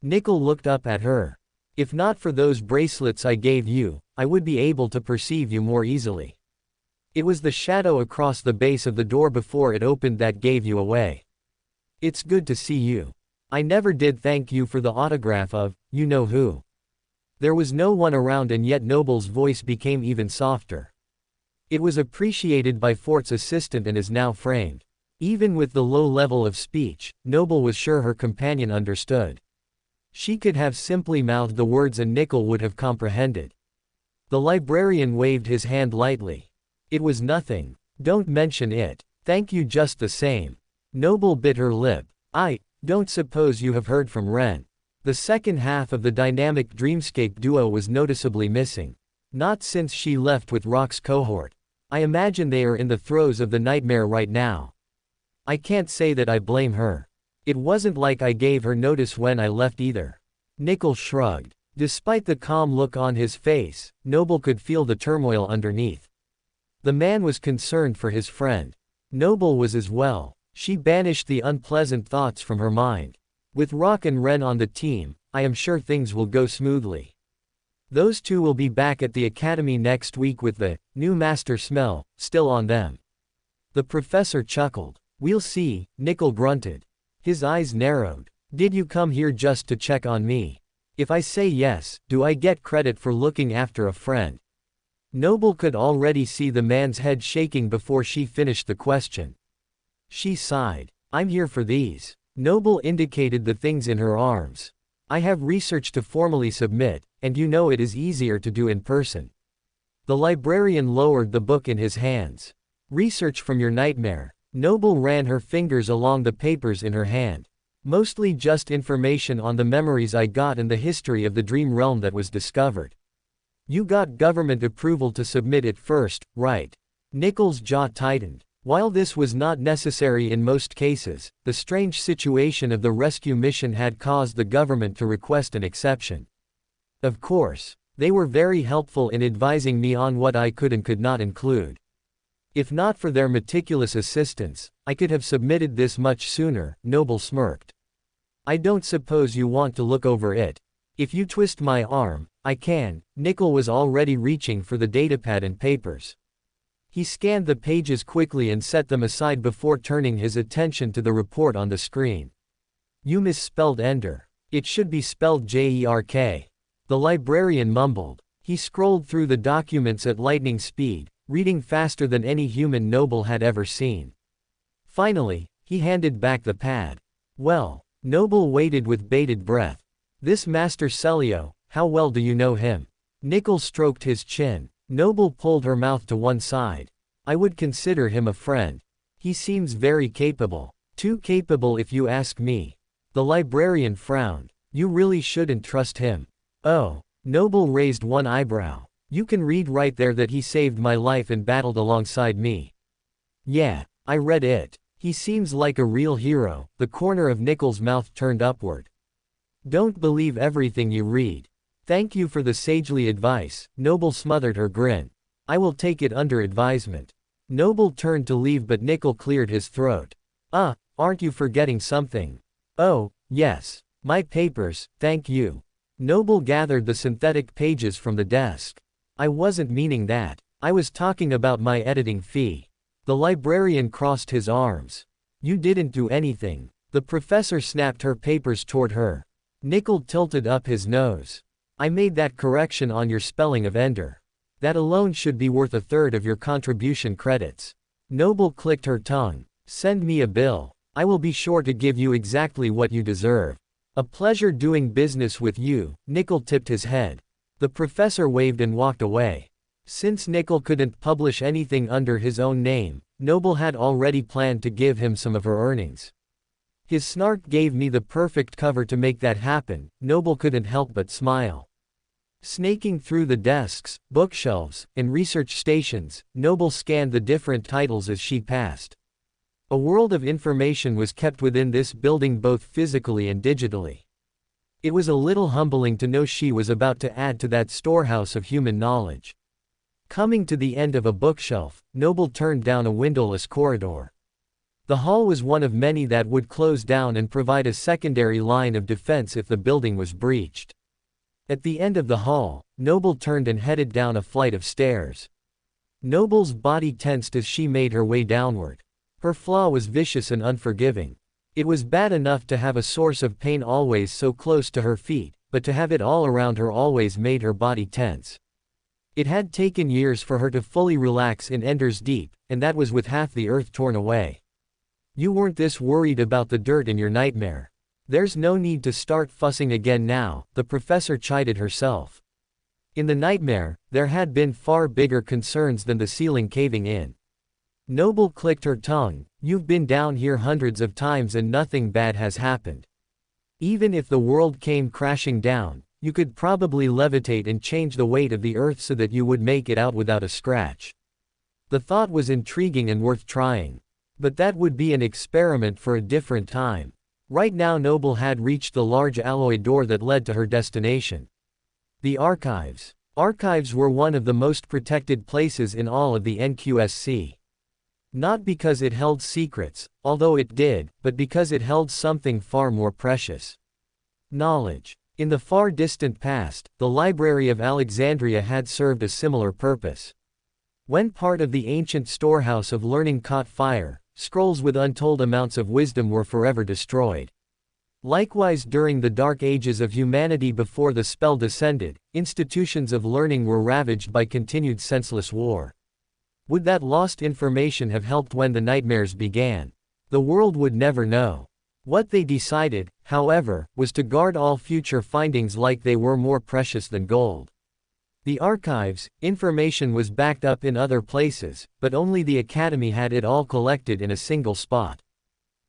Nickel looked up at her. If not for those bracelets I gave you, I would be able to perceive you more easily. It was the shadow across the base of the door before it opened that gave you away. It's good to see you. I never did thank you for the autograph of, you know who. There was no one around and yet Noble's voice became even softer. It was appreciated by Fort's assistant and is now framed. Even with the low level of speech, Noble was sure her companion understood. She could have simply mouthed the words and Nickel would have comprehended. The librarian waved his hand lightly. It was nothing. Don't mention it. Thank you just the same. Noble bit her lip. I don't suppose you have heard from Ren. The second half of the dynamic Dreamscape duo was noticeably missing. Not since she left with Rock's cohort. I imagine they are in the throes of the nightmare right now. I can't say that I blame her. It wasn't like I gave her notice when I left either. Nickel shrugged. Despite the calm look on his face, Noble could feel the turmoil underneath. The man was concerned for his friend. Noble was as well. She banished the unpleasant thoughts from her mind. With Rock and Ren on the team, I am sure things will go smoothly. Those two will be back at the academy next week with the new master smell still on them. The professor chuckled. We'll see, Nickel grunted. His eyes narrowed. Did you come here just to check on me? If I say yes, do I get credit for looking after a friend? Noble could already see the man's head shaking before she finished the question. She sighed. I'm here for these. Noble indicated the things in her arms. I have research to formally submit, and you know it is easier to do in person. The librarian lowered the book in his hands. Research from your nightmare. Noble ran her fingers along the papers in her hand. Mostly just information on the memories I got and the history of the dream realm that was discovered. You got government approval to submit it first, right? Nickel's jaw tightened. While this was not necessary in most cases, the strange situation of the rescue mission had caused the government to request an exception. Of course, they were very helpful in advising me on what I could and could not include. If not for their meticulous assistance, I could have submitted this much sooner, Noble smirked. I don't suppose you want to look over it. If you twist my arm, I can. Nickel was already reaching for the datapad and papers. He scanned the pages quickly and set them aside before turning his attention to the report on the screen. You misspelled Ender. It should be spelled Jerk. The librarian mumbled. He scrolled through the documents at lightning speed, reading faster than any human Noble had ever seen. Finally, he handed back the pad. Well, Noble waited with bated breath. This Master Celio, how well do you know him? Nickel stroked his chin. Noble pulled her mouth to one side. I would consider him a friend. He seems very capable. Too capable if you ask me. The librarian frowned. You really shouldn't trust him. Oh. Noble raised one eyebrow. You can read right there that he saved my life and battled alongside me. Yeah, I read it. He seems like a real hero. The corner of Nickel's mouth turned upward. Don't believe everything you read. Thank you for the sagely advice. Noble smothered her grin. I will take it under advisement. Noble turned to leave but Nickel cleared his throat. Aren't you forgetting something? Oh, yes. My papers, thank you. Noble gathered the synthetic pages from the desk. I wasn't meaning that. I was talking about my editing fee. The librarian crossed his arms. You didn't do anything. The professor snapped her papers toward her. Nickel tilted up his nose. I made that correction on your spelling of Ender. That alone should be worth a third of your contribution credits. Noble clicked her tongue. Send me a bill. I will be sure to give you exactly what you deserve. A pleasure doing business with you. Nickel tipped his head. The professor waved and walked away. Since Nickel couldn't publish anything under his own name, Noble had already planned to give him some of her earnings. His snark gave me the perfect cover to make that happen. Noble couldn't help but smile. Snaking through the desks, bookshelves, and research stations, Noble scanned the different titles as she passed. A world of information was kept within this building both physically and digitally. It was a little humbling to know she was about to add to that storehouse of human knowledge. Coming to the end of a bookshelf, Noble turned down a windowless corridor. The hall was one of many that would close down and provide a secondary line of defense if the building was breached. At the end of the hall, Noble turned and headed down a flight of stairs. Noble's body tensed as she made her way downward. Her flaw was vicious and unforgiving. It was bad enough to have a source of pain always so close to her feet, but to have it all around her always made her body tense. It had taken years for her to fully relax in Ender's Deep, and that was with half the earth torn away. You weren't this worried about the dirt in your nightmare. There's no need to start fussing again now, the professor chided herself. In the nightmare, there had been far bigger concerns than the ceiling caving in. Noble clicked her tongue. You've been down here hundreds of times and nothing bad has happened. Even if the world came crashing down, You could probably levitate and change the weight of the earth so that you would make it out without a scratch. The thought was intriguing and worth trying. But that would be an experiment for a different time. Right now Noble had reached the large alloy door that led to her destination. The archives. Archives were one of the most protected places in all of the NQSC. Not because it held secrets, although it did, but because it held something far more precious. Knowledge. In the far distant past, the Library of Alexandria had served a similar purpose. When part of the ancient storehouse of learning caught fire, scrolls with untold amounts of wisdom were forever destroyed. Likewise, during the dark ages of humanity before the spell descended, institutions of learning were ravaged by continued senseless war. Would that lost information have helped when the nightmares began? The world would never know. What they decided, however, was to guard all future findings like they were more precious than gold. The archives, information was backed up in other places, but only the Academy had it all collected in a single spot.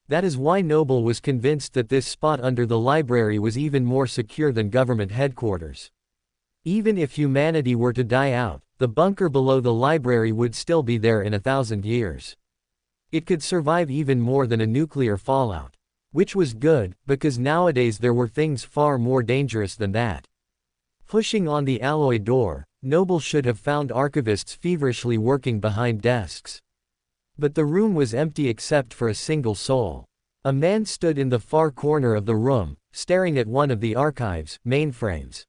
That is why Noble was convinced that this spot under the library was even more secure than government headquarters. Even if humanity were to die out, the bunker below the library would still be there in 1,000 years. It could survive even more than a nuclear fallout. Which was good, because nowadays there were things far more dangerous than that. Pushing on the alloy door, Noble should have found archivists feverishly working behind desks. But the room was empty except for a single soul. A man stood in the far corner of the room, staring at one of the archives' mainframes.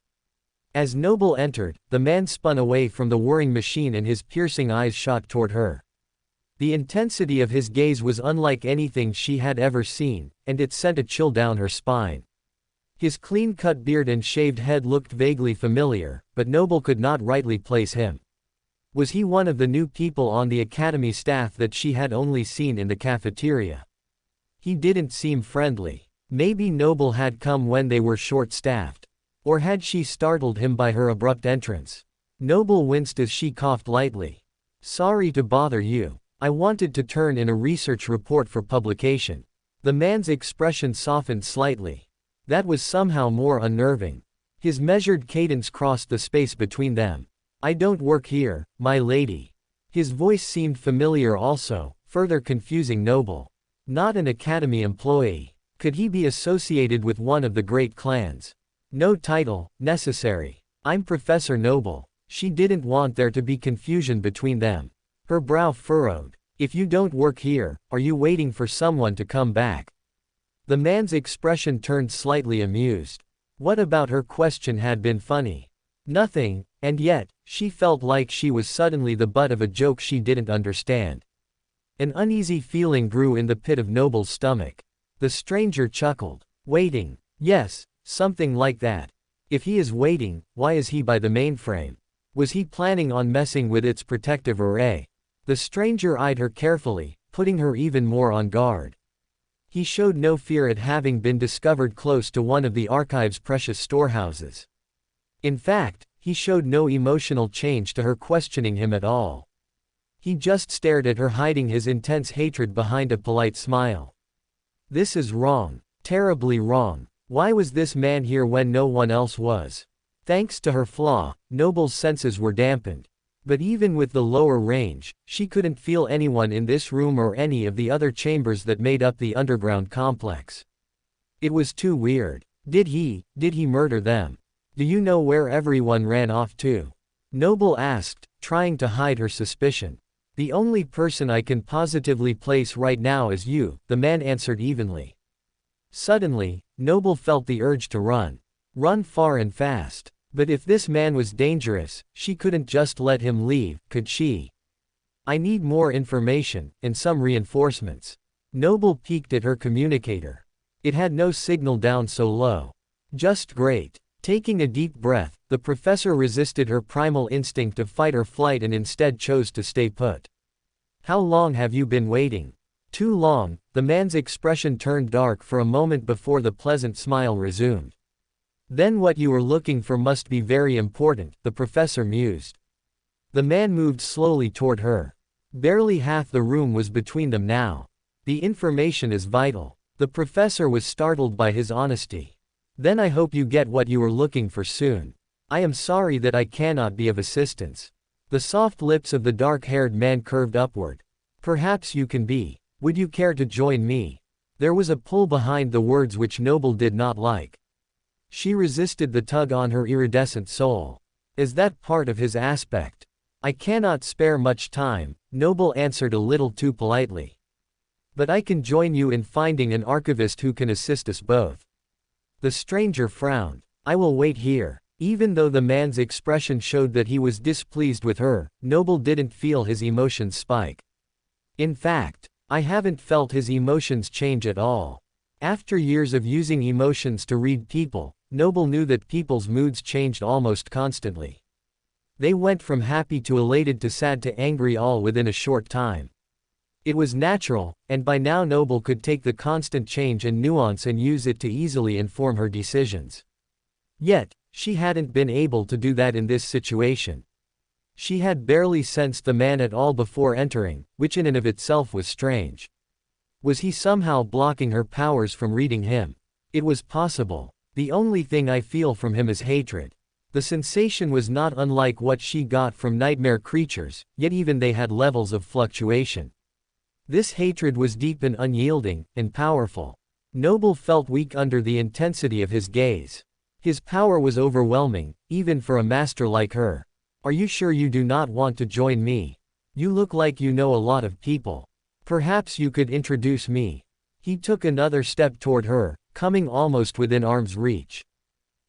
As Noble entered, the man spun away from the whirring machine and his piercing eyes shot toward her. The intensity of his gaze was unlike anything she had ever seen, and it sent a chill down her spine. His clean-cut beard and shaved head looked vaguely familiar, but Noble could not rightly place him. Was he one of the new people on the Academy staff that she had only seen in the cafeteria? He didn't seem friendly. Maybe Noble had come when they were short-staffed. Or had she startled him by her abrupt entrance? Noble winced as she coughed lightly. "Sorry to bother you. I wanted to turn in a research report for publication." The man's expression softened slightly. That was somehow more unnerving. His measured cadence crossed the space between them. "I don't work here, my lady." His voice seemed familiar also, further confusing Noble. Not an Academy employee. Could he be associated with one of the great clans? No title necessary. "I'm Professor Noble." She didn't want there to be confusion between them. Her brow furrowed. "If you don't work here, are you waiting for someone to come back?" The man's expression turned slightly amused. What about her question had been funny? Nothing, and yet, she felt like she was suddenly the butt of a joke she didn't understand. An uneasy feeling grew in the pit of Noble's stomach. The stranger chuckled. "Waiting. Yes, something like that. If he is waiting, why is he by the mainframe? Was he planning on messing with its protective array?" The stranger eyed her carefully, putting her even more on guard. He showed no fear at having been discovered close to one of the archive's precious storehouses. In fact, he showed no emotional change to her questioning him at all. He just stared at her, hiding his intense hatred behind a polite smile. This is wrong. Terribly wrong. Why was this man here when no one else was? Thanks to her flaw, Noble's senses were dampened. But even with the lower range, she couldn't feel anyone in this room or any of the other chambers that made up the underground complex. It was too weird. Did he murder them? "Do you know where everyone ran off to?" Noble asked, trying to hide her suspicion. "The only person I can positively place right now is you," the man answered evenly. Suddenly, Noble felt the urge to run. Run far and fast. But if this man was dangerous, she couldn't just let him leave, could she? "I need more information, and some reinforcements." Noble peeked at her communicator. It had no signal down so low. Just great. Taking a deep breath, the professor resisted her primal instinct of fight or flight and instead chose to stay put. "How long have you been waiting?" "Too long." The man's expression turned dark for a moment before the pleasant smile resumed. "Then what you were looking for must be very important," the professor mused. The man moved slowly toward her. Barely half the room was between them now. "The information is vital." The professor was startled by his honesty. Then I hope you get what you were looking for soon. I am sorry that I cannot be of assistance. The soft lips of the dark-haired man curved upward. Perhaps you can be. Would you care to join me? There was a pull behind the words which Noble did not like. She resisted the tug on her iridescent soul. Is that part of his aspect? I cannot spare much time, Noble answered a little too politely. But I can join you in finding an archivist who can assist us both. The stranger frowned. I will wait here. Even though the man's expression showed that he was displeased with her, Noble didn't feel his emotions spike. In fact, I haven't felt his emotions change at all. After years of using emotions to read people, Noble knew that people's moods changed almost constantly. They went from happy to elated to sad to angry all within a short time. It was natural, and by now Noble could take the constant change and nuance and use it to easily inform her decisions. Yet, she hadn't been able to do that in this situation. She had barely sensed the man at all before entering, which in and of itself was strange. Was he somehow blocking her powers from reading him? It was possible. The only thing I feel from him is hatred. The sensation was not unlike what she got from nightmare creatures, yet even they had levels of fluctuation. This hatred was deep and unyielding, and powerful. Noble felt weak under the intensity of his gaze. His power was overwhelming, even for a master like her. Are you sure you do not want to join me? You look like you know a lot of people. Perhaps you could introduce me. He took another step toward her, coming almost within arm's reach.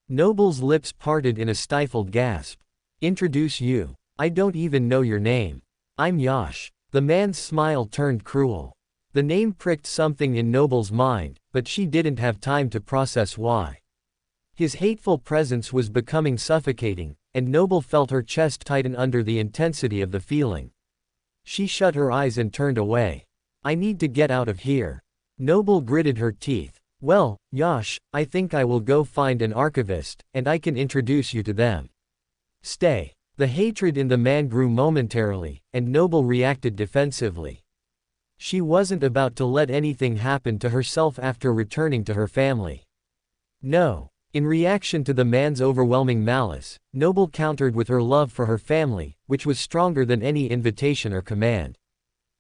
Noble's lips parted in a stifled gasp. Introduce you. I don't even know your name. I'm Yash. The man's smile turned cruel. The name pricked something in Noble's mind, but she didn't have time to process why. His hateful presence was becoming suffocating, and Noble felt her chest tighten under the intensity of the feeling. She shut her eyes and turned away. I need to get out of here. Noble gritted her teeth. Well, Yash, I think I will go find an archivist, and I can introduce you to them. Stay. The hatred in the man grew momentarily, and Noble reacted defensively. She wasn't about to let anything happen to herself after returning to her family. No. In reaction to the man's overwhelming malice, Noble countered with her love for her family, which was stronger than any invitation or command.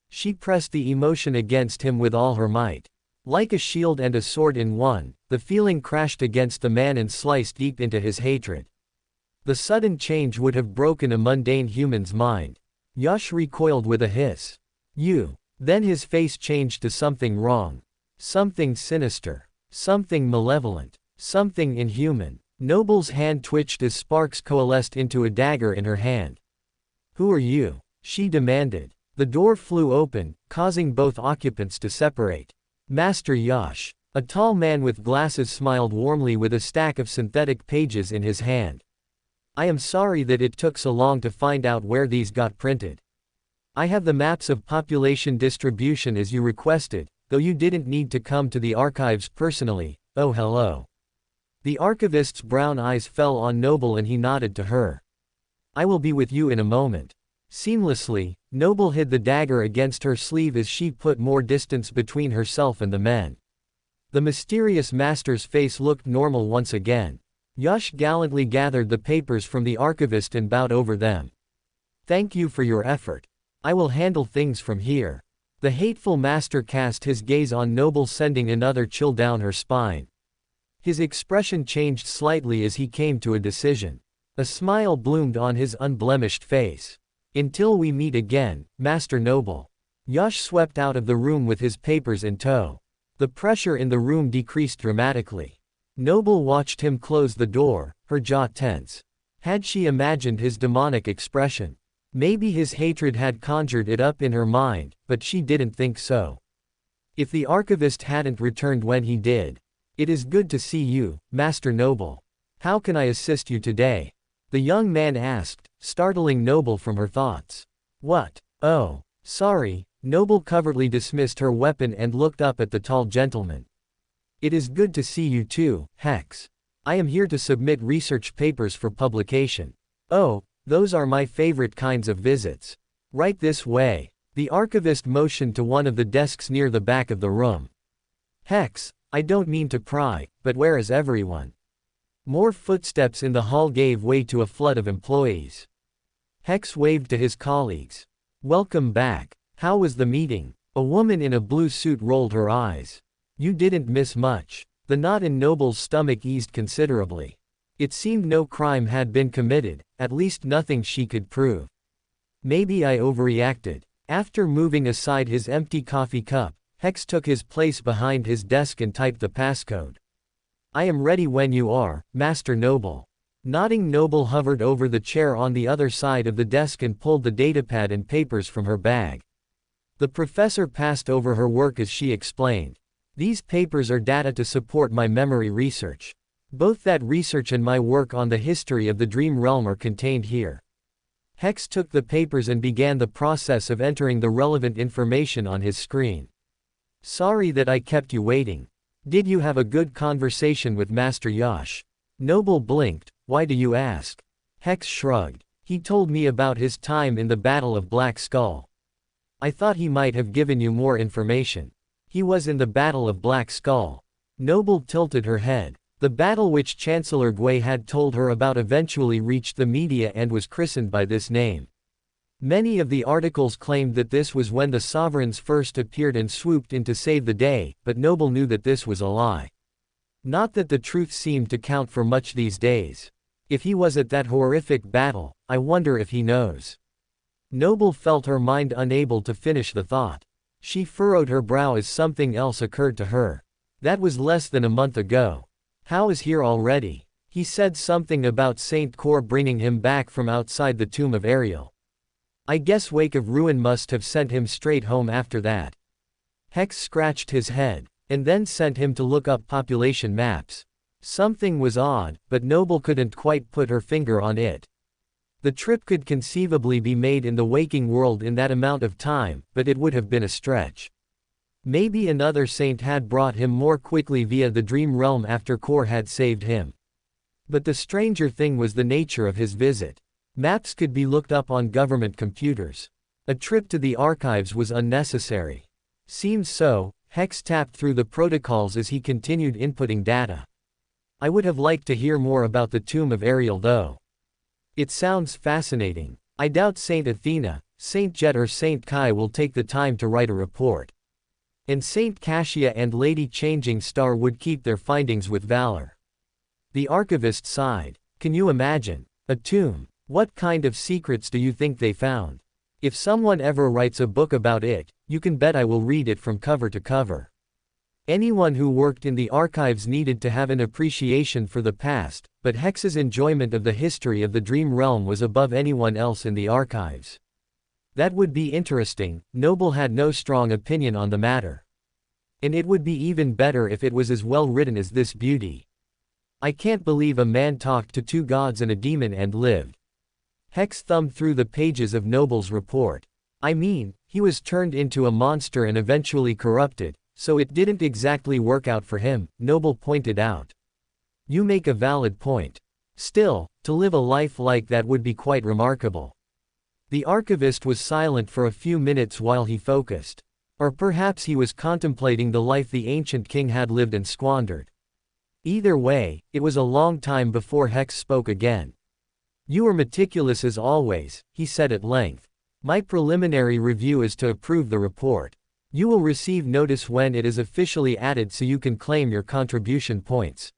She pressed the emotion against him with all her might. Like a shield and a sword in one, the feeling crashed against the man and sliced deep into his hatred. The sudden change would have broken a mundane human's mind. Yash recoiled with a hiss. You. Then his face changed to something wrong. Something sinister. Something malevolent. Something inhuman. Noble's hand twitched as sparks coalesced into a dagger in her hand. Who are you? She demanded. The door flew open, causing both occupants to separate. Master Yash. A tall man with glasses smiled warmly with a stack of synthetic pages in his hand. I am sorry that it took so long to find out where these got printed. I have the maps of population distribution as you requested, though you didn't need to come to the archives personally. Oh hello. The archivist's brown eyes fell on Noble and he nodded to her. I will be with you in a moment. Seamlessly, Noble hid the dagger against her sleeve as she put more distance between herself and the men. The mysterious master's face looked normal once again. Yash gallantly gathered the papers from the archivist and bowed over them. Thank you for your effort. I will handle things from here. The hateful master cast his gaze on Noble, sending another chill down her spine. His expression changed slightly as he came to a decision. A smile bloomed on his unblemished face. Until we meet again, Master Noble. Yash swept out of the room with his papers in tow. The pressure in the room decreased dramatically. Noble watched him close the door, her jaw tense. Had she imagined his demonic expression? Maybe his hatred had conjured it up in her mind, but she didn't think so. If the archivist hadn't returned when he did. It is good to see you, Master Noble. How can I assist you today? The young man asked, startling Noble from her thoughts. What? Oh, sorry. Noble covertly dismissed her weapon and looked up at the tall gentleman. It is good to see you too, Hex. I am here to submit research papers for publication. Oh, those are my favorite kinds of visits. Right this way. The archivist motioned to one of the desks near the back of the room. Hex, I don't mean to pry, but where is everyone? More footsteps in the hall gave way to a flood of employees. Hex waved to his colleagues. "Welcome back. How was the meeting?" A woman in a blue suit rolled her eyes. "You didn't miss much." The knot in Noble's stomach eased considerably. It seemed no crime had been committed, at least nothing she could prove. Maybe I overreacted. After moving aside his empty coffee cup, Hex took his place behind his desk and typed the passcode. "I am ready when you are, Master Noble." Nodding, Noble hovered over the chair on the other side of the desk and pulled the datapad and papers from her bag. The professor passed over her work as she explained. "These papers are data to support my memory research. Both that research and my work on the history of the Dream Realm are contained here." Hex took the papers and began the process of entering the relevant information on his screen. "Sorry that I kept you waiting. Did you have a good conversation with Master Yash?" Noble blinked. "Why do you ask?" Hex shrugged. "He told me about his time in the Battle of Black Skull. I thought he might have given you more information." "He was in the Battle of Black Skull." Noble tilted her head. The battle which Chancellor Gui had told her about eventually reached the media and was christened by this name. Many of the articles claimed that this was when the sovereigns first appeared and swooped in to save the day, but Noble knew that this was a lie. Not that the truth seemed to count for much these days. If he was at that horrific battle, I wonder if he knows. Noble felt her mind unable to finish the thought. She furrowed her brow as something else occurred to her. That was less than a month ago. How is here already? He said something about Saint Cor bringing him back from outside the tomb of Ariel. I guess Wake of Ruin must have sent him straight home after that. Hex scratched his head, and then sent him to look up population maps. Something was odd, but Noble couldn't quite put her finger on it. The trip could conceivably be made in the waking world in that amount of time, but it would have been a stretch. Maybe another saint had brought him more quickly via the dream realm after Cor had saved him. But the stranger thing was the nature of his visit. Maps could be looked up on government computers. A trip to the archives was unnecessary. Seems so. Hex tapped through the protocols as he continued inputting data. I would have liked to hear more about the tomb of Ariel though. It sounds fascinating. I doubt Saint Athena, Saint Jet or Saint Kai will take the time to write a report. And Saint Cassia and Lady Changing Star would keep their findings with valor. The archivist sighed. Can you imagine? A tomb. What kind of secrets do you think they found? If someone ever writes a book about it, you can bet I will read it from cover to cover. Anyone who worked in the archives needed to have an appreciation for the past, but Hex's enjoyment of the history of the Dream Realm was above anyone else in the archives. That would be interesting. Noble had no strong opinion on the matter. And it would be even better if it was as well written as this beauty. I can't believe a man talked to two gods and a demon and lived. Hex thumbed through the pages of Noble's report. I mean, he was turned into a monster and eventually corrupted, so it didn't exactly work out for him, Noble pointed out. You make a valid point. Still, to live a life like that would be quite remarkable. The archivist was silent for a few minutes while he focused. Or perhaps he was contemplating the life the ancient king had lived and squandered. Either way, it was a long time before Hex spoke again. You were meticulous as always, he said at length. My preliminary review is to approve the report. You will receive notice when it is officially added so you can claim your contribution points.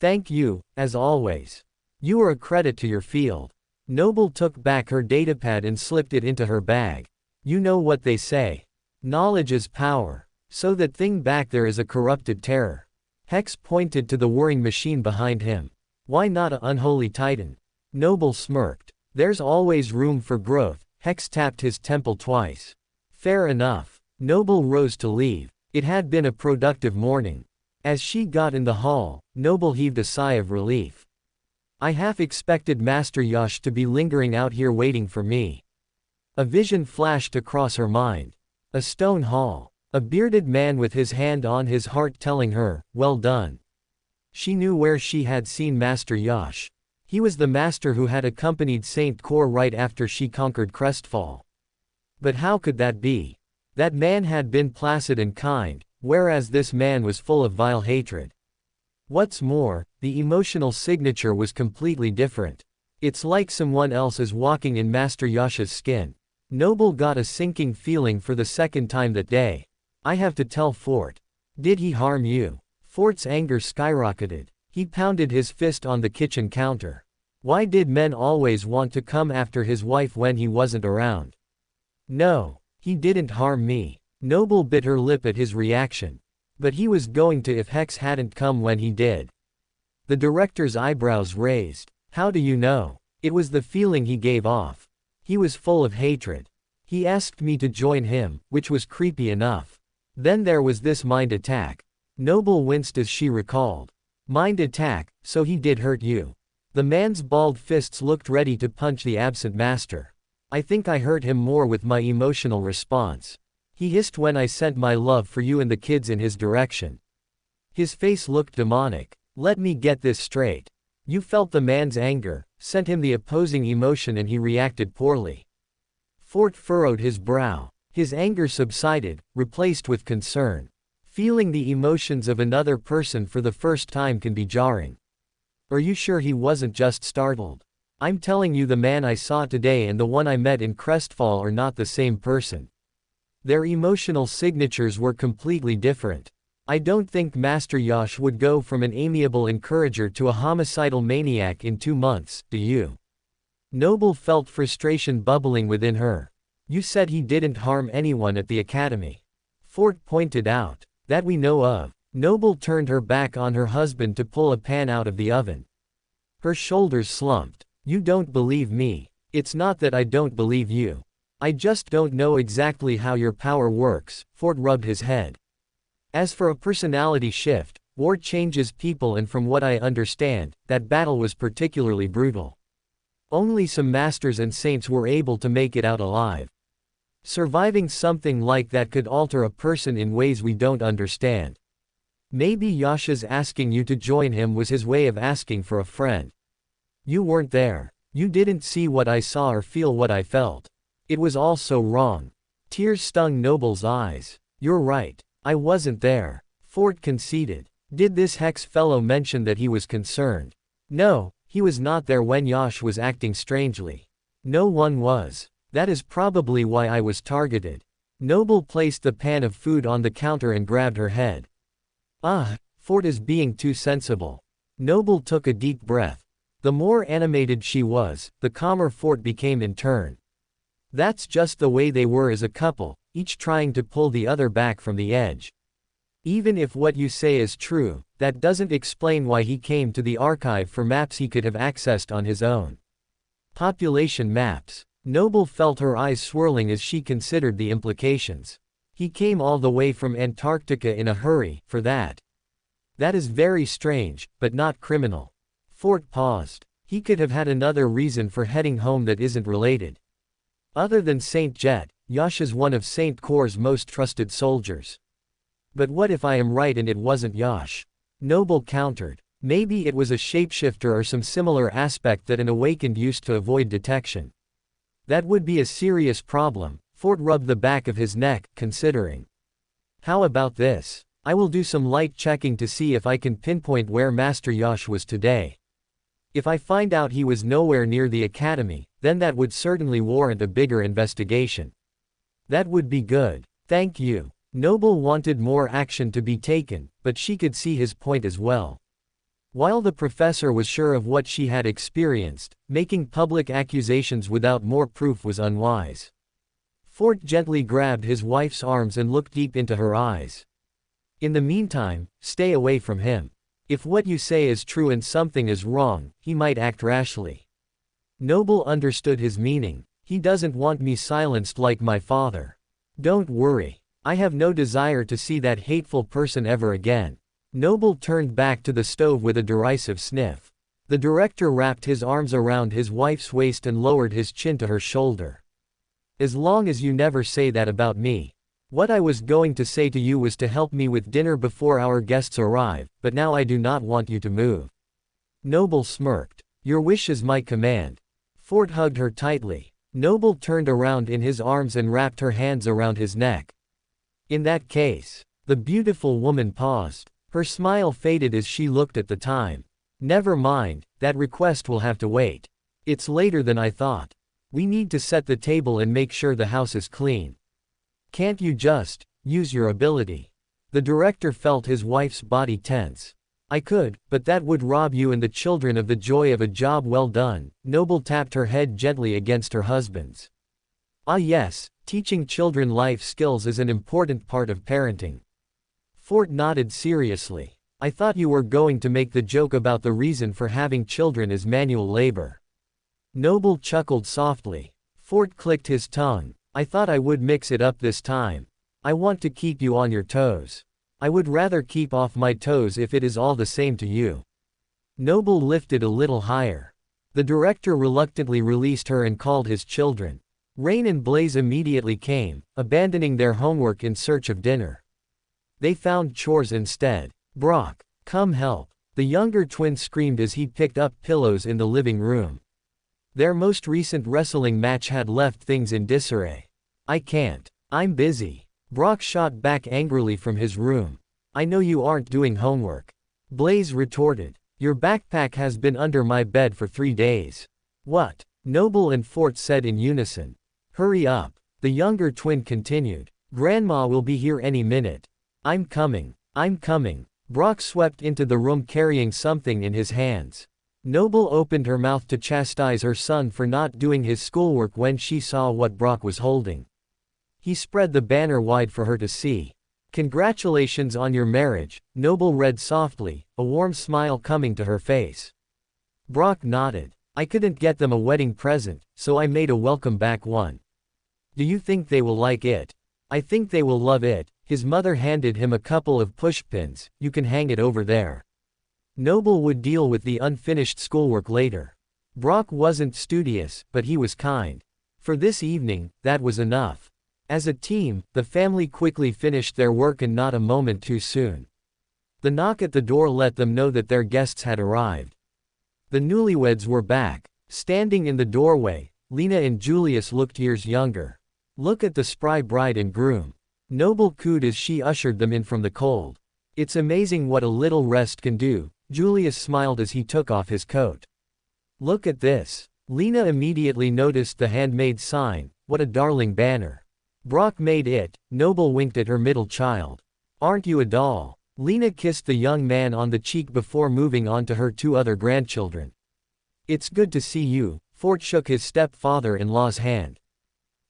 Thank you, as always. You are a credit to your field. Noble took back her datapad and slipped it into her bag. You know what they say. Knowledge is power. So that thing back there is a corrupted terror. Hex pointed to the whirring machine behind him. Why not an unholy titan? Noble smirked. There's always room for growth. Hex tapped his temple twice. Fair enough. Noble rose to leave. It had been a productive morning. As she got in the hall, Noble heaved a sigh of relief. I half expected Master Yash to be lingering out here waiting for me. A vision flashed across her mind. A stone hall. A bearded man with his hand on his heart telling her, well done. She knew where she had seen Master Yash. He was the master who had accompanied Saint Cor right after she conquered Crestfall. But how could that be? That man had been placid and kind, whereas this man was full of vile hatred. What's more, the emotional signature was completely different. It's like someone else is walking in Master Yasha's skin. Noble got a sinking feeling for the second time that day. I have to tell Fort. Did he harm you? Fort's anger skyrocketed. He pounded his fist on the kitchen counter. Why did men always want to come after his wife when he wasn't around? No, he didn't harm me. Noble bit her lip at his reaction. But he was going to if Hex hadn't come when he did. The director's eyebrows raised. How do you know? It was the feeling he gave off. He was full of hatred. He asked me to join him, which was creepy enough. Then there was this mind attack. Noble winced as she recalled. Mind attack, so he did hurt you. The man's balled fists looked ready to punch the absent master. I think I hurt him more with my emotional response. He hissed when I sent my love for you and the kids in his direction. His face looked demonic. Let me get this straight. You felt the man's anger, sent him the opposing emotion, and he reacted poorly. Fort furrowed his brow. His anger subsided, replaced with concern. Feeling the emotions of another person for the first time can be jarring. Are you sure he wasn't just startled? I'm telling you, the man I saw today and the one I met in Crestfall are not the same person. Their emotional signatures were completely different. I don't think Master Yash would go from an amiable encourager to a homicidal maniac in 2 months, do you? Noble felt frustration bubbling within her. You said he didn't harm anyone at the academy. Fort pointed out. That we know of. Noble turned her back on her husband to pull a pan out of the oven. Her shoulders slumped. You don't believe me. It's not that I don't believe you. I just don't know exactly how your power works. Fort rubbed his head. As for a personality shift, war changes people, and from what I understand, that battle was particularly brutal. Only some masters and saints were able to make it out alive. Surviving something like that could alter a person in ways we don't understand. Maybe Yasha's asking you to join him was his way of asking for a friend. You weren't there. You didn't see what I saw or feel what I felt. It was all so wrong. Tears stung Noble's eyes. You're right. I wasn't there. Fort conceded. Did this Hex fellow mention that he was concerned? No, he was not there when Yash was acting strangely. No one was. That is probably why I was targeted. Noble placed the pan of food on the counter and grabbed her head. Fort is being too sensible. Noble took a deep breath. The more animated she was, the calmer Fort became in turn. That's just the way they were as a couple, each trying to pull the other back from the edge. Even if what you say is true, that doesn't explain why he came to the archive for maps he could have accessed on his own. Population maps. Noble felt her eyes swirling as she considered the implications. He came all the way from Antarctica in a hurry, for that. That is very strange, but not criminal. Fort paused. He could have had another reason for heading home that isn't related. Other than Saint Jet, Yash is one of Saint Corps' most trusted soldiers. But what if I am right and it wasn't Yash? Noble countered. Maybe it was a shapeshifter or some similar aspect that an awakened used to avoid detection. That would be a serious problem. Fort rubbed the back of his neck, considering. How about this? I will do some light checking to see if I can pinpoint where Master Yash was today. If I find out he was nowhere near the academy, then that would certainly warrant a bigger investigation. That would be good. Thank you. Noble wanted more action to be taken, but she could see his point as well. While the professor was sure of what she had experienced, making public accusations without more proof was unwise. Fort gently grabbed his wife's arms and looked deep into her eyes. In the meantime, stay away from him. If what you say is true and something is wrong, he might act rashly. Noble understood his meaning. He doesn't want me silenced like my father. Don't worry. I have no desire to see that hateful person ever again. Noble turned back to the stove with a derisive sniff. The director wrapped his arms around his wife's waist and lowered his chin to her shoulder. As long as you never say that about me. What I was going to say to you was to help me with dinner before our guests arrive, but now I do not want you to move. Noble smirked. Your wish is my command. Fort hugged her tightly. Noble turned around in his arms and wrapped her hands around his neck. In that case, the beautiful woman paused. Her smile faded as she looked at the time. Never mind, that request will have to wait. It's later than I thought. We need to set the table and make sure the house is clean. Can't you just use your ability? The director felt his wife's body tense. I could, but that would rob you and the children of the joy of a job well done. Noble tapped her head gently against her husband's. Ah yes, teaching children life skills is an important part of parenting. Fort nodded seriously. I thought you were going to make the joke about the reason for having children is manual labor. Noble chuckled softly. Fort clicked his tongue. I thought I would mix it up this time. I want to keep you on your toes. I would rather keep off my toes if it is all the same to you. Noble lifted a little higher. The director reluctantly released her and called his children. Rain and Blaze immediately came, abandoning their homework in search of dinner. They found chores instead. Brock, come help. The younger twin screamed as he picked up pillows in the living room. Their most recent wrestling match had left things in disarray. I can't. I'm busy. Brock shot back angrily from his room. I know you aren't doing homework. Blaze retorted. Your backpack has been under my bed for 3 days. What? Noble and Fort said in unison. Hurry up. The younger twin continued. Grandma will be here any minute. I'm coming. I'm coming. Brock swept into the room carrying something in his hands. Noble opened her mouth to chastise her son for not doing his schoolwork when she saw what Brock was holding. He spread the banner wide for her to see. Congratulations on your marriage, Noble read softly, a warm smile coming to her face. Brock nodded. I couldn't get them a wedding present, so I made a welcome back one. Do you think they will like it? I think they will love it. His mother handed him a couple of pushpins. You can hang it over there. Noble would deal with the unfinished schoolwork later. Brock wasn't studious, but he was kind. For this evening, that was enough. As a team, the family quickly finished their work and not a moment too soon. The knock at the door let them know that their guests had arrived. The newlyweds were back. Standing in the doorway, Lena and Julius looked years younger. Look at the spry bride and groom. Noble cooed as she ushered them in from the cold. It's amazing what a little rest can do. Julius smiled as he took off his coat. Look at this. Lena immediately noticed the handmade sign. What a darling banner. Brock made it. Noble winked at her middle child. Aren't you a doll? Lena kissed the young man on the cheek before moving on to her 2 other grandchildren. It's good to see you. Fort shook his stepfather-in-law's hand.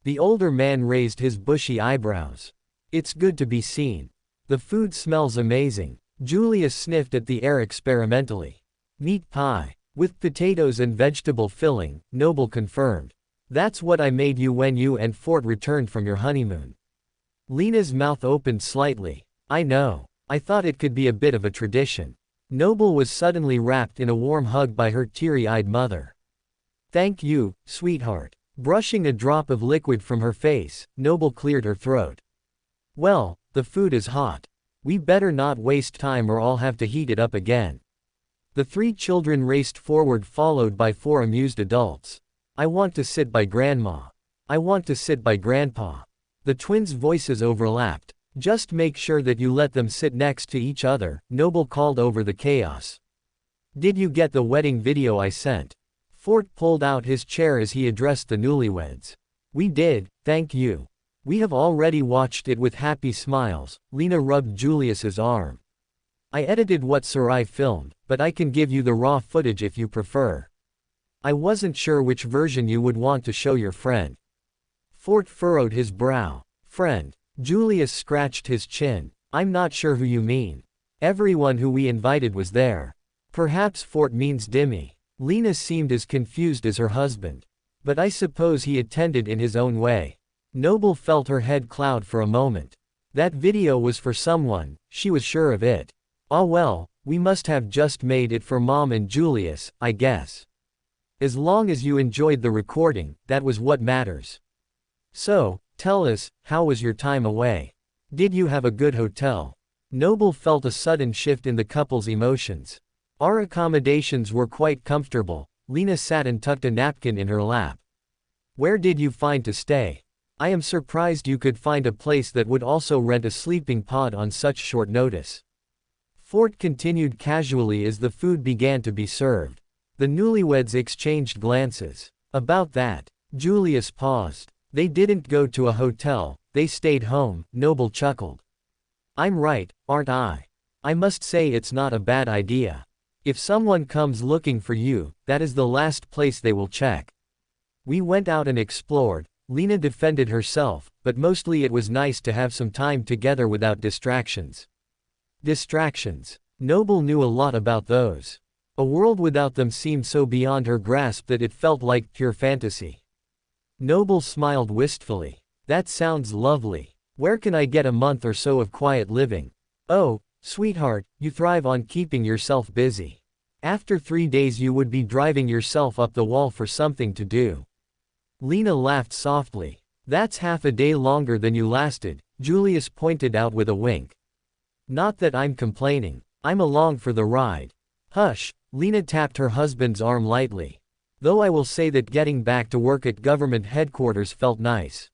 The older man raised his bushy eyebrows. It's good to be seen. The food smells amazing. Julius sniffed at the air experimentally. Meat pie. With potatoes and vegetable filling, Noble confirmed. That's what I made you when you and Fort returned from your honeymoon. Lena's mouth opened slightly. I know. I thought it could be a bit of a tradition. Noble was suddenly wrapped in a warm hug by her teary-eyed mother. Thank you, sweetheart. Brushing a drop of liquid from her face, Noble cleared her throat. Well, the food is hot. We better not waste time or I'll have to heat it up again. The 3 children raced forward followed by 4 amused adults. I want to sit by Grandma. I want to sit by Grandpa. The twins' voices overlapped. Just make sure that you let them sit next to each other, Noble called over the chaos. Did you get the wedding video I sent? Fort pulled out his chair as he addressed the newlyweds. We did, thank you. We have already watched it with happy smiles. Lena rubbed Julius's arm. I edited what Sarai filmed, but I can give you the raw footage if you prefer. I wasn't sure which version you would want to show your friend. Fort furrowed his brow. Friend. Julius scratched his chin. I'm not sure who you mean. Everyone who we invited was there. Perhaps Fort means Dimmy. Lena seemed as confused as her husband. But I suppose he attended in his own way. Noble felt her head cloud for a moment. That video was for someone, she was sure of it. Ah well, we must have just made it for Mom and Julius, I guess. As long as you enjoyed the recording, that was what matters. So, tell us, how was your time away? Did you have a good hotel? Noble felt a sudden shift in the couple's emotions. Our accommodations were quite comfortable. Lena sat and tucked a napkin in her lap. Where did you find to stay? I am surprised you could find a place that would also rent a sleeping pod on such short notice. Fort continued casually as the food began to be served. The newlyweds exchanged glances. About that. Julius paused. They didn't go to a hotel, they stayed home, Noble chuckled. I'm right, aren't I? I must say it's not a bad idea. If someone comes looking for you, that is the last place they will check. We went out and explored. Lena defended herself, but mostly it was nice to have some time together without distractions. Distractions. Noble knew a lot about those. A world without them seemed so beyond her grasp that it felt like pure fantasy. Noble smiled wistfully. That sounds lovely. Where can I get a month or so of quiet living? Oh, sweetheart, you thrive on keeping yourself busy. After 3 days you would be driving yourself up the wall for something to do. Lena laughed softly. That's half a day longer than you lasted, Julius pointed out with a wink. Not that I'm complaining. I'm along for the ride. Hush, Lena tapped her husband's arm lightly. Though I will say that getting back to work at government headquarters felt nice.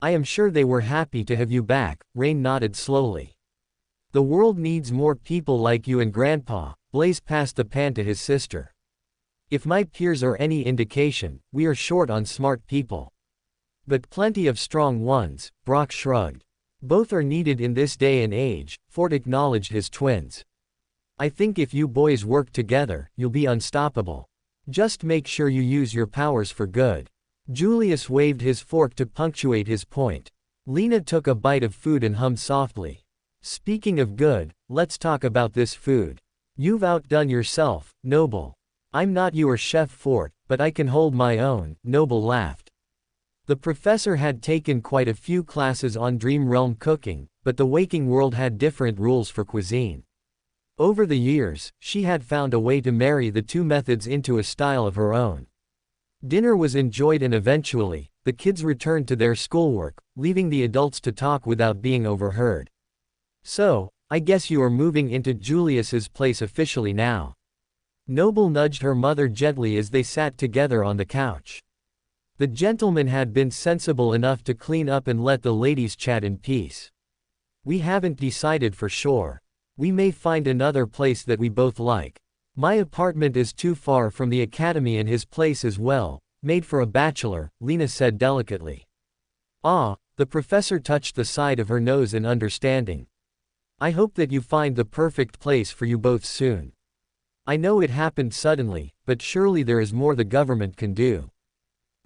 I am sure they were happy to have you back, Rain nodded slowly. The world needs more people like you and Grandpa, Blaze passed the pan to his sister. If my peers are any indication, we are short on smart people. But plenty of strong ones, Brock shrugged. Both are needed in this day and age, Fort acknowledged his twins. I think if you boys work together, you'll be unstoppable. Just make sure you use your powers for good. Julius waved his fork to punctuate his point. Lena took a bite of food and hummed softly. Speaking of good, let's talk about this food. You've outdone yourself, Noble. I'm not your chef Fort, but I can hold my own, Noble laughed. The professor had taken quite a few classes on Dream Realm cooking, but the waking world had different rules for cuisine. Over the years, she had found a way to marry the two methods into a style of her own. Dinner was enjoyed and eventually, the kids returned to their schoolwork, leaving the adults to talk without being overheard. So, I guess you are moving into Julius's place officially now. Noble nudged her mother gently as they sat together on the couch. The gentleman had been sensible enough to clean up and let the ladies chat in peace. We haven't decided for sure. We may find another place that we both like. My apartment is too far from the academy and his place as well, made for a bachelor, Lena said delicately. Ah, the professor touched the side of her nose in understanding. I hope that you find the perfect place for you both soon. I know it happened suddenly, but surely there is more the government can do.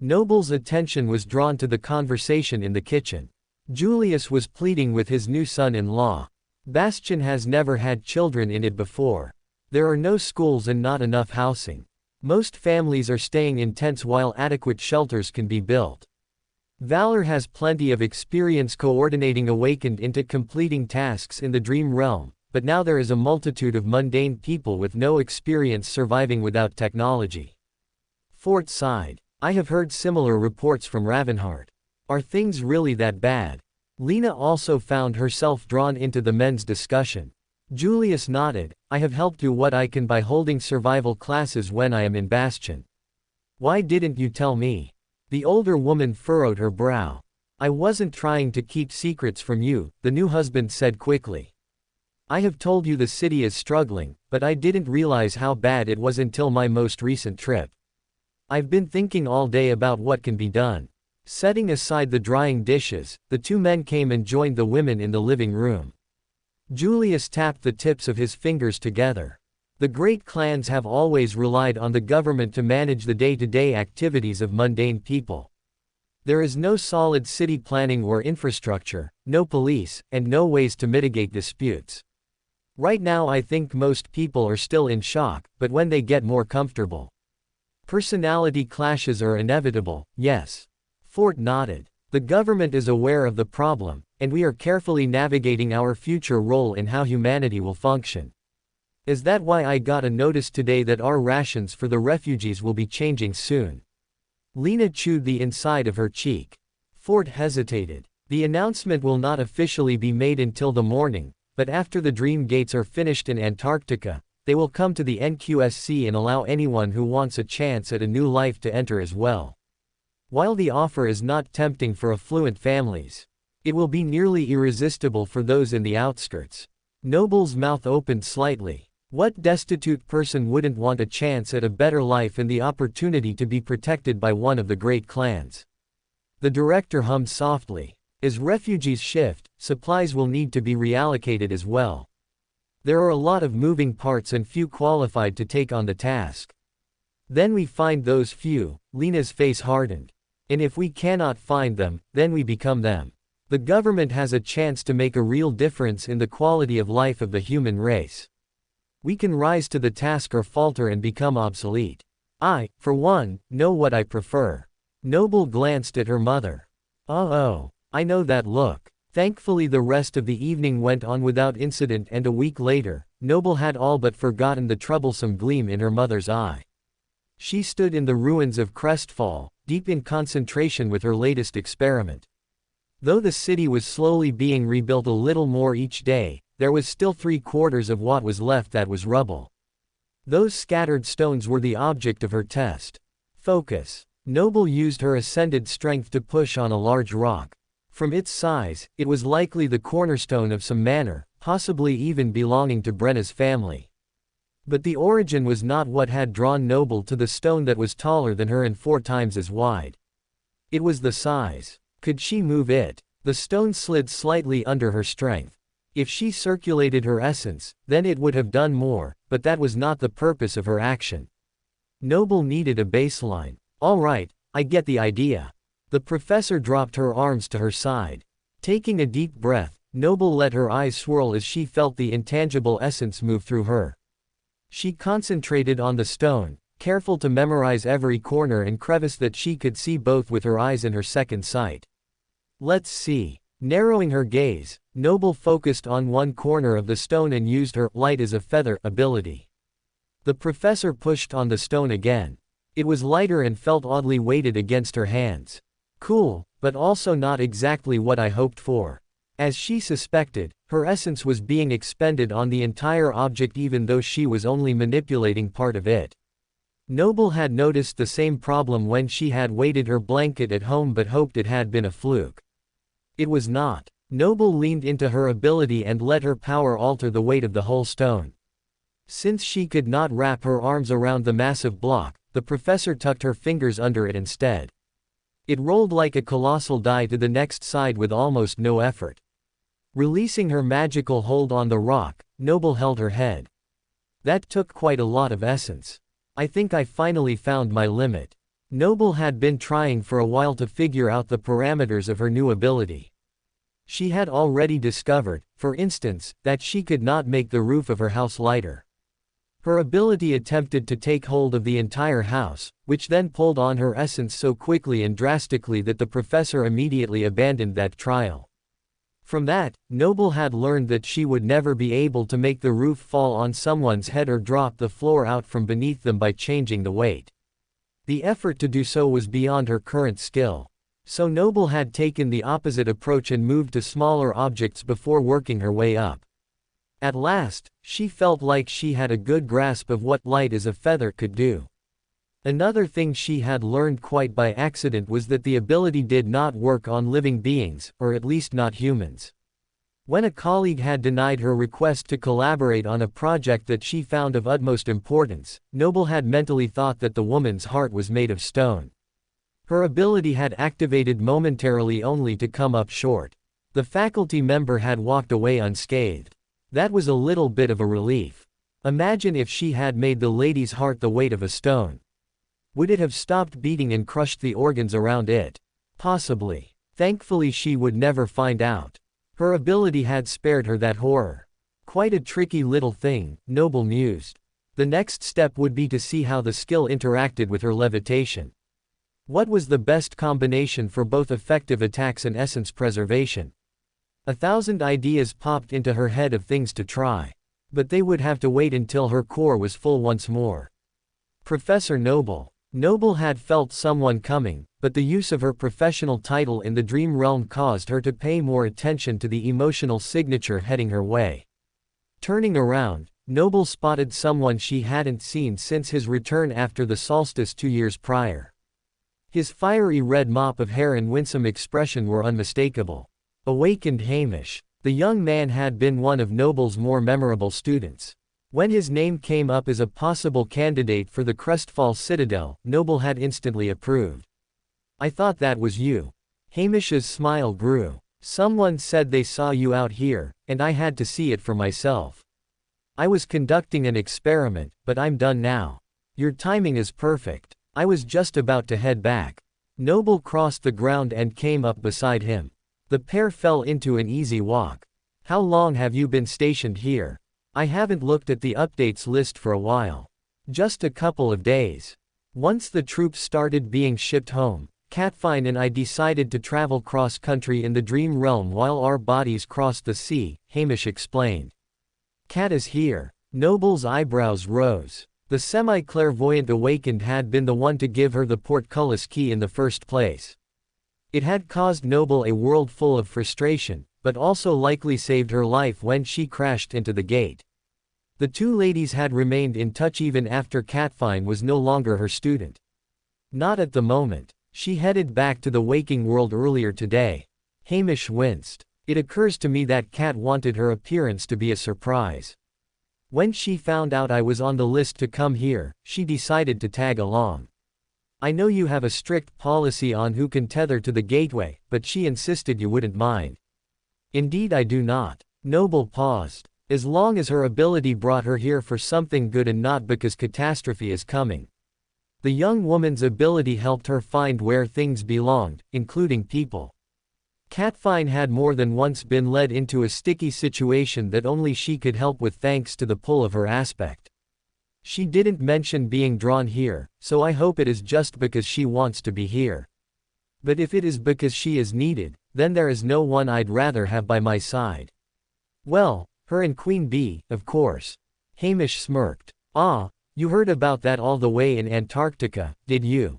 Noble's attention was drawn to the conversation in the kitchen. Julius was pleading with his new son-in-law. Bastion has never had children in it before. There are no schools and not enough housing. Most families are staying in tents while adequate shelters can be built. Valor has plenty of experience coordinating Awakened into completing tasks in the Dream Realm, but now there is a multitude of mundane people with no experience surviving without technology. Fort sighed. I have heard similar reports from Ravenheart. Are things really that bad? Lena also found herself drawn into the men's discussion. Julius nodded. I have helped do what I can by holding survival classes when I am in Bastion. Why didn't you tell me? The older woman furrowed her brow. I wasn't trying to keep secrets from you, the new husband said quickly. I have told you the city is struggling, but I didn't realize how bad it was until my most recent trip. I've been thinking all day about what can be done. Setting aside the drying dishes, the two men came and joined the women in the living room. Julius tapped the tips of his fingers together. The great clans have always relied on the government to manage the day-to-day activities of mundane people. There is no solid city planning or infrastructure, no police, and no ways to mitigate disputes. Right now I think most people are still in shock, but when they get more comfortable. Personality clashes are inevitable, yes. Fort nodded. The government is aware of the problem, and we are carefully navigating our future role in how humanity will function. Is that why I got a notice today that our rations for the refugees will be changing soon? Lena chewed the inside of her cheek. Fort hesitated. The announcement will not officially be made until the morning, but after the Dream Gates are finished in Antarctica, they will come to the NQSC and allow anyone who wants a chance at a new life to enter as well. While the offer is not tempting for affluent families, it will be nearly irresistible for those in the outskirts. Noble's mouth opened slightly. What destitute person wouldn't want a chance at a better life and the opportunity to be protected by one of the great clans? The director hummed softly. As refugees shift, supplies will need to be reallocated as well. There are a lot of moving parts and few qualified to take on the task. Then we find those few. Lena's face hardened. And if we cannot find them, then we become them. The government has a chance to make a real difference in the quality of life of the human race. We can rise to the task or falter and become obsolete. I, for one, know what I prefer. Noble glanced at her mother. Oh, I know that look. Thankfully the rest of the evening went on without incident, and a week later, Noble had all but forgotten the troublesome gleam in her mother's eye. She stood in the ruins of Crestfall, deep in concentration with her latest experiment. Though the city was slowly being rebuilt a little more each day, there was still 3/4 of what was left that was rubble. Those scattered stones were the object of her test. Focus. Noble used her ascended strength to push on a large rock. From its size, it was likely the cornerstone of some manor, possibly even belonging to Brenna's family. But the origin was not what had drawn Noble to the stone that was taller than her and 4 times as wide. It was the size. Could she move it? The stone slid slightly under her strength. If she circulated her essence, then it would have done more, but that was not the purpose of her action. Noble needed a baseline. All right, I get the idea. The professor dropped her arms to her side. Taking a deep breath, Noble let her eyes swirl as she felt the intangible essence move through her. She concentrated on the stone, careful to memorize every corner and crevice that she could see both with her eyes and her second sight. Let's see. Narrowing her gaze, Noble focused on one corner of the stone and used her light as a feather ability. The professor pushed on the stone again. It was lighter and felt oddly weighted against her hands. Cool, but also not exactly what I hoped for. As she suspected, her essence was being expended on the entire object even though she was only manipulating part of it. Noble had noticed the same problem when she had weighted her blanket at home but hoped it had been a fluke. It was not. Noble leaned into her ability and let her power alter the weight of the whole stone. Since she could not wrap her arms around the massive block, the professor tucked her fingers under it instead. It rolled like a colossal die to the next side with almost no effort. Releasing her magical hold on the rock, Noble held her head. That took quite a lot of essence. I think I finally found my limit. Noble had been trying for a while to figure out the parameters of her new ability. She had already discovered, for instance, that she could not make the roof of her house lighter. Her ability attempted to take hold of the entire house, which then pulled on her essence so quickly and drastically that the professor immediately abandoned that trial. From that, Noble had learned that she would never be able to make the roof fall on someone's head or drop the floor out from beneath them by changing the weight. The effort to do so was beyond her current skill. So Noble had taken the opposite approach and moved to smaller objects before working her way up. At last, she felt like she had a good grasp of what light as a feather could do. Another thing she had learned quite by accident was that the ability did not work on living beings, or at least not humans. When a colleague had denied her request to collaborate on a project that she found of utmost importance, Noble had mentally thought that the woman's heart was made of stone. Her ability had activated momentarily only to come up short. The faculty member had walked away unscathed. That was a little bit of a relief. Imagine if she had made the lady's heart the weight of a stone. Would it have stopped beating and crushed the organs around it? Possibly. Thankfully she would never find out. Her ability had spared her that horror. Quite a tricky little thing, Noble mused. The next step would be to see how the skill interacted with her levitation. What was the best combination for both effective attacks and essence preservation? 1,000 ideas popped into her head of things to try. But they would have to wait until her core was full once more. Professor Noble. Noble had felt someone coming, but the use of her professional title in the dream realm caused her to pay more attention to the emotional signature heading her way. Turning around, Noble spotted someone she hadn't seen since his return after the solstice 2 years prior. His fiery red mop of hair and winsome expression were unmistakable. Awakened Hamish. The young man had been one of Noble's more memorable students. When his name came up as a possible candidate for the Crestfall Citadel, Noble had instantly approved. I thought that was you. Hamish's smile grew. Someone said they saw you out here, and I had to see it for myself. I was conducting an experiment, but I'm done now. Your timing is perfect. I was just about to head back. Noble crossed the ground and came up beside him. The pair fell into an easy walk. How long have you been stationed here? I haven't looked at the updates list for a while. Just a couple of days. Once the troops started being shipped home, Catfine and I decided to travel cross-country in the Dream Realm while our bodies crossed the sea, Hamish explained. Cat is here. Noble's eyebrows rose. The semi-clairvoyant awakened had been the one to give her the portcullis key in the first place. It had caused Noble a world full of frustration, but also likely saved her life when she crashed into the gate. The two ladies had remained in touch even after Catfine was no longer her student. Not at the moment. She headed back to the waking world earlier today. Hamish winced. It occurs to me that Cat wanted her appearance to be a surprise. When she found out I was on the list to come here, she decided to tag along. I know you have a strict policy on who can tether to the gateway, but she insisted you wouldn't mind. Indeed I do not. Noble paused. As long as her ability brought her here for something good and not because catastrophe is coming. The young woman's ability helped her find where things belonged, including people. Catfine had more than once been led into a sticky situation that only she could help with thanks to the pull of her aspect. She didn't mention being drawn here, so I hope it is just because she wants to be here. But if it is because she is needed, then there is no one I'd rather have by my side. Well, her and Queen Bee, of course. Hamish smirked. Ah, you heard about that all the way in Antarctica, did you?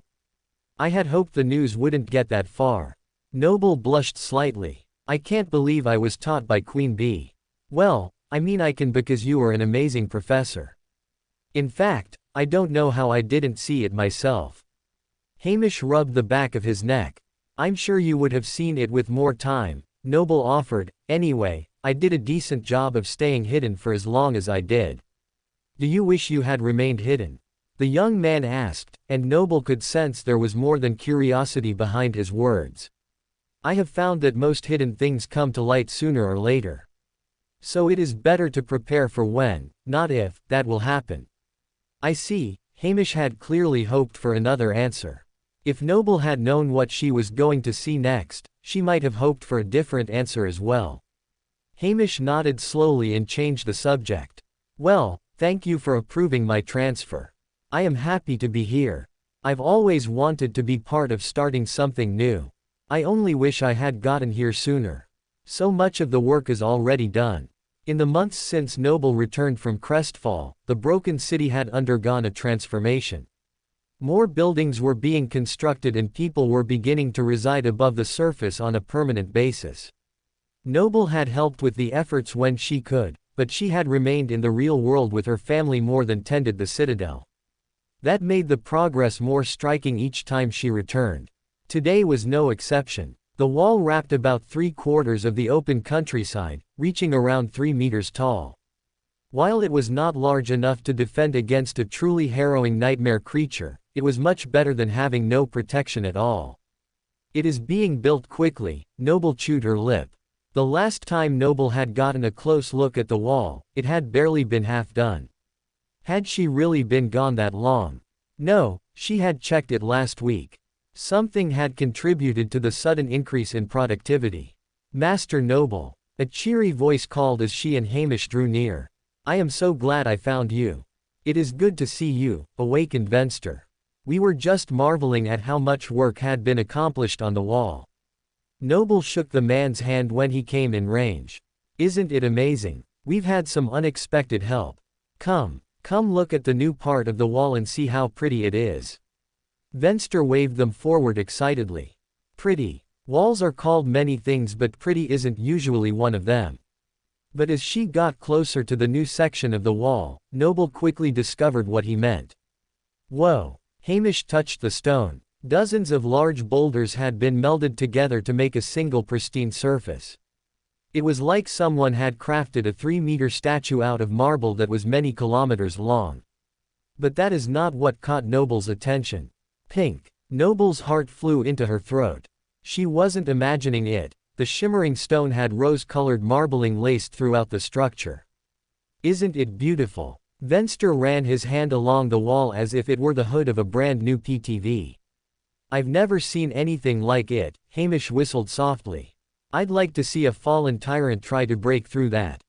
I had hoped the news wouldn't get that far. Noble blushed slightly. I can't believe I was taught by Queen Bee. Well, I mean I can because you are an amazing professor. In fact, I don't know how I didn't see it myself. Hamish rubbed the back of his neck. I'm sure you would have seen it with more time, Noble offered. Anyway, I did a decent job of staying hidden for as long as I did. Do you wish you had remained hidden? The young man asked, and Noble could sense there was more than curiosity behind his words. I have found that most hidden things come to light sooner or later. So it is better to prepare for when, not if, that will happen. I see. Hamish had clearly hoped for another answer. If Noble had known what she was going to see next, she might have hoped for a different answer as well. Hamish nodded slowly and changed the subject. Well, thank you for approving my transfer. I am happy to be here. I've always wanted to be part of starting something new. I only wish I had gotten here sooner. So much of the work is already done. In the months since Noble returned from Crestfall, the broken city had undergone a transformation. More buildings were being constructed and people were beginning to reside above the surface on a permanent basis. Noble had helped with the efforts when she could, but she had remained in the real world with her family more than tended the citadel. That made the progress more striking each time she returned. Today was no exception. The wall wrapped about 3/4 of the open countryside, reaching around 3 meters tall. While it was not large enough to defend against a truly harrowing nightmare creature, it was much better than having no protection at all. It is being built quickly, Noble chewed her lip. The last time Noble had gotten a close look at the wall, it had barely been half done. Had she really been gone that long? No, she had checked it last week. Something had contributed to the sudden increase in productivity. Master Noble. A cheery voice called as she and Hamish drew near. I am so glad I found you. It is good to see you, awakened Venster. We were just marveling at how much work had been accomplished on the wall. Noble shook the man's hand when he came in range. Isn't it amazing? We've had some unexpected help. Come look at the new part of the wall and see how pretty it is. Venster waved them forward excitedly. Pretty. Walls are called many things, but pretty isn't usually one of them. But as she got closer to the new section of the wall, Noble quickly discovered what he meant. Whoa! Hamish touched the stone. Dozens of large boulders had been melded together to make a single pristine surface. It was like someone had crafted a 3-meter statue out of marble that was many kilometers long. But that is not what caught Noble's attention. Pink. Noble's heart flew into her throat. She wasn't imagining it. The shimmering stone had rose-colored marbling laced throughout the structure. Isn't it beautiful? Venster ran his hand along the wall as if it were the hood of a brand new PTV. I've never seen anything like it, Hamish whistled softly. I'd like to see a fallen tyrant try to break through that.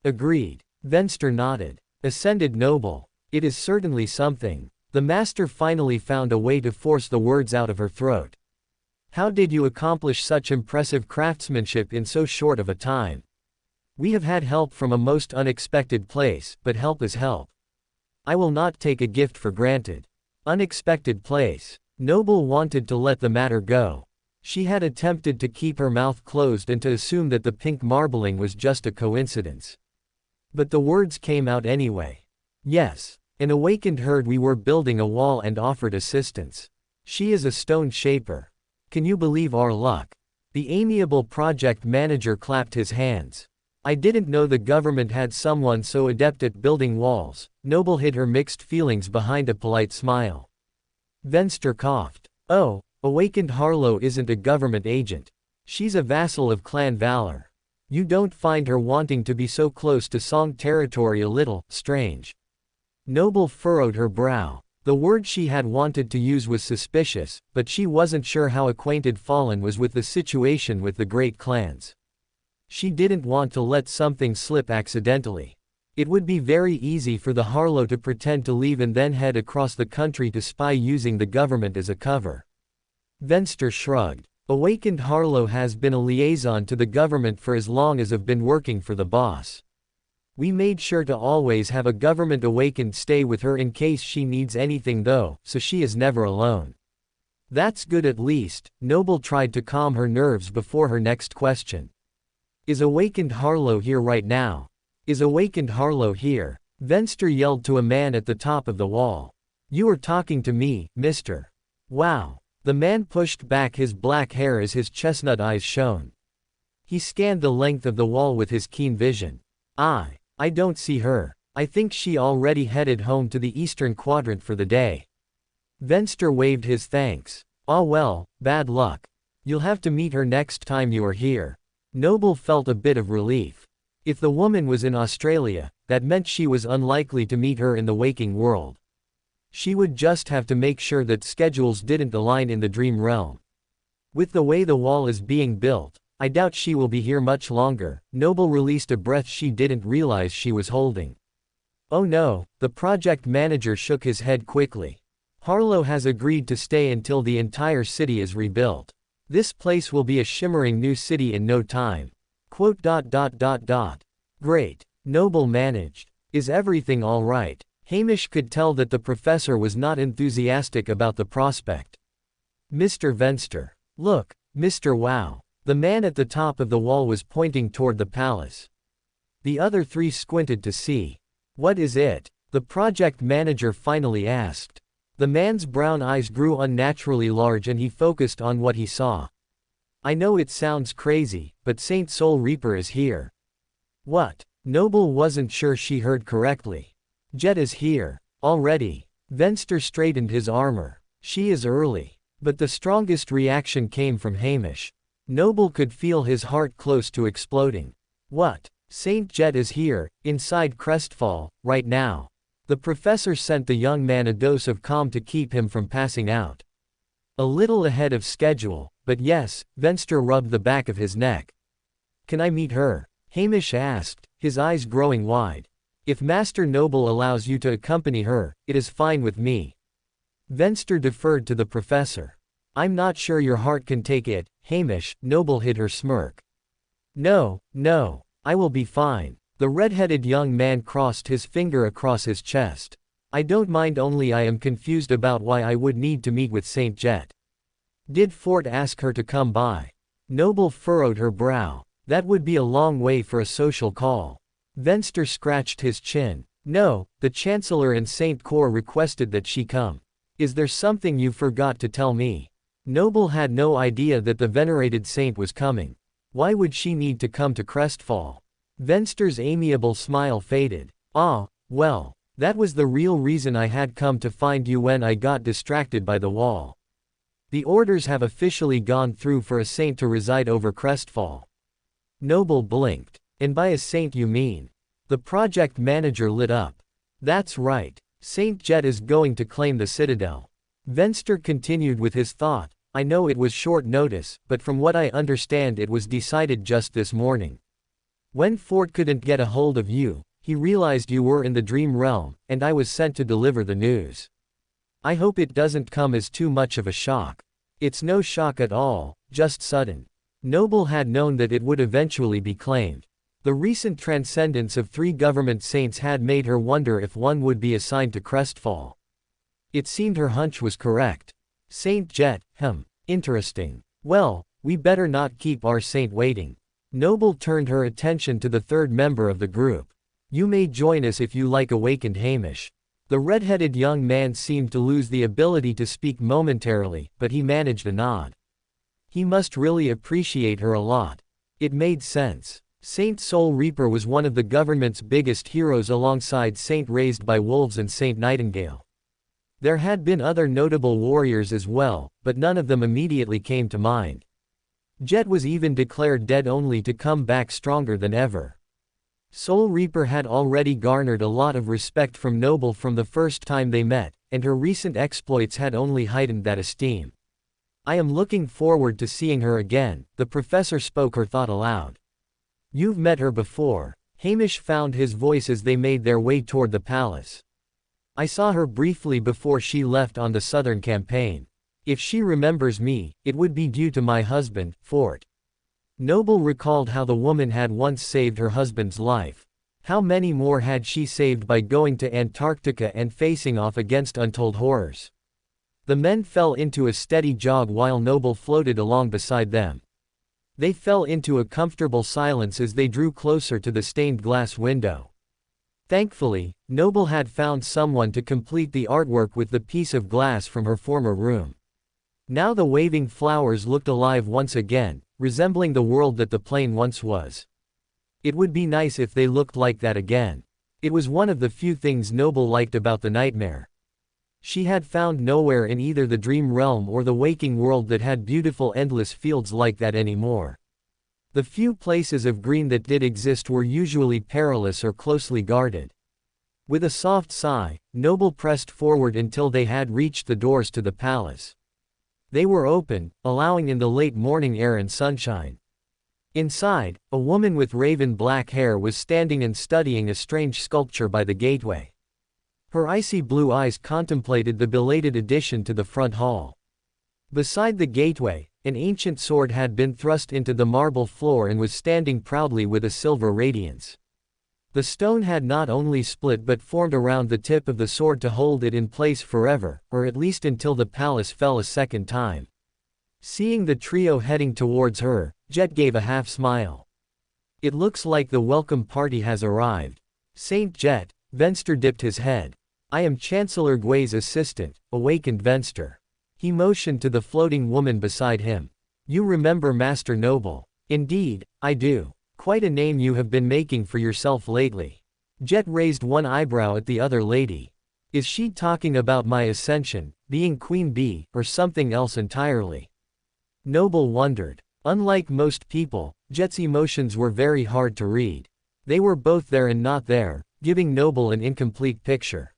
Agreed. Venster nodded. Ascended Noble. It is certainly something. The master finally found a way to force the words out of her throat. How did you accomplish such impressive craftsmanship in so short of a time? We have had help from a most unexpected place, but help is help. I will not take a gift for granted. Unexpected place. Noble wanted to let the matter go. She had attempted to keep her mouth closed and to assume that the pink marbling was just a coincidence. But the words came out anyway. Yes. An awakened heard we were building a wall and offered assistance. She is a stone shaper. Can you believe our luck? The amiable project manager clapped his hands. I didn't know the government had someone so adept at building walls. Noble hid her mixed feelings behind a polite smile. Venster coughed. Oh, awakened Harlow isn't a government agent. She's a vassal of Clan Valor. You don't find her wanting to be so close to Song territory a little strange? Noble furrowed her brow. The word she had wanted to use was suspicious, but she wasn't sure how acquainted Fallen was with the situation with the great clans. She didn't want to let something slip accidentally. It would be very easy for the Harlow to pretend to leave and then head across the country to spy using the government as a cover. Venster shrugged. Awakened Harlow has been a liaison to the government for as long as I've been working for the boss. We made sure to always have a government awakened stay with her in case she needs anything though, so she is never alone. That's good at least. Noble tried to calm her nerves before her next question. Is awakened Harlow here right now? Is awakened Harlow here? Venster yelled to a man at the top of the wall. You are talking to me, mister. Wow. The man pushed back his black hair as his chestnut eyes shone. He scanned the length of the wall with his keen vision. I don't see her. I think she already headed home to the eastern quadrant for the day. Venster waved his thanks. Ah well, bad luck. You'll have to meet her next time you are here. Noble felt a bit of relief. If the woman was in Australia, that meant she was unlikely to meet her in the waking world. She would just have to make sure that schedules didn't align in the dream realm. With the way the wall is being built, I doubt she will be here much longer. Noble released a breath she didn't realize she was holding. Oh no, the project manager shook his head quickly. Harlow has agreed to stay until the entire city is rebuilt. This place will be a shimmering new city in no time. Great. Noble managed. Is everything all right? Hamish could tell that the professor was not enthusiastic about the prospect. Mr. Venster. Look, Mr. Wow. The man at the top of the wall was pointing toward the palace. The other three squinted to see. What is it? The project manager finally asked. The man's brown eyes grew unnaturally large and he focused on what he saw. I know it sounds crazy, but Saint Soul Reaper is here. What? Noble wasn't sure she heard correctly. Jet is here. Already. Venster straightened his armor. She is early. But the strongest reaction came from Hamish. Noble could feel his heart close to exploding. What? Saint Jet is here, inside Crestfall, right now. The professor sent the young man a dose of calm to keep him from passing out. A little ahead of schedule, but yes, Venster rubbed the back of his neck. Can I meet her? Hamish asked, his eyes growing wide. If Master Noble allows you to accompany her, it is fine with me. Venster deferred to the professor. I'm not sure your heart can take it, Hamish. Noble hid her smirk. No, I will be fine. The red-headed young man crossed his finger across his chest. I don't mind, only I am confused about why I would need to meet with Saint Jet. Did Fort ask her to come by? Noble furrowed her brow. That would be a long way for a social call. Venster scratched his chin. No, the Chancellor and Saint Cor requested that she come. Is there something you forgot to tell me? Noble had no idea that the venerated saint was coming. Why would she need to come to Crestfall? Venster's amiable smile faded. Ah, well, that was the real reason I had come to find you when I got distracted by the wall. The orders have officially gone through for a saint to reside over Crestfall. Noble blinked. And by a saint you mean? The project manager lit up. That's right. Saint Jet is going to claim the Citadel. Venster continued with his thought. I know it was short notice, but from what I understand it was decided just this morning. When Fort couldn't get a hold of you, he realized you were in the dream realm, and I was sent to deliver the news. I hope it doesn't come as too much of a shock. It's no shock at all, just sudden. Noble had known that it would eventually be claimed. The recent transcendence of 3 government saints had made her wonder if one would be assigned to Crestfall. It seemed her hunch was correct. Saint Jet, interesting. Well, we better not keep our saint waiting. Noble turned her attention to the 3rd member of the group. You may join us if you like, awakened Hamish. The red-headed young man seemed to lose the ability to speak momentarily, but he managed a nod. He must really appreciate her a lot. It made sense. Saint Soul Reaper was one of the government's biggest heroes alongside Saint Raised by Wolves and Saint Nightingale. There had been other notable warriors as well, but none of them immediately came to mind. Jet was even declared dead only to come back stronger than ever. Soul Reaper had already garnered a lot of respect from Noble from the first time they met, and her recent exploits had only heightened that esteem. I am looking forward to seeing her again, the professor spoke her thought aloud. You've met her before. Hamish found his voice as they made their way toward the palace. I saw her briefly before she left on the southern campaign. If she remembers me, it would be due to my husband, Fort. Noble recalled how the woman had once saved her husband's life. How many more had she saved by going to Antarctica and facing off against untold horrors? The men fell into a steady jog while Noble floated along beside them. They fell into a comfortable silence as they drew closer to the stained glass window. Thankfully, Noble had found someone to complete the artwork with the piece of glass from her former room. Now the waving flowers looked alive once again, resembling the world that the plane once was. It would be nice if they looked like that again. It was one of the few things Noble liked about the nightmare. She had found nowhere in either the dream realm or the waking world that had beautiful endless fields like that anymore. The few places of green that did exist were usually perilous or closely guarded. With a soft sigh, Noble pressed forward until they had reached the doors to the palace. They were open, allowing in the late morning air and sunshine. Inside, a woman with raven black hair was standing and studying a strange sculpture by the gateway. Her icy blue eyes contemplated the belated addition to the front hall. Beside the gateway, an ancient sword had been thrust into the marble floor and was standing proudly with a silver radiance. The stone had not only split but formed around the tip of the sword to hold it in place forever, or at least until the palace fell a second time. Seeing the trio heading towards her, Jet gave a half smile. It looks like the welcome party has arrived. Saint Jet, Venster dipped his head. I am Chancellor Gui's assistant, awakened Venster. He motioned to the floating woman beside him. You remember Master Noble? Indeed, I do. Quite a name you have been making for yourself lately. Jet raised one eyebrow at the other lady. Is she talking about my ascension, being Queen Bee, or something else entirely? Noble wondered. Unlike most people, Jet's emotions were very hard to read. They were both there and not there, giving Noble an incomplete picture.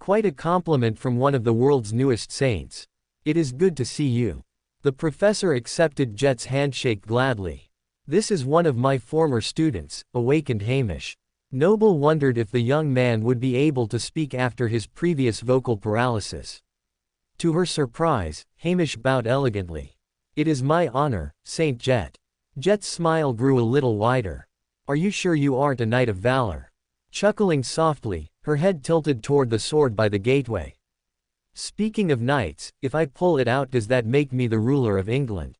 Quite a compliment from one of the world's newest saints. It is good to see you. The professor accepted Jet's handshake gladly. This is one of my former students, awakened Hamish. Noble wondered if the young man would be able to speak after his previous vocal paralysis. To her surprise, Hamish bowed elegantly. It is my honor, Saint Jet. Jet's smile grew a little wider. Are you sure you aren't a knight of valor? Chuckling softly, her head tilted toward the sword by the gateway. Speaking of knights, if I pull it out, does that make me the ruler of England?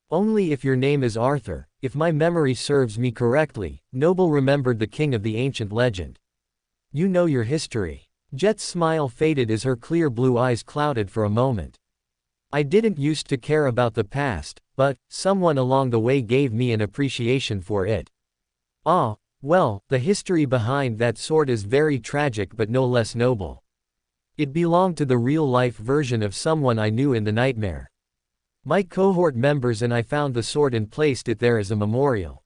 Only if your name is Arthur, if my memory serves me correctly. Noble remembered the king of the ancient legend. You know your history. Jet's smile faded as her clear blue eyes clouded for a moment. I didn't used to care about the past, but someone along the way gave me an appreciation for it. Ah, well, the history behind that sword is very tragic but no less noble. It belonged to the real-life version of someone I knew in the nightmare. My cohort members and I found the sword and placed it there as a memorial.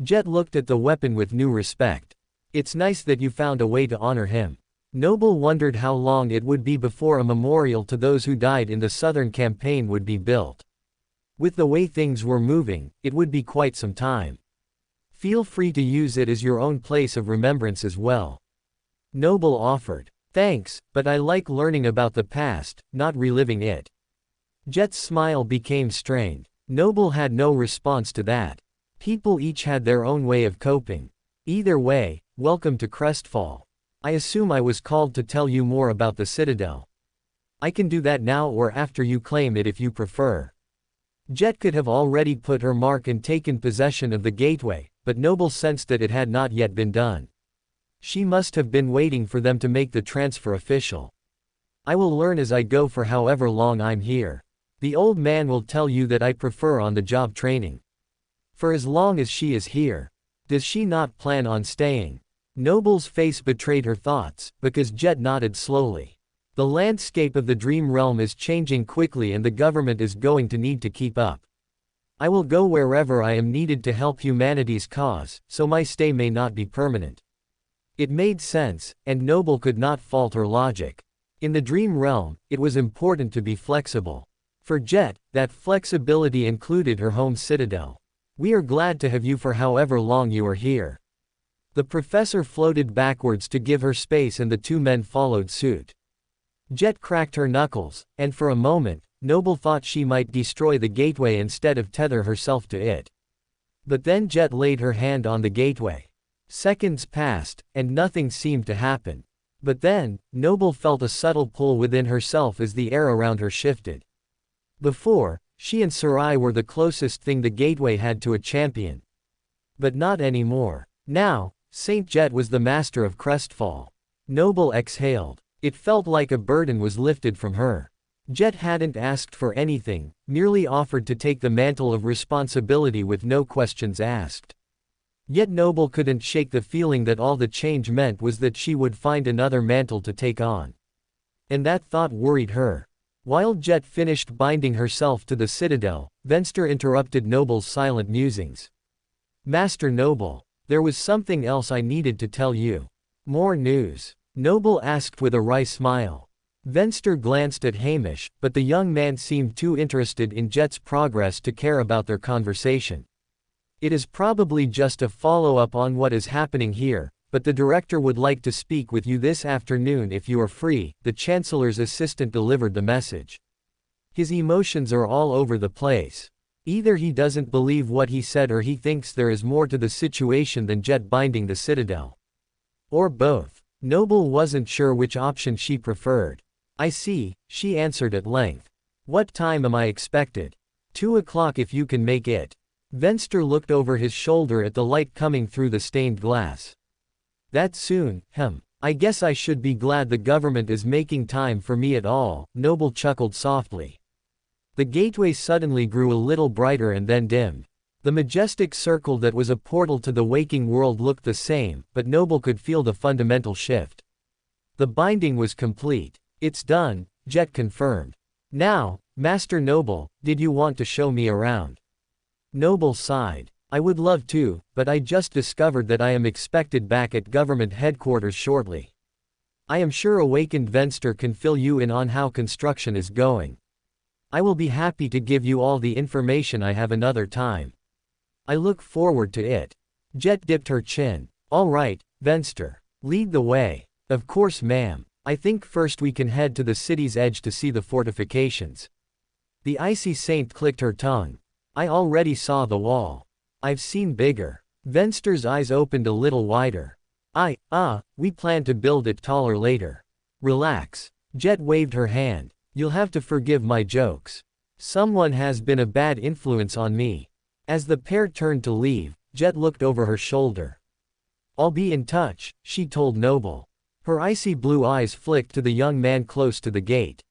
Jet looked at the weapon with new respect. It's nice that you found a way to honor him. Noble wondered how long it would be before a memorial to those who died in the Southern Campaign would be built. With the way things were moving, it would be quite some time. Feel free to use it as your own place of remembrance as well. Noble offered. Thanks, but I like learning about the past, not reliving it. Jet's smile became strained. Noble had no response to that. People each had their own way of coping. Either way, welcome to Crestfall. I assume I was called to tell you more about the Citadel. I can do that now or after you claim it if you prefer. Jet could have already put her mark and taken possession of the gateway, but Noble sensed that it had not yet been done. She must have been waiting for them to make the transfer official. I will learn as I go for however long I'm here. The old man will tell you that I prefer on-the-job training. For as long as she is here. Does she not plan on staying? Noble's face betrayed her thoughts, because Jet nodded slowly. The landscape of the dream realm is changing quickly and the government is going to need to keep up. I will go wherever I am needed to help humanity's cause, so my stay may not be permanent. It made sense, and Noble could not fault her logic. In the dream realm, it was important to be flexible. For Jet, that flexibility included her home citadel. We are glad to have you for however long you are here. The professor floated backwards to give her space and the two men followed suit. Jet cracked her knuckles, and for a moment, Noble thought she might destroy the gateway instead of tether herself to it. But then Jet laid her hand on the gateway. Seconds passed, and nothing seemed to happen. But then, Noble felt a subtle pull within herself as the air around her shifted. Before, she and Sarai were the closest thing the gateway had to a champion. But not anymore. Now, Saint Jet was the master of Crestfall. Noble exhaled. It felt like a burden was lifted from her. Jet hadn't asked for anything, merely offered to take the mantle of responsibility with no questions asked. Yet Noble couldn't shake the feeling that all the change meant was that she would find another mantle to take on. And that thought worried her. While Jet finished binding herself to the citadel, Venster interrupted Noble's silent musings. Master Noble, there was something else I needed to tell you. More news? Noble asked with a wry smile. Venster glanced at Hamish, but the young man seemed too interested in Jet's progress to care about their conversation. It is probably just a follow-up on what is happening here, but the director would like to speak with you this afternoon if you are free, the Chancellor's assistant delivered the message. His emotions are all over the place. Either he doesn't believe what he said or he thinks there is more to the situation than Jet binding the citadel. Or both. Noble wasn't sure which option she preferred. I see, she answered at length. What time am I expected? 2 o'clock if you can make it. Venster looked over his shoulder at the light coming through the stained glass. That soon, I guess I should be glad the government is making time for me at all, Noble chuckled softly. The gateway suddenly grew a little brighter and then dimmed. The majestic circle that was a portal to the waking world looked the same, but Noble could feel the fundamental shift. The binding was complete. It's done, Jet confirmed. Now, Master Noble, did you want to show me around? Noble sighed. I would love to, but I just discovered that I am expected back at government headquarters shortly. I am sure awakened Venster can fill you in on how construction is going. I will be happy to give you all the information I have another time. I look forward to it. Jet dipped her chin. All right, Venster. Lead the way. Of course, ma'am. I think first we can head to the city's edge to see the fortifications. The icy saint clicked her tongue. I already saw the wall. I've seen bigger. Venster's eyes opened a little wider. We plan to build it taller later. Relax. Jet waved her hand. You'll have to forgive my jokes. Someone has been a bad influence on me. As the pair turned to leave, Jet looked over her shoulder. I'll be in touch, she told Noble. Her icy blue eyes flicked to the young man close to the gate.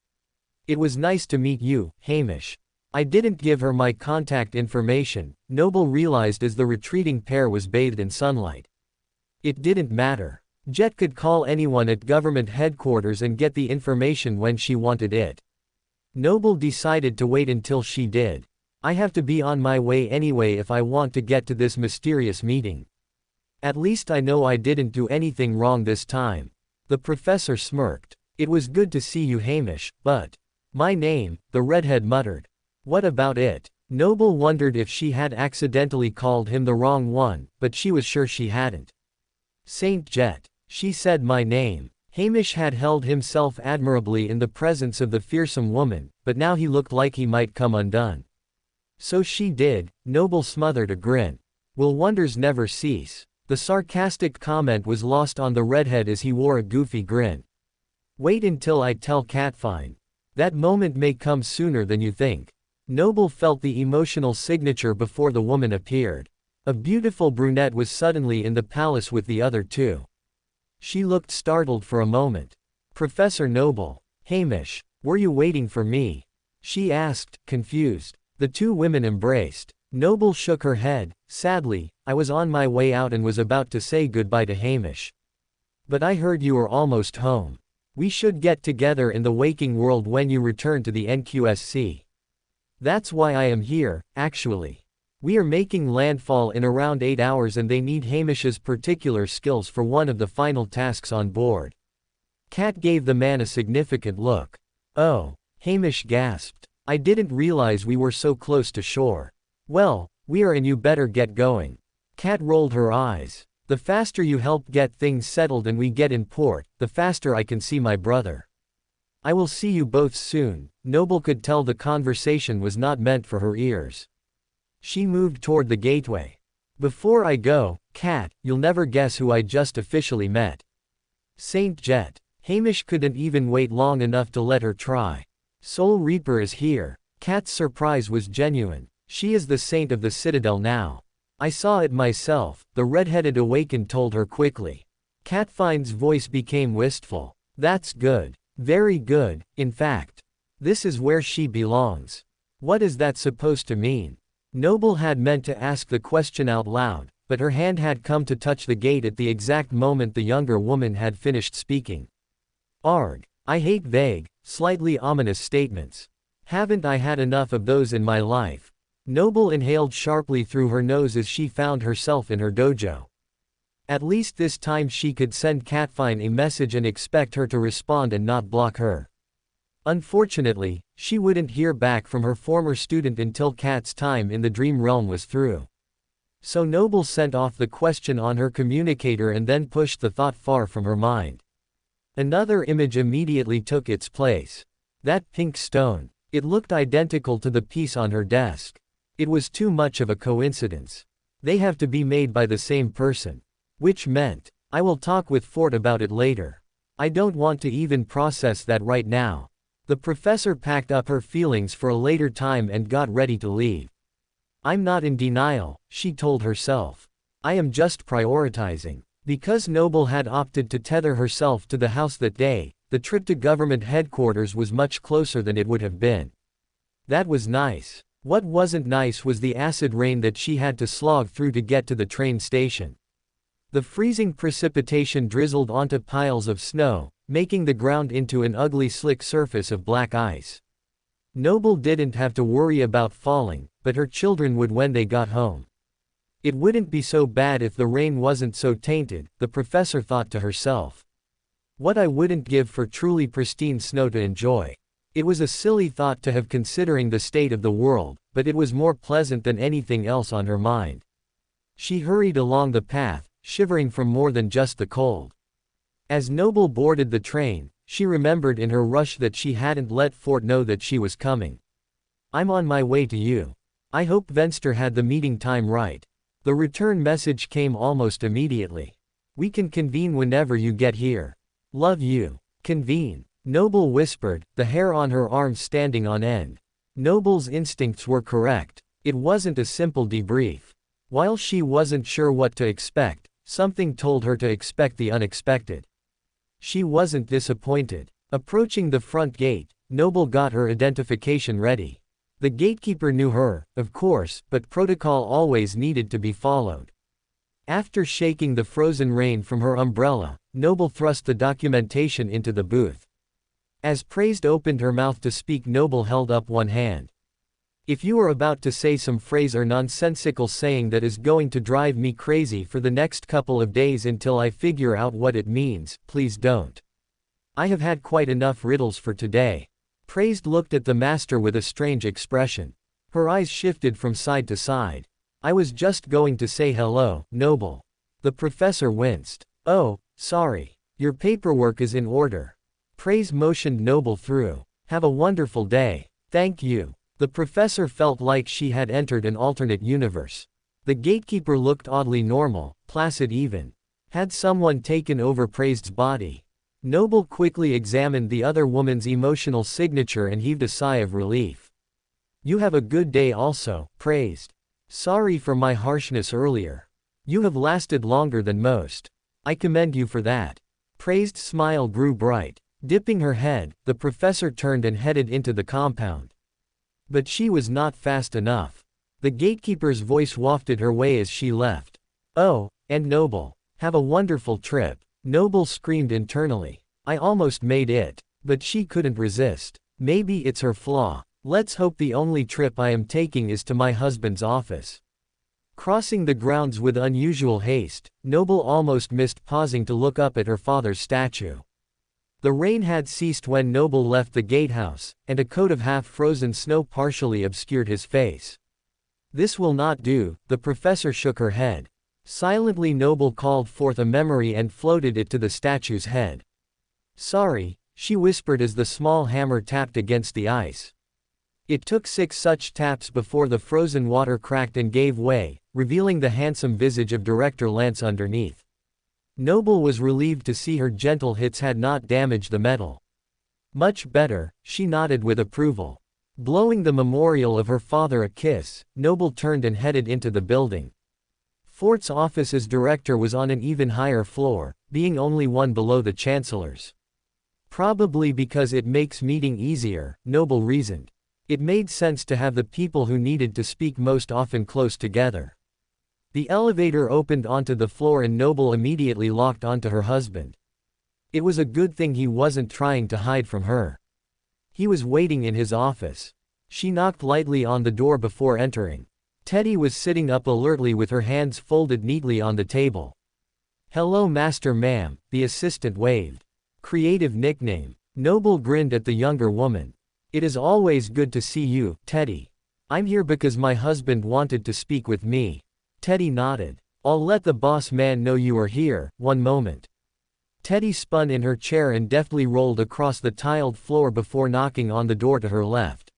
It was nice to meet you, Hamish. I didn't give her my contact information, Noble realized as the retreating pair was bathed in sunlight. It didn't matter. Jet could call anyone at government headquarters and get the information when she wanted it. Noble decided to wait until she did. I have to be on my way anyway if I want to get to this mysterious meeting. At least I know I didn't do anything wrong this time. The professor smirked. It was good to see you, Hamish, but... My name, the redhead muttered. What about it? Noble wondered if she had accidentally called him the wrong one, but she was sure she hadn't. Saint Jet. She said my name. Hamish had held himself admirably in the presence of the fearsome woman, but now he looked like he might come undone. So she did, Noble smothered a grin. Will wonders never cease? The sarcastic comment was lost on the redhead as he wore a goofy grin. Wait until I tell Catfine. That moment may come sooner than you think. Noble felt the emotional signature before the woman appeared. A beautiful brunette was suddenly in the palace with the other two. She looked startled for a moment. Professor Noble. Hamish, were you waiting for me? She asked, confused. The two women embraced. Noble shook her head. Sadly, I was on my way out and was about to say goodbye to Hamish. But I heard you were almost home. We should get together in the waking world when you return to the NQSC. That's why I am here, actually. We are making landfall in around 8 hours and they need Hamish's particular skills for one of the final tasks on board. Kat gave the man a significant look. Oh, Hamish gasped. I didn't realize we were so close to shore. Well, we are and you better get going. Kat rolled her eyes. The faster you help get things settled and we get in port, the faster I can see my brother. I will see you both soon. Noble could tell the conversation was not meant for her ears. She moved toward the gateway. Before I go, Kat, you'll never guess who I just officially met. Saint Jet. Hamish couldn't even wait long enough to let her try. Soul Reaper is here. Kat's surprise was genuine. She is the saint of the Citadel now. I saw it myself, the red-headed awakened told her quickly. Catfine's voice became wistful. That's good. Very good, in fact. This is where she belongs. What is that supposed to mean? Noble had meant to ask the question out loud, but her hand had come to touch the gate at the exact moment the younger woman had finished speaking. Arg. I hate vague, slightly ominous statements. Haven't I had enough of those in my life? Noble inhaled sharply through her nose as she found herself in her dojo. At least this time she could send Catfine a message and expect her to respond and not block her. Unfortunately, she wouldn't hear back from her former student until Kat's time in the dream realm was through. So Noble sent off the question on her communicator and then pushed the thought far from her mind. Another image immediately took its place. That pink stone. It looked identical to the piece on her desk. It was too much of a coincidence. They have to be made by the same person. Which meant, I will talk with Fort about it later. I don't want to even process that right now. The professor packed up her feelings for a later time and got ready to leave. I'm not in denial, she told herself. I am just prioritizing. Because Noble had opted to tether herself to the house that day, the trip to government headquarters was much closer than it would have been. That was nice. What wasn't nice was the acid rain that she had to slog through to get to the train station. The freezing precipitation drizzled onto piles of snow, making the ground into an ugly slick surface of black ice. Noble didn't have to worry about falling, but her children would when they got home. It wouldn't be so bad if the rain wasn't so tainted, the professor thought to herself. What I wouldn't give for truly pristine snow to enjoy. It was a silly thought to have considering the state of the world, but it was more pleasant than anything else on her mind. She hurried along the path, shivering from more than just the cold. As Noble boarded the train, she remembered in her rush that she hadn't let Fort know that she was coming. I'm on my way to you. I hope Venster had the meeting time right. The return message came almost immediately. We can convene whenever you get here. Love you. Convene. Noble whispered, the hair on her arms standing on end. Noble's instincts were correct. It wasn't a simple debrief. While she wasn't sure what to expect, something told her to expect the unexpected. She wasn't disappointed. Approaching the front gate, Noble got her identification ready. The gatekeeper knew her, of course, but protocol always needed to be followed. After shaking the frozen rain from her umbrella, Noble thrust the documentation into the booth. As Praised opened her mouth to speak, Noble held up one hand. If you are about to say some phrase or nonsensical saying that is going to drive me crazy for the next couple of days until I figure out what it means, please don't. I have had quite enough riddles for today. Praised looked at the master with a strange expression. Her eyes shifted from side to side. I was just going to say hello, Noble. The professor winced. Oh, sorry. Your paperwork is in order. Praise motioned Noble through. Have a wonderful day. Thank you. The professor felt like she had entered an alternate universe. The gatekeeper looked oddly normal, placid even. Had someone taken over Praised's body? Noble quickly examined the other woman's emotional signature and heaved a sigh of relief. You have a good day also, Praised. Sorry for my harshness earlier. You have lasted longer than most. I commend you for that. Praised's smile grew bright. Dipping her head, the professor turned and headed into the compound. But she was not fast enough. The gatekeeper's voice wafted her way as she left. Oh, and Noble. Have a wonderful trip. Noble screamed internally. I almost made it. But she couldn't resist. Maybe it's her flaw. Let's hope the only trip I am taking is to my husband's office. Crossing the grounds with unusual haste, Noble almost missed pausing to look up at her father's statue. The rain had ceased when Noble left the gatehouse, and a coat of half-frozen snow partially obscured his face. This will not do, the professor shook her head. Silently Noble called forth a memory and floated it to the statue's head. Sorry, she whispered as the small hammer tapped against the ice. It took 6 such taps before the frozen water cracked and gave way, revealing the handsome visage of Director Lance underneath. Noble was relieved to see her gentle hits had not damaged the metal. Much better, she nodded with approval. Blowing the memorial of her father a kiss, Noble turned and headed into the building. Fort's office as director was on an even higher floor, being only one below the chancellor's. Probably because it makes meeting easier, Noble reasoned. It made sense to have the people who needed to speak most often close together. The elevator opened onto the floor and Noble immediately locked onto her husband. It was a good thing he wasn't trying to hide from her. He was waiting in his office. She knocked lightly on the door before entering. Teddy was sitting up alertly with her hands folded neatly on the table. Hello Master Ma'am, the assistant waved. Creative nickname. Noble grinned at the younger woman. It is always good to see you, Teddy. I'm here because my husband wanted to speak with me. Teddy nodded. I'll let the boss man know you are here, one moment. Teddy spun in her chair and deftly rolled across the tiled floor before knocking on the door to her left.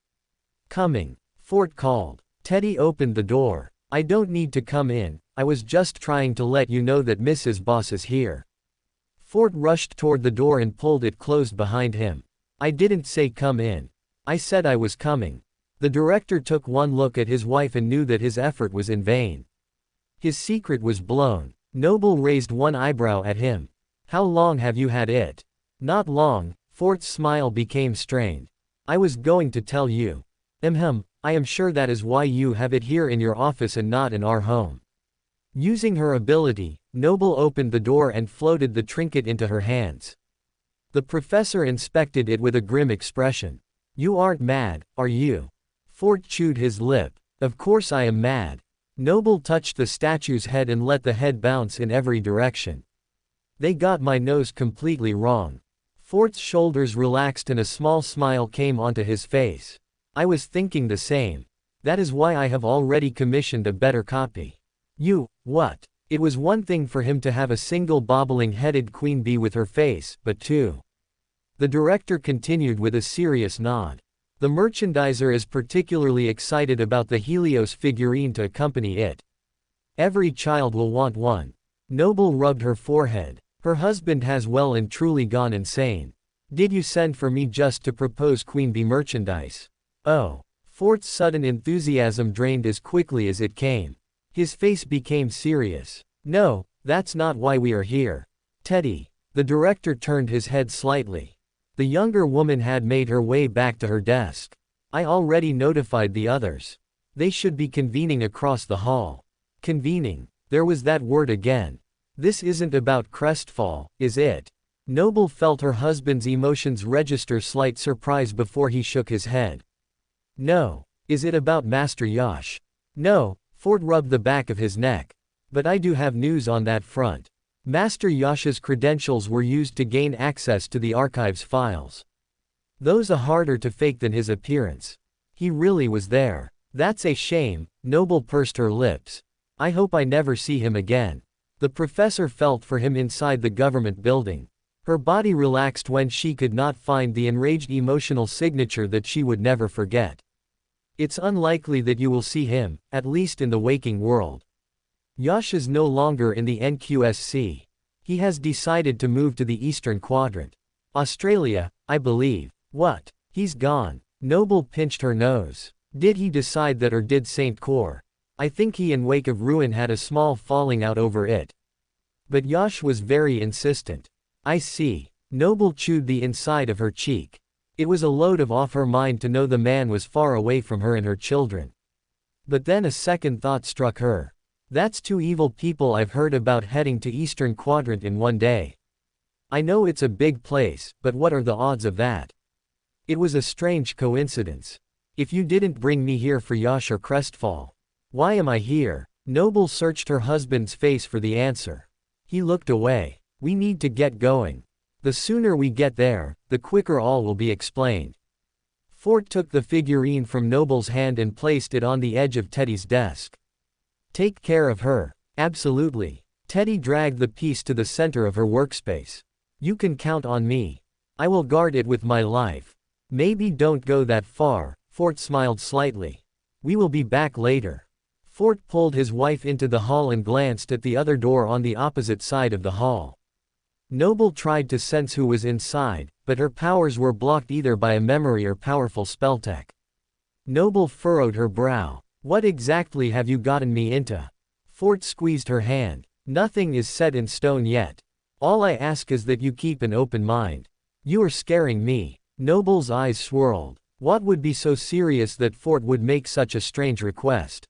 Coming. Fort called. Teddy opened the door. I don't need to come in, I was just trying to let you know that Mrs. Boss is here. Fort rushed toward the door and pulled it closed behind him. I didn't say come in. I said I was coming. The director took one look at his wife and knew that his effort was in vain. His secret was blown. Noble raised one eyebrow at him. How long have you had it? Not long. Fort's smile became strained. I was going to tell you. I am sure that is why you have it here in your office and not in our home. Using her ability, Noble opened the door and floated the trinket into her hands. The professor inspected it with a grim expression. You aren't mad, are you? Fort chewed his lip. Of course I am mad. Noble touched the statue's head and let the head bounce in every direction. They got my nose completely wrong. Fort's shoulders relaxed and a small smile came onto his face. I was thinking the same. That is why I have already commissioned a better copy. What? It was one thing for him to have a single bobbling-headed queen bee with her face, but two. The director continued with a serious nod. The merchandiser is particularly excited about the Helios figurine to accompany it. Every child will want one. Noble rubbed her forehead. Her husband has well and truly gone insane. Did you send for me just to propose Queen Bee merchandise? Oh. Fort's sudden enthusiasm drained as quickly as it came. His face became serious. No, that's not why we are here. Teddy. The director turned his head slightly. The younger woman had made her way back to her desk. I already notified the others. They should be convening across the hall. Convening. There was that word again. This isn't about Crestfall, is it? Noble felt her husband's emotions register slight surprise before he shook his head. No. Is it about Master Yash? No. Ford rubbed the back of his neck. But I do have news on that front. Master Yash's credentials were used to gain access to the archive's files. Those are harder to fake than his appearance. He really was there. That's a shame. Noble pursed her lips. I hope I never see him again. The professor felt for him inside the government building. Her body relaxed when she could not find the enraged emotional signature that she would never forget. It's unlikely that you will see him, at least in the waking world. Yash is no longer in the NQSC. He has decided to move to the Eastern Quadrant. Australia, I believe. What? He's gone. Noble pinched her nose. Did he decide that, or did Saint Cor? I think he in Wake of Ruin had a small falling out over it. But Yash was very insistent. I see. Noble chewed the inside of her cheek. It was a load off her mind to know the man was far away from her and her children. But then a second thought struck her. That's 2 evil people I've heard about heading to Eastern Quadrant in one day. I know it's a big place, but what are the odds of that? It was a strange coincidence. If you didn't bring me here for Yash or Crestfall, why am I here? Noble searched her husband's face for the answer. He looked away. We need to get going. The sooner we get there, the quicker all will be explained. Fort took the figurine from Noble's hand and placed it on the edge of Teddy's desk. Take care of her. Absolutely. Teddy dragged the piece to the center of her workspace. You can count on me. I will guard it with my life. Maybe don't go that far. Fort smiled slightly. We will be back later. Fort pulled his wife into the hall and glanced at the other door on the opposite side of the hall. Noble tried to sense who was inside, but her powers were blocked either by a memory or powerful spelltech. Noble furrowed her brow. What exactly have you gotten me into? Fort squeezed her hand. Nothing is set in stone yet. All I ask is that you keep an open mind. You are scaring me. Noble's eyes swirled. What would be so serious that Fort would make such a strange request?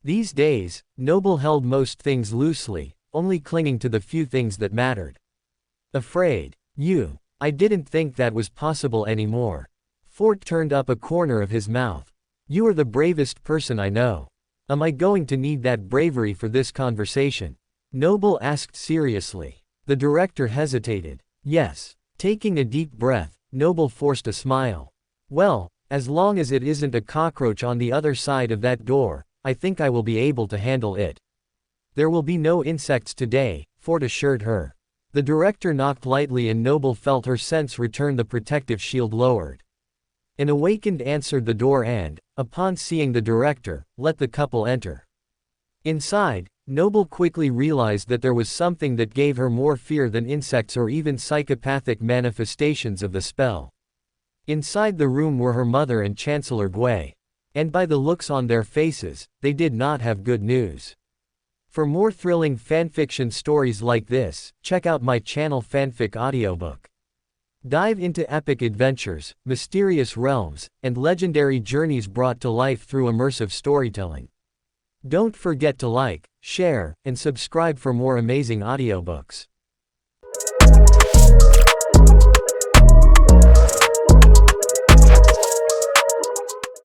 These days, Noble held most things loosely, only clinging to the few things that mattered. Afraid. You. I didn't think that was possible anymore. Fort turned up a corner of his mouth. You are the bravest person I know. Am I going to need that bravery for this conversation? Noble asked seriously. The director hesitated. Yes. Taking a deep breath, Noble forced a smile. Well, as long as it isn't a cockroach on the other side of that door, I think I will be able to handle it. There will be no insects today, Fort assured her. The director knocked lightly and Noble felt her sense return, the protective shield lowered. An awakened answered the door and, upon seeing the director, let the couple enter. Inside, Noble quickly realized that there was something that gave her more fear than insects or even psychopathic manifestations of the spell. Inside the room were her mother and Chancellor Gui. And by the looks on their faces, they did not have good news. For more thrilling fanfiction stories like this, check out my channel Fanfic Audiobook. Dive into epic adventures, mysterious realms, and legendary journeys brought to life through immersive storytelling. Don't forget to like, share, and subscribe for more amazing audiobooks.